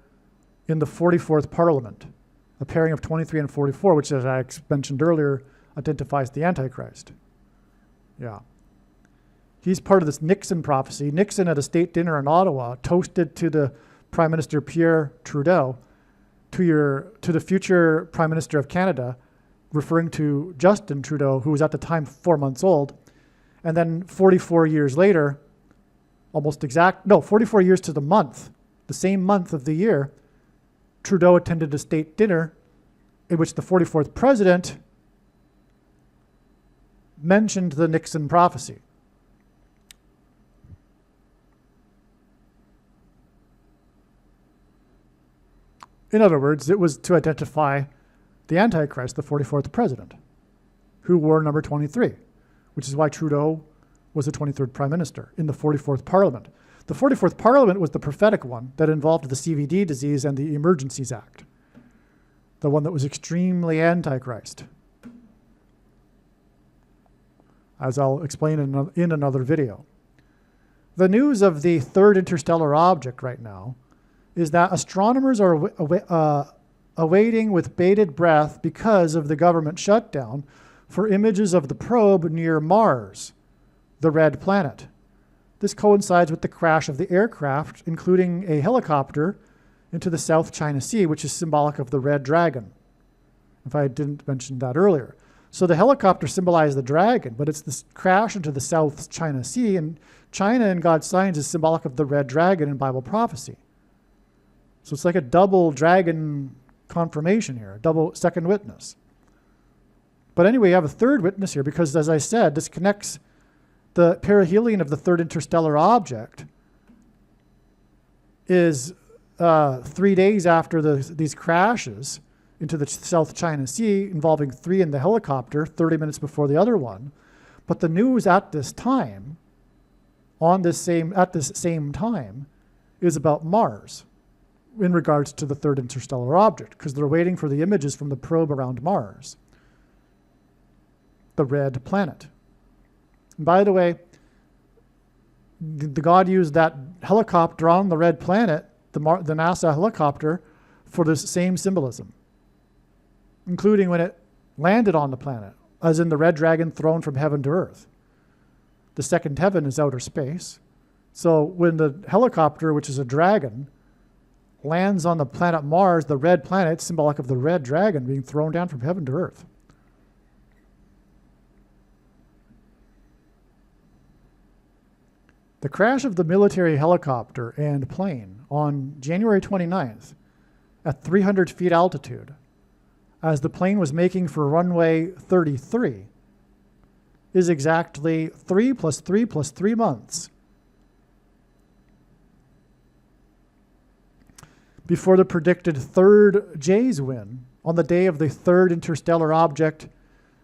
in the 44th Parliament, a pairing of 23 and 44, which, as I mentioned earlier, identifies the Antichrist. Yeah. He's part of this Nixon prophecy. Nixon at a state dinner in Ottawa toasted to the Prime Minister Pierre Trudeau, to the future Prime Minister of Canada, referring to Justin Trudeau, who was at the time 4 months old. And then 44 years later, 44 years to the month, the same month of the year, Trudeau attended a state dinner in which the 44th president mentioned the Nixon prophecy. In other words, it was to identify the Antichrist, the 44th president, who wore number 23, which is why Trudeau was the 23rd Prime Minister in the 44th Parliament. The 44th Parliament was the prophetic one that involved the CVD disease and the Emergencies Act, the one that was extremely Antichrist, as I'll explain in another video. The news of the third interstellar object right now is that astronomers are awaiting with bated breath because of the government shutdown for images of the probe near Mars, the red planet. This coincides with the crash of the aircraft, including a helicopter, into the South China Sea, which is symbolic of the red dragon, if I didn't mention that earlier. So the helicopter symbolized the dragon, but it's this crash into the South China Sea, and China in God's signs is symbolic of the red dragon in Bible prophecy. So it's like a double dragon confirmation here, a double second witness. But anyway, you have a third witness here because, as I said, this connects the perihelion of the third interstellar object is 3 days after these crashes into the South China Sea, involving 3 in the helicopter, 30 minutes before the other one. But the news at this time, at this same time, is about Mars in regards to the third interstellar object, because they're waiting for the images from the probe around Mars, the red planet. And by the way, the God used that helicopter on the red planet, the NASA helicopter, for this same symbolism, including when it landed on the planet, as in the red dragon thrown from heaven to earth. The second heaven is outer space. So when the helicopter, which is a dragon, lands on the planet Mars, the red planet, symbolic of the red dragon being thrown down from heaven to earth. The crash of the military helicopter and plane on January 29th at 300 feet altitude, as the plane was making for runway 33, is exactly 3 plus 3 plus 3 months before the predicted third Jays win on the day of the third interstellar object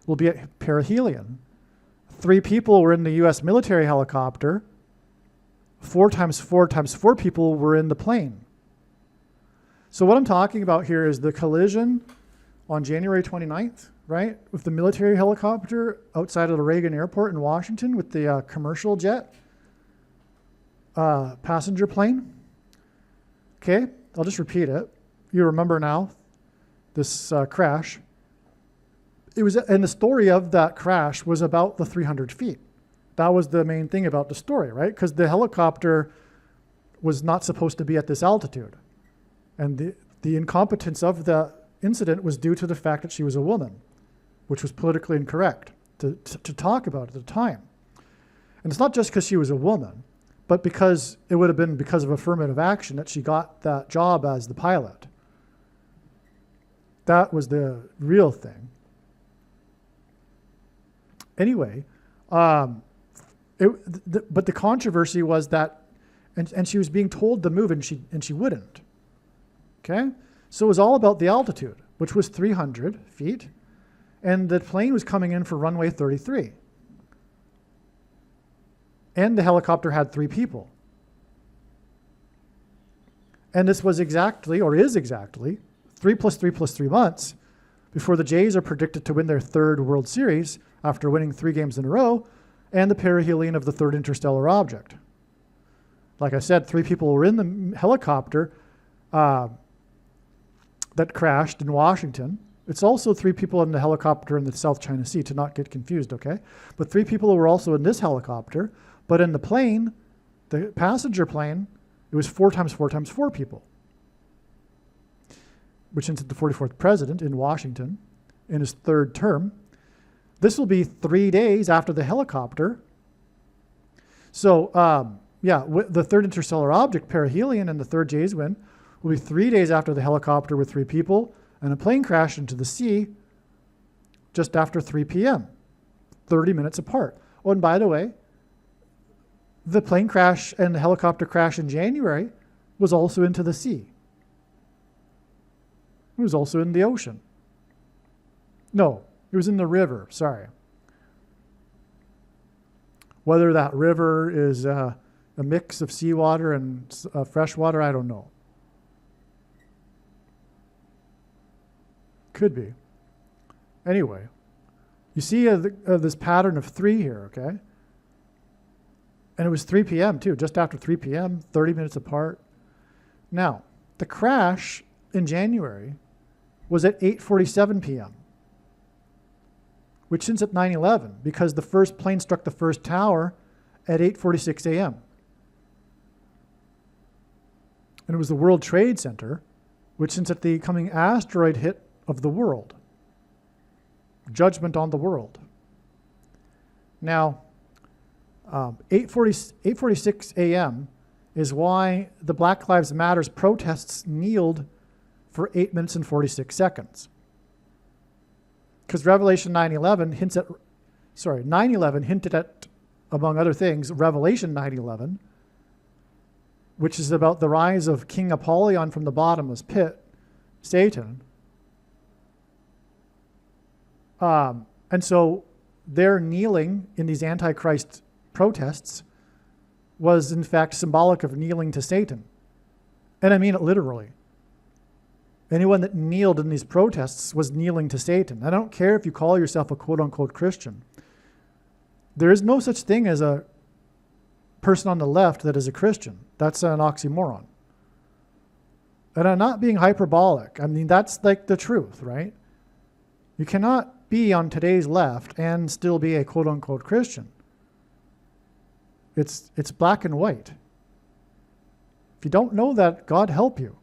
will be at perihelion. 3 people were in the U.S. military helicopter. 4 times 4 times 4 people were in the plane. So what I'm talking about here is the collision on January 29th, right, with the military helicopter outside of the Reagan Airport in Washington with the commercial jet passenger plane. Okay, I'll just repeat it. You remember now this crash. It was, and the story of that crash was about the 300 feet. That was the main thing about the story, right? Because the helicopter was not supposed to be at this altitude. And the incompetence of the incident was due to the fact that she was a woman, which was politically incorrect to talk about at the time. And it's not just because she was a woman, but because it would have been because of affirmative action that she got that job as the pilot. That was the real thing. Anyway, but the controversy was that, and she was being told to move, and she wouldn't. Okay, so it was all about the altitude, which was 300 feet, and the plane was coming in for runway 33, and the helicopter had 3 people, and this was exactly, or is exactly, 3 plus 3 plus 3 months before the Jays are predicted to win their 3rd World Series after winning 3 games in a row, and the perihelion of the 3rd interstellar object. Like I said, 3 people were in the helicopter that crashed in Washington. It's also 3 people in the helicopter in the South China Sea, to not get confused, okay? But 3 people were also in this helicopter, but in the plane, the passenger plane, it was 4 times 4 times 4 people, which into the 44th president in Washington in his 3rd term. This will be 3 days after the helicopter. So, the 3rd interstellar object, perihelion, and the 3rd Jays win will be 3 days after the helicopter with 3 people, and a plane crashed into the sea just after 3 p.m., 30 minutes apart. Oh, and by the way, the plane crash and the helicopter crash in January was also into the sea. It was also in the ocean. No, it was in the river, sorry. Whether that river is a mix of seawater and fresh water, I don't know. Could be. Anyway, you see this pattern of 3 here, okay? And it was 3 p.m. too, just after 3 p.m., 30 minutes apart. Now, the crash in January was at 8:47 p.m., which since at 9/11, because the first plane struck the first tower at 8:46 a.m. And it was the World Trade Center, which since at the coming asteroid hit of the world, judgment on the world. Now, 8:46 a.m. is why the Black Lives Matter protests kneeled for 8 minutes and 46 seconds. Because Revelation 9/11 hinted at, among other things, Revelation 9/11, which is about the rise of King Apollyon from the bottomless pit, Satan. And so their kneeling in these Antichrist protests was in fact symbolic of kneeling to Satan. And I mean it literally. Anyone that kneeled in these protests was kneeling to Satan. I don't care if you call yourself a quote-unquote Christian. There is no such thing as a person on the left that is a Christian. That's an oxymoron. And I'm not being hyperbolic. I mean, that's like the truth, right? You cannot be on today's left and still be a quote-unquote Christian. It's black and white. If you don't know that, God help you.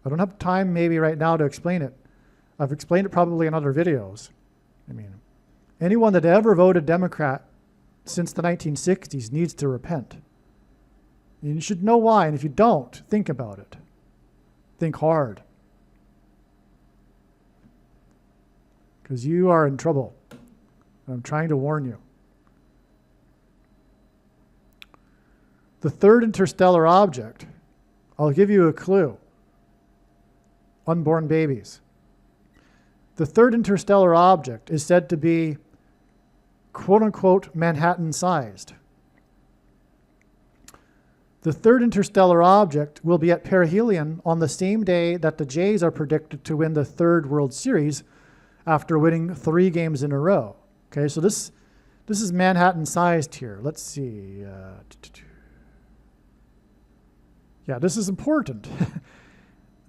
I don't have time maybe right now to explain it. I've explained it probably in other videos. I mean, anyone that ever voted Democrat since the 1960s needs to repent. And you should know why, and if you don't, think about it. Think hard. Because you are in trouble. I'm trying to warn you. The 3rd interstellar object, I'll give you a clue. Unborn babies. The 3rd interstellar object is said to be quote-unquote Manhattan-sized. The third interstellar object will be at perihelion on the same day that the Jays are predicted to win the third World Series after winning 3 games in a row. Okay, so this is Manhattan-sized here. Let's see. Yeah, this is important.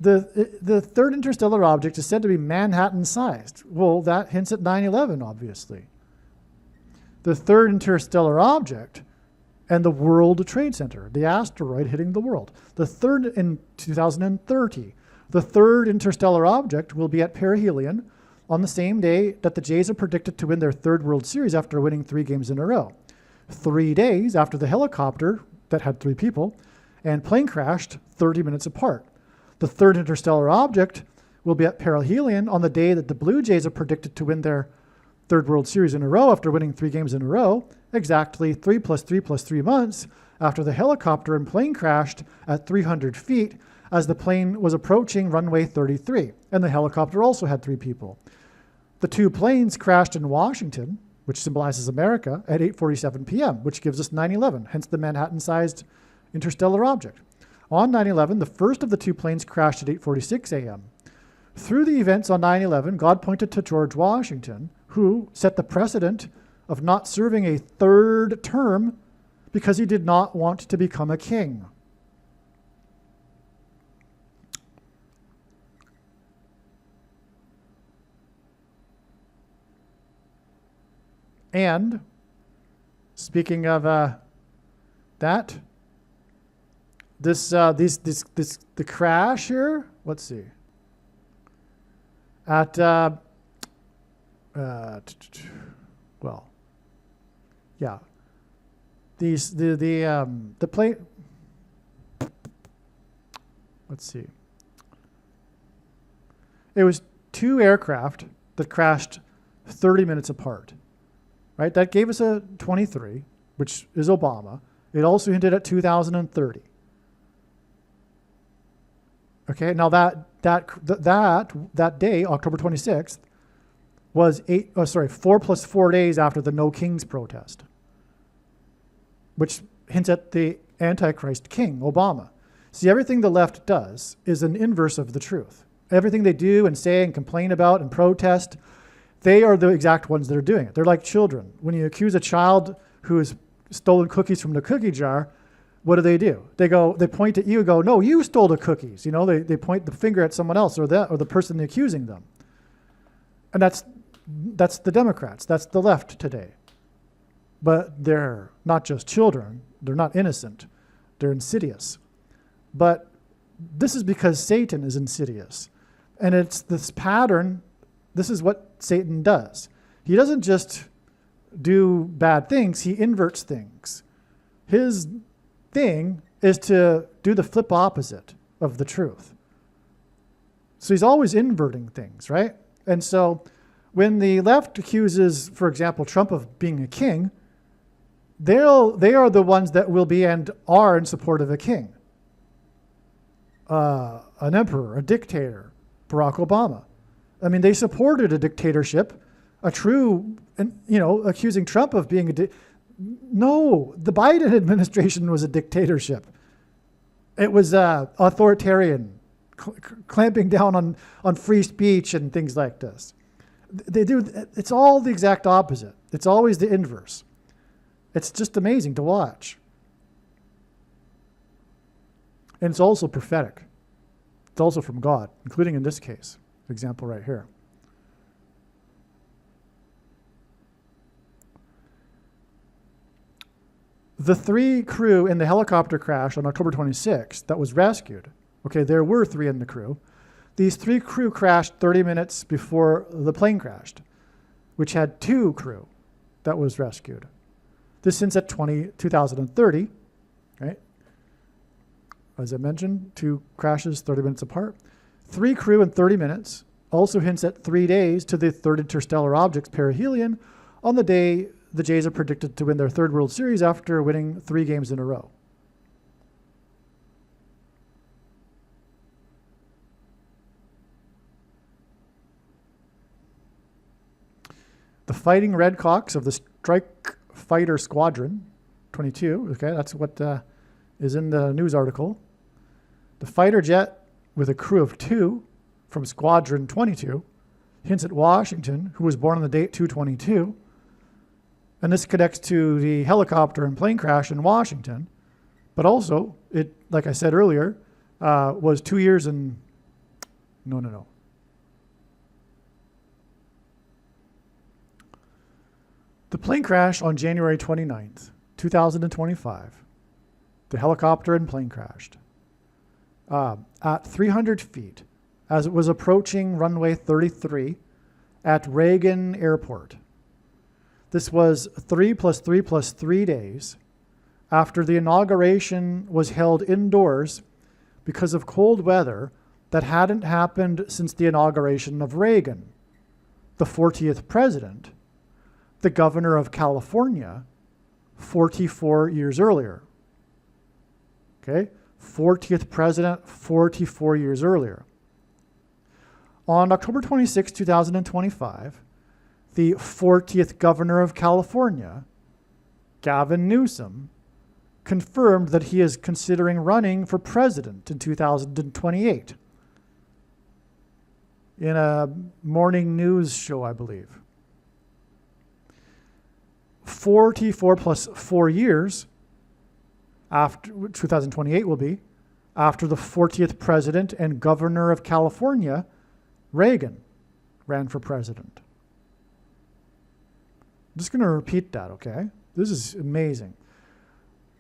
The third interstellar object is said to be Manhattan-sized. Well, that hints at 9/11, obviously. The third interstellar object and the World Trade Center, the asteroid hitting the world. The third in 2030. The third interstellar object will be at perihelion on the same day that the Jays are predicted to win their third World Series after winning 3 games in a row. 3 days after the helicopter that had 3 people and plane crashed 30 minutes apart. The third interstellar object will be at perihelion on the day that the Blue Jays are predicted to win their third World Series in a row after winning 3 games in a row, exactly 3 + 3 + 3 months after the helicopter and plane crashed at 300 feet as the plane was approaching runway 33, and the helicopter also had 3 people. The 2 planes crashed in Washington, which symbolizes America, at 8:47 p.m., which gives us 9/11, hence the Manhattan-sized interstellar object. On 9/11, the first of the 2 planes crashed at 8:46 a.m. Through the events on 9/11, God pointed to George Washington, who set the precedent of not serving a 3rd term because he did not want to become a king. And speaking of that, the crash here. Let's see. At well, yeah. The plane. Let's see. It was 2 aircraft that crashed 30 minutes apart. Right? That gave us a 23, which is Obama. It also hinted at 2030. Okay, now that day, October 26th, was 4 + 4 days after the No Kings protest, which hints at the Antichrist king, Obama. See, everything the left does is an inverse of the truth. Everything they do and say and complain about and protest, they are the exact ones that are doing it. They're like children. When you accuse a child who has stolen cookies from the cookie jar, what do? They point at you and go, no, you stole the cookies. You know, they point the finger at someone else or the person accusing them. And that's the Democrats. That's the left today. But they're not just children. They're not innocent. They're insidious. But this is because Satan is insidious. And it's this pattern. This is what Satan does. He doesn't just do bad things, he inverts things. His thing is to do the flip opposite of the truth. So he's always inverting things, right? And so when the left accuses, for example, Trump of being a king, they are the ones that will be and are in support of a king. An emperor, a dictator, Barack Obama. I mean, they supported a dictatorship, accusing Trump of being no, the Biden administration was a dictatorship. It was authoritarian, clamping down on free speech and things like this. It's all the exact opposite. It's always the inverse. It's just amazing to watch. And it's also prophetic. It's also from God, including in this case. Example right here. The 3 crew in the helicopter crash on October 26th that was rescued. Okay, there were 3 in the crew. These 3 crew crashed 30 minutes before the plane crashed, which had 2 crew that was rescued. This hints at 2030, right? As I mentioned, 2 crashes 30 minutes apart. 3 crew in 30 minutes also hints at 3 days to the third interstellar object's perihelion on the day the Jays are predicted to win their third World Series after winning 3 games in a row. The Fighting Redcocks of the Strike Fighter Squadron 22, okay, that's what is in the news article. The fighter jet with a crew of 2 from Squadron 22 hints at Washington, who was born on the date 2/22. And this connects to the helicopter and plane crash in Washington. But also, it, like I said earlier, was 2 years and... No. The plane crash on January 29th, 2025. The helicopter and plane crashed at 300 feet as it was approaching runway 33 at Reagan Airport. This was 3 + 3 + 3 days after the inauguration was held indoors because of cold weather that hadn't happened since the inauguration of Reagan, the 40th president, the governor of California, 44 years earlier. Okay, 40th president, 44 years earlier. On October 26, 2025, the 40th governor of California, Gavin Newsom, confirmed that he is considering running for president in 2028 in a morning news show, I believe. 44 plus 4 years after 2028 will be after the 40th president and governor of California, Reagan, ran for president. I'm just going to repeat that, okay? This is amazing.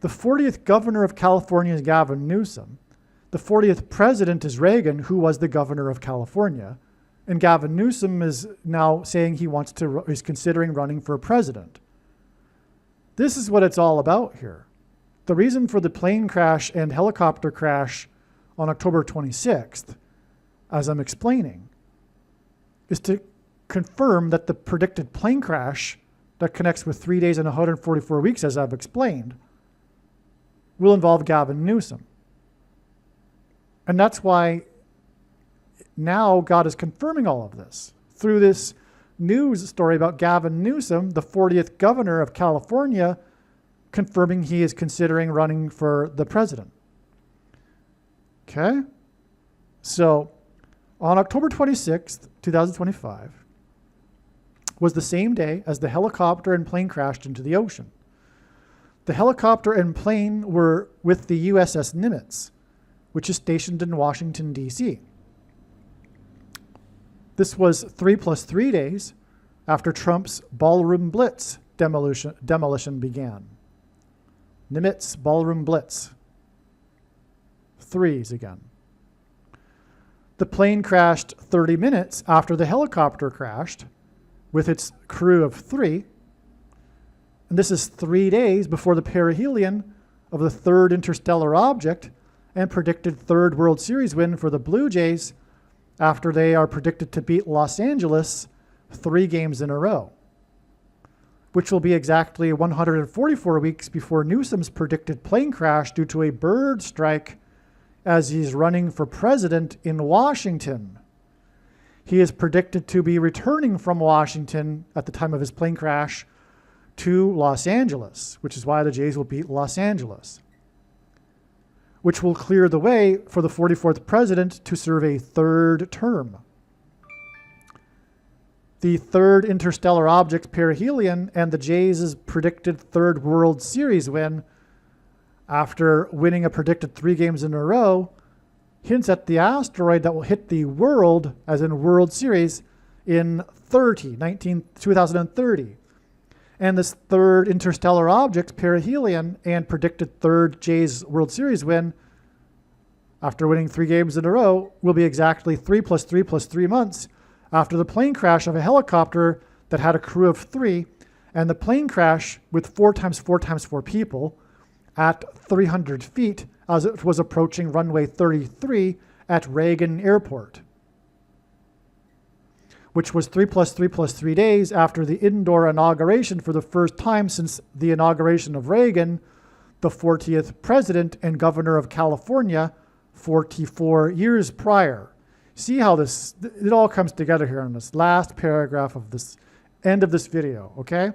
The 40th governor of California is Gavin Newsom. The 40th president is Reagan, who was the governor of California. And Gavin Newsom is now saying is considering running for president. This is what it's all about here. The reason for the plane crash and helicopter crash on October 26th, as I'm explaining, is to confirm that the predicted plane crash that connects with 3 days and 144 weeks, as I've explained, will involve Gavin Newsom. And that's why now God is confirming all of this through this news story about Gavin Newsom, the 40th governor of California, confirming he is considering running for the president. Okay? So, on October 26th, 2025, was the same day as the helicopter and plane crashed into the ocean. The helicopter and plane were with the USS Nimitz, which is stationed in Washington, D.C. This was 3 + 3 days after Trump's Ballroom Blitz demolition began. Nimitz Ballroom Blitz. 3s again. The plane crashed 30 minutes after the helicopter crashed with its crew of 3. And this is 3 days before the perihelion of the third interstellar object and predicted third World Series win for the Blue Jays after they are predicted to beat Los Angeles 3 games in a row, which will be exactly 144 weeks before Newsom's predicted plane crash due to a bird strike as he's running for president in Washington. He is predicted to be returning from Washington at the time of his plane crash to Los Angeles, which is why the Jays will beat Los Angeles, which will clear the way for the 44th president to serve a 3rd term. The third interstellar object, perihelion, and the Jays' predicted 3rd World Series win after winning a predicted 3 games in a row hints at the asteroid that will hit the world, as in World Series, in 2030. And this third interstellar object, perihelion, and predicted 3rd Jays World Series win after winning 3 games in a row will be exactly 3 + 3 + 3 months after the plane crash of a helicopter that had a crew of 3 and the plane crash with 4 × 4 × 4 people at 300 feet as it was approaching runway 33 at Reagan Airport, which was 3 + 3 + 3 days after the indoor inauguration for the first time since the inauguration of Reagan, the 40th president and governor of California, 44 years prior. See how it all comes together here in this last paragraph of this end of this video, okay?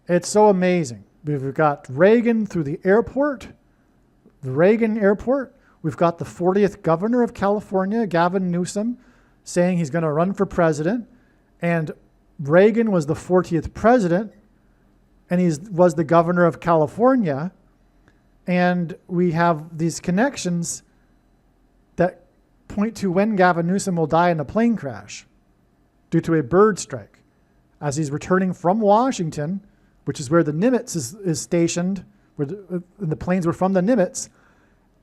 It's so amazing. We've got Reagan through the airport the Reagan airport, we've got the 40th governor of California, Gavin Newsom, saying he's going to run for president. And Reagan was the 40th president, and he was the governor of California. And we have these connections that point to when Gavin Newsom will die in a plane crash due to a bird strike. As he's returning from Washington, which is where the Nimitz is stationed, where the planes were from the Nimitz,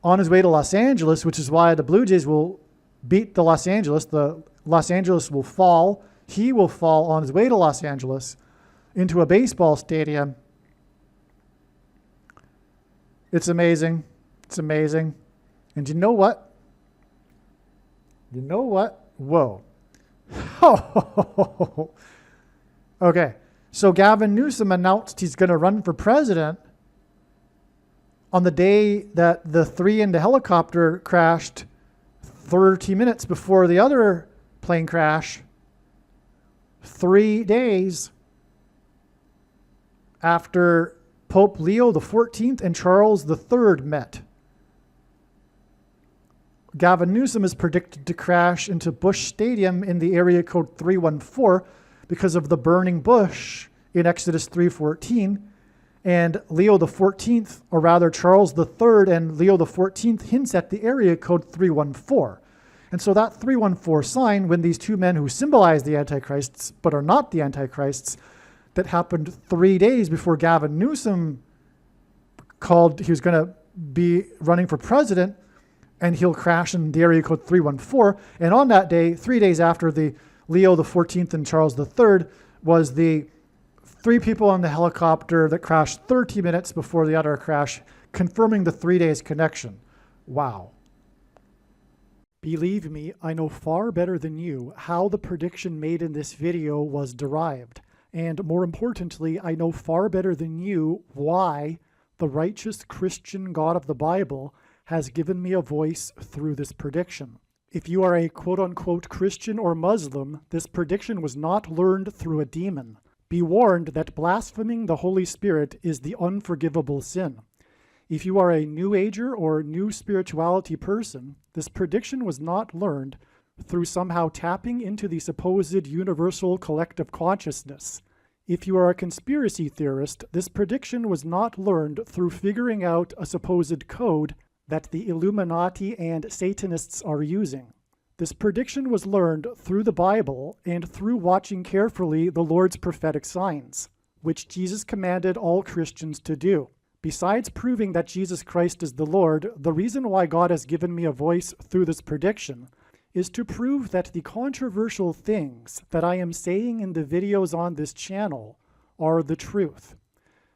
on his way to Los Angeles, which is why the Blue Jays will beat the Los Angeles. The Los Angeles will fall. He will fall on his way to Los Angeles into a baseball stadium. It's amazing. It's amazing. And you know what? You know what? Whoa. Okay. So Gavin Newsom announced he's going to run for president on the day that the 3 in the helicopter crashed 30 minutes before the other plane crash, 3 days after Pope Leo XIV and Charles III met. Gavin Newsom is predicted to crash into Bush Stadium in the area code 314 because of the burning bush in Exodus 3:14. And Leo XIV, or rather Charles III and Leo XIV, hints at the area code 314. And so that 314 sign, when these two men who symbolize the Antichrists but are not the Antichrists, that happened 3 days before Gavin Newsom called he was going to be running for president, and he'll crash in the area code 314. And on that day, 3 days after the Leo XIV and Charles III, was the 3 people on the helicopter that crashed 30 minutes before the other crash, confirming the 3 days connection. Wow. Believe me, I know far better than you how the prediction made in this video was derived. And more importantly, I know far better than you why the righteous Christian God of the Bible has given me a voice through this prediction. If you are a quote-unquote Christian or Muslim, this prediction was not learned through a demon. Be warned that blaspheming the Holy Spirit is the unforgivable sin. If you are a New Ager or New Spirituality person, this prediction was not learned through somehow tapping into the supposed universal collective consciousness. If you are a conspiracy theorist, this prediction was not learned through figuring out a supposed code that the Illuminati and Satanists are using. This prediction was learned through the Bible and through watching carefully the Lord's prophetic signs, which Jesus commanded all Christians to do. Besides proving that Jesus Christ is the Lord, the reason why God has given me a voice through this prediction is to prove that the controversial things that I am saying in the videos on this channel are the truth.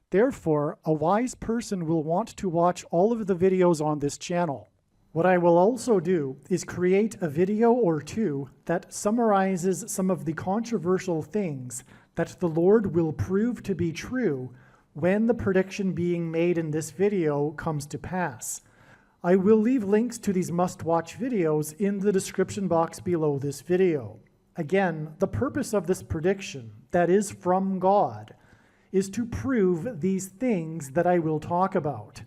Therefore, a wise person will want to watch all of the videos on this channel. What I will also do is create a video or two that summarizes some of the controversial things that the Lord will prove to be true when the prediction being made in this video comes to pass. I will leave links to these must-watch videos in the description box below this video. Again, the purpose of this prediction, that is from God, is to prove these things that I will talk about.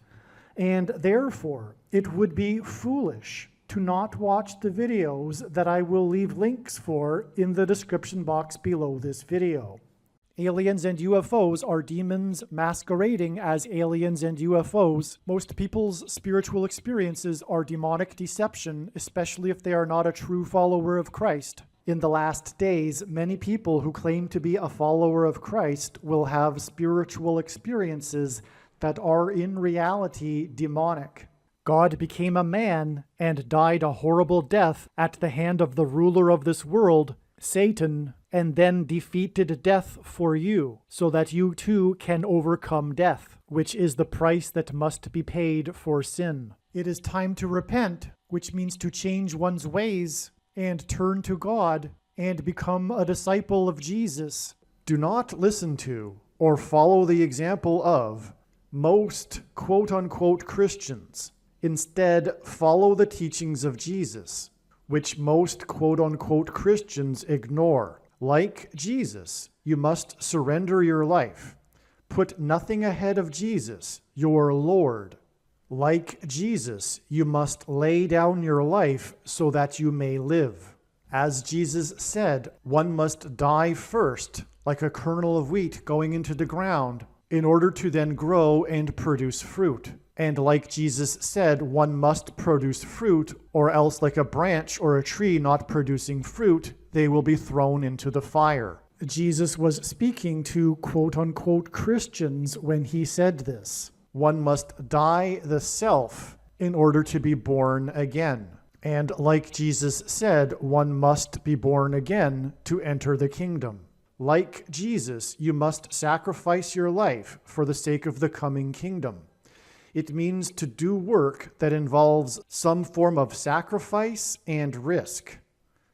And therefore, it would be foolish to not watch the videos that I will leave links for in the description box below this video. Aliens and UFOs are demons masquerading as aliens and UFOs. Most people's spiritual experiences are demonic deception, especially if they are not a true follower of Christ. In the last days, many people who claim to be a follower of Christ will have spiritual experiences that are in reality demonic. God became a man and died a horrible death at the hand of the ruler of this world, Satan, and then defeated death for you, so that you too can overcome death, which is the price that must be paid for sin. It is time to repent, which means to change one's ways and turn to God and become a disciple of Jesus. Do not listen to or follow the example of most quote-unquote Christians. Instead, follow the teachings of Jesus, which most quote-unquote Christians ignore. Like Jesus, you must surrender your life. Put nothing ahead of Jesus, your Lord. Like Jesus, you must lay down your life so that you may live. As Jesus said, one must die first, like a kernel of wheat going into the ground, in order to then grow and produce fruit. And like Jesus said, one must produce fruit, or else like a branch or a tree not producing fruit, they will be thrown into the fire. Jesus was speaking to quote-unquote Christians when he said this. One must die the self in order to be born again. And like Jesus said, one must be born again to enter the kingdom. Like Jesus, you must sacrifice your life for the sake of the coming kingdom. It means to do work that involves some form of sacrifice and risk.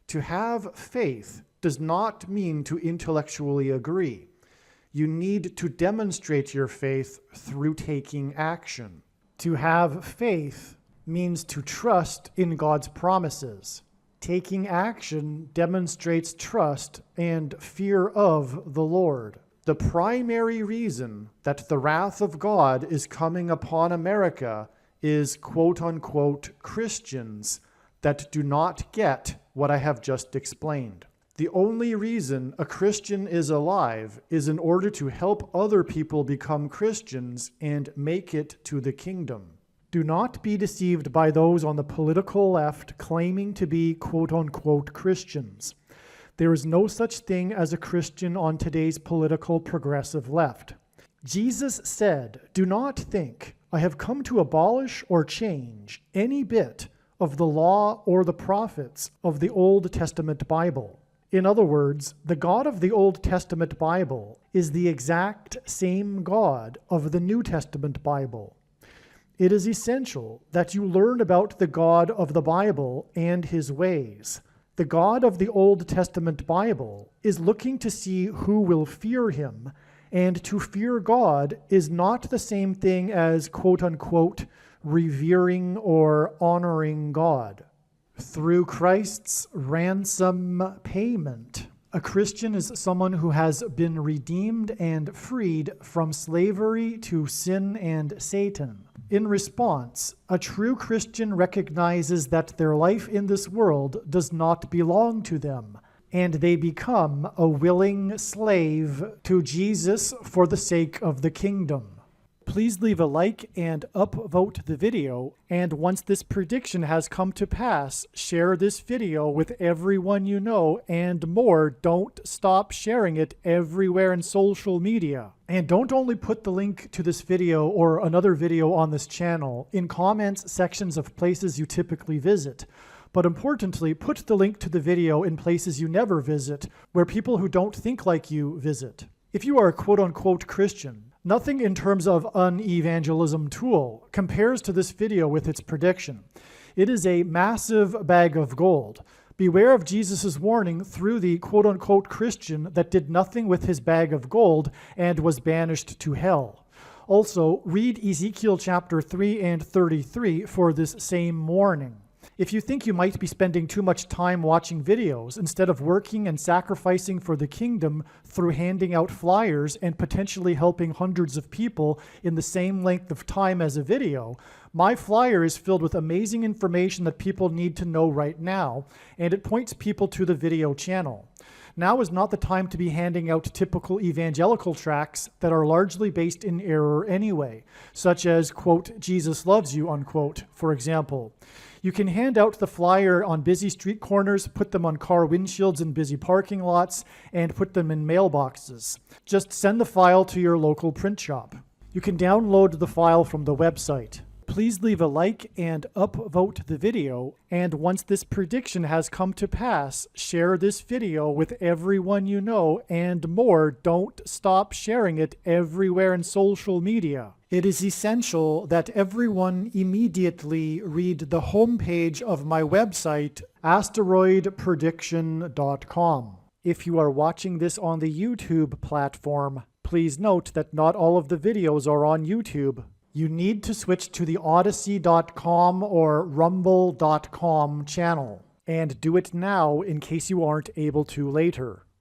To have faith does not mean to intellectually agree. You need to demonstrate your faith through taking action. To have faith means to trust in God's promises. Taking action demonstrates trust and fear of the Lord. The primary reason that the wrath of God is coming upon America is quote-unquote Christians that do not get what I have just explained. The only reason a Christian is alive is in order to help other people become Christians and make it to the kingdom. Do not be deceived by those on the political left claiming to be quote-unquote Christians. There is no such thing as a Christian on today's political progressive left. Jesus said, "Do not think I have come to abolish or change any bit of the law or the prophets of the Old Testament Bible." In other words, the God of the Old Testament Bible is the exact same God of the New Testament Bible. It is essential that you learn about the God of the Bible and his ways. The God of the Old Testament Bible is looking to see who will fear him, and to fear God is not the same thing as quote-unquote revering or honoring God. Through Christ's ransom payment, a Christian is someone who has been redeemed and freed from slavery to sin and Satan. In response, a true Christian recognizes that their life in this world does not belong to them, and they become a willing slave to Jesus for the sake of the kingdom. Please leave a like and upvote the video, and once this prediction has come to pass, share this video with everyone you know, and more, don't stop sharing it everywhere in social media. And don't only put the link to this video or another video on this channel in comments sections of places you typically visit, but importantly, put the link to the video in places you never visit, where people who don't think like you visit. If you are a quote-unquote Christian, nothing in terms of an evangelism tool compares to this video with its prediction. It is a massive bag of gold. Beware of Jesus' warning through the quote-unquote Christian that did nothing with his bag of gold and was banished to hell. Also, read Ezekiel chapter 3 and 33 for this same warning. If you think you might be spending too much time watching videos instead of working and sacrificing for the kingdom through handing out flyers and potentially helping hundreds of people in the same length of time as a video, my flyer is filled with amazing information that people need to know right now, and it points people to the video channel. Now is not the time to be handing out typical evangelical tracts that are largely based in error anyway, such as, quote, Jesus loves you, unquote, for example. You can hand out the flyer on busy street corners, put them on car windshields in busy parking lots, and put them in mailboxes. Just send the file to your local print shop. You can download the file from the website. Please leave a like and upvote the video, and once this prediction has come to pass, share this video with everyone you know, and more, don't stop sharing it everywhere in social media. It is essential that everyone immediately read the homepage of my website, asteroidprediction.com. If you are watching this on the YouTube platform, please note that not all of the videos are on YouTube. You need to switch to the Odyssey.com or Rumble.com channel, and do it now in case you aren't able to later.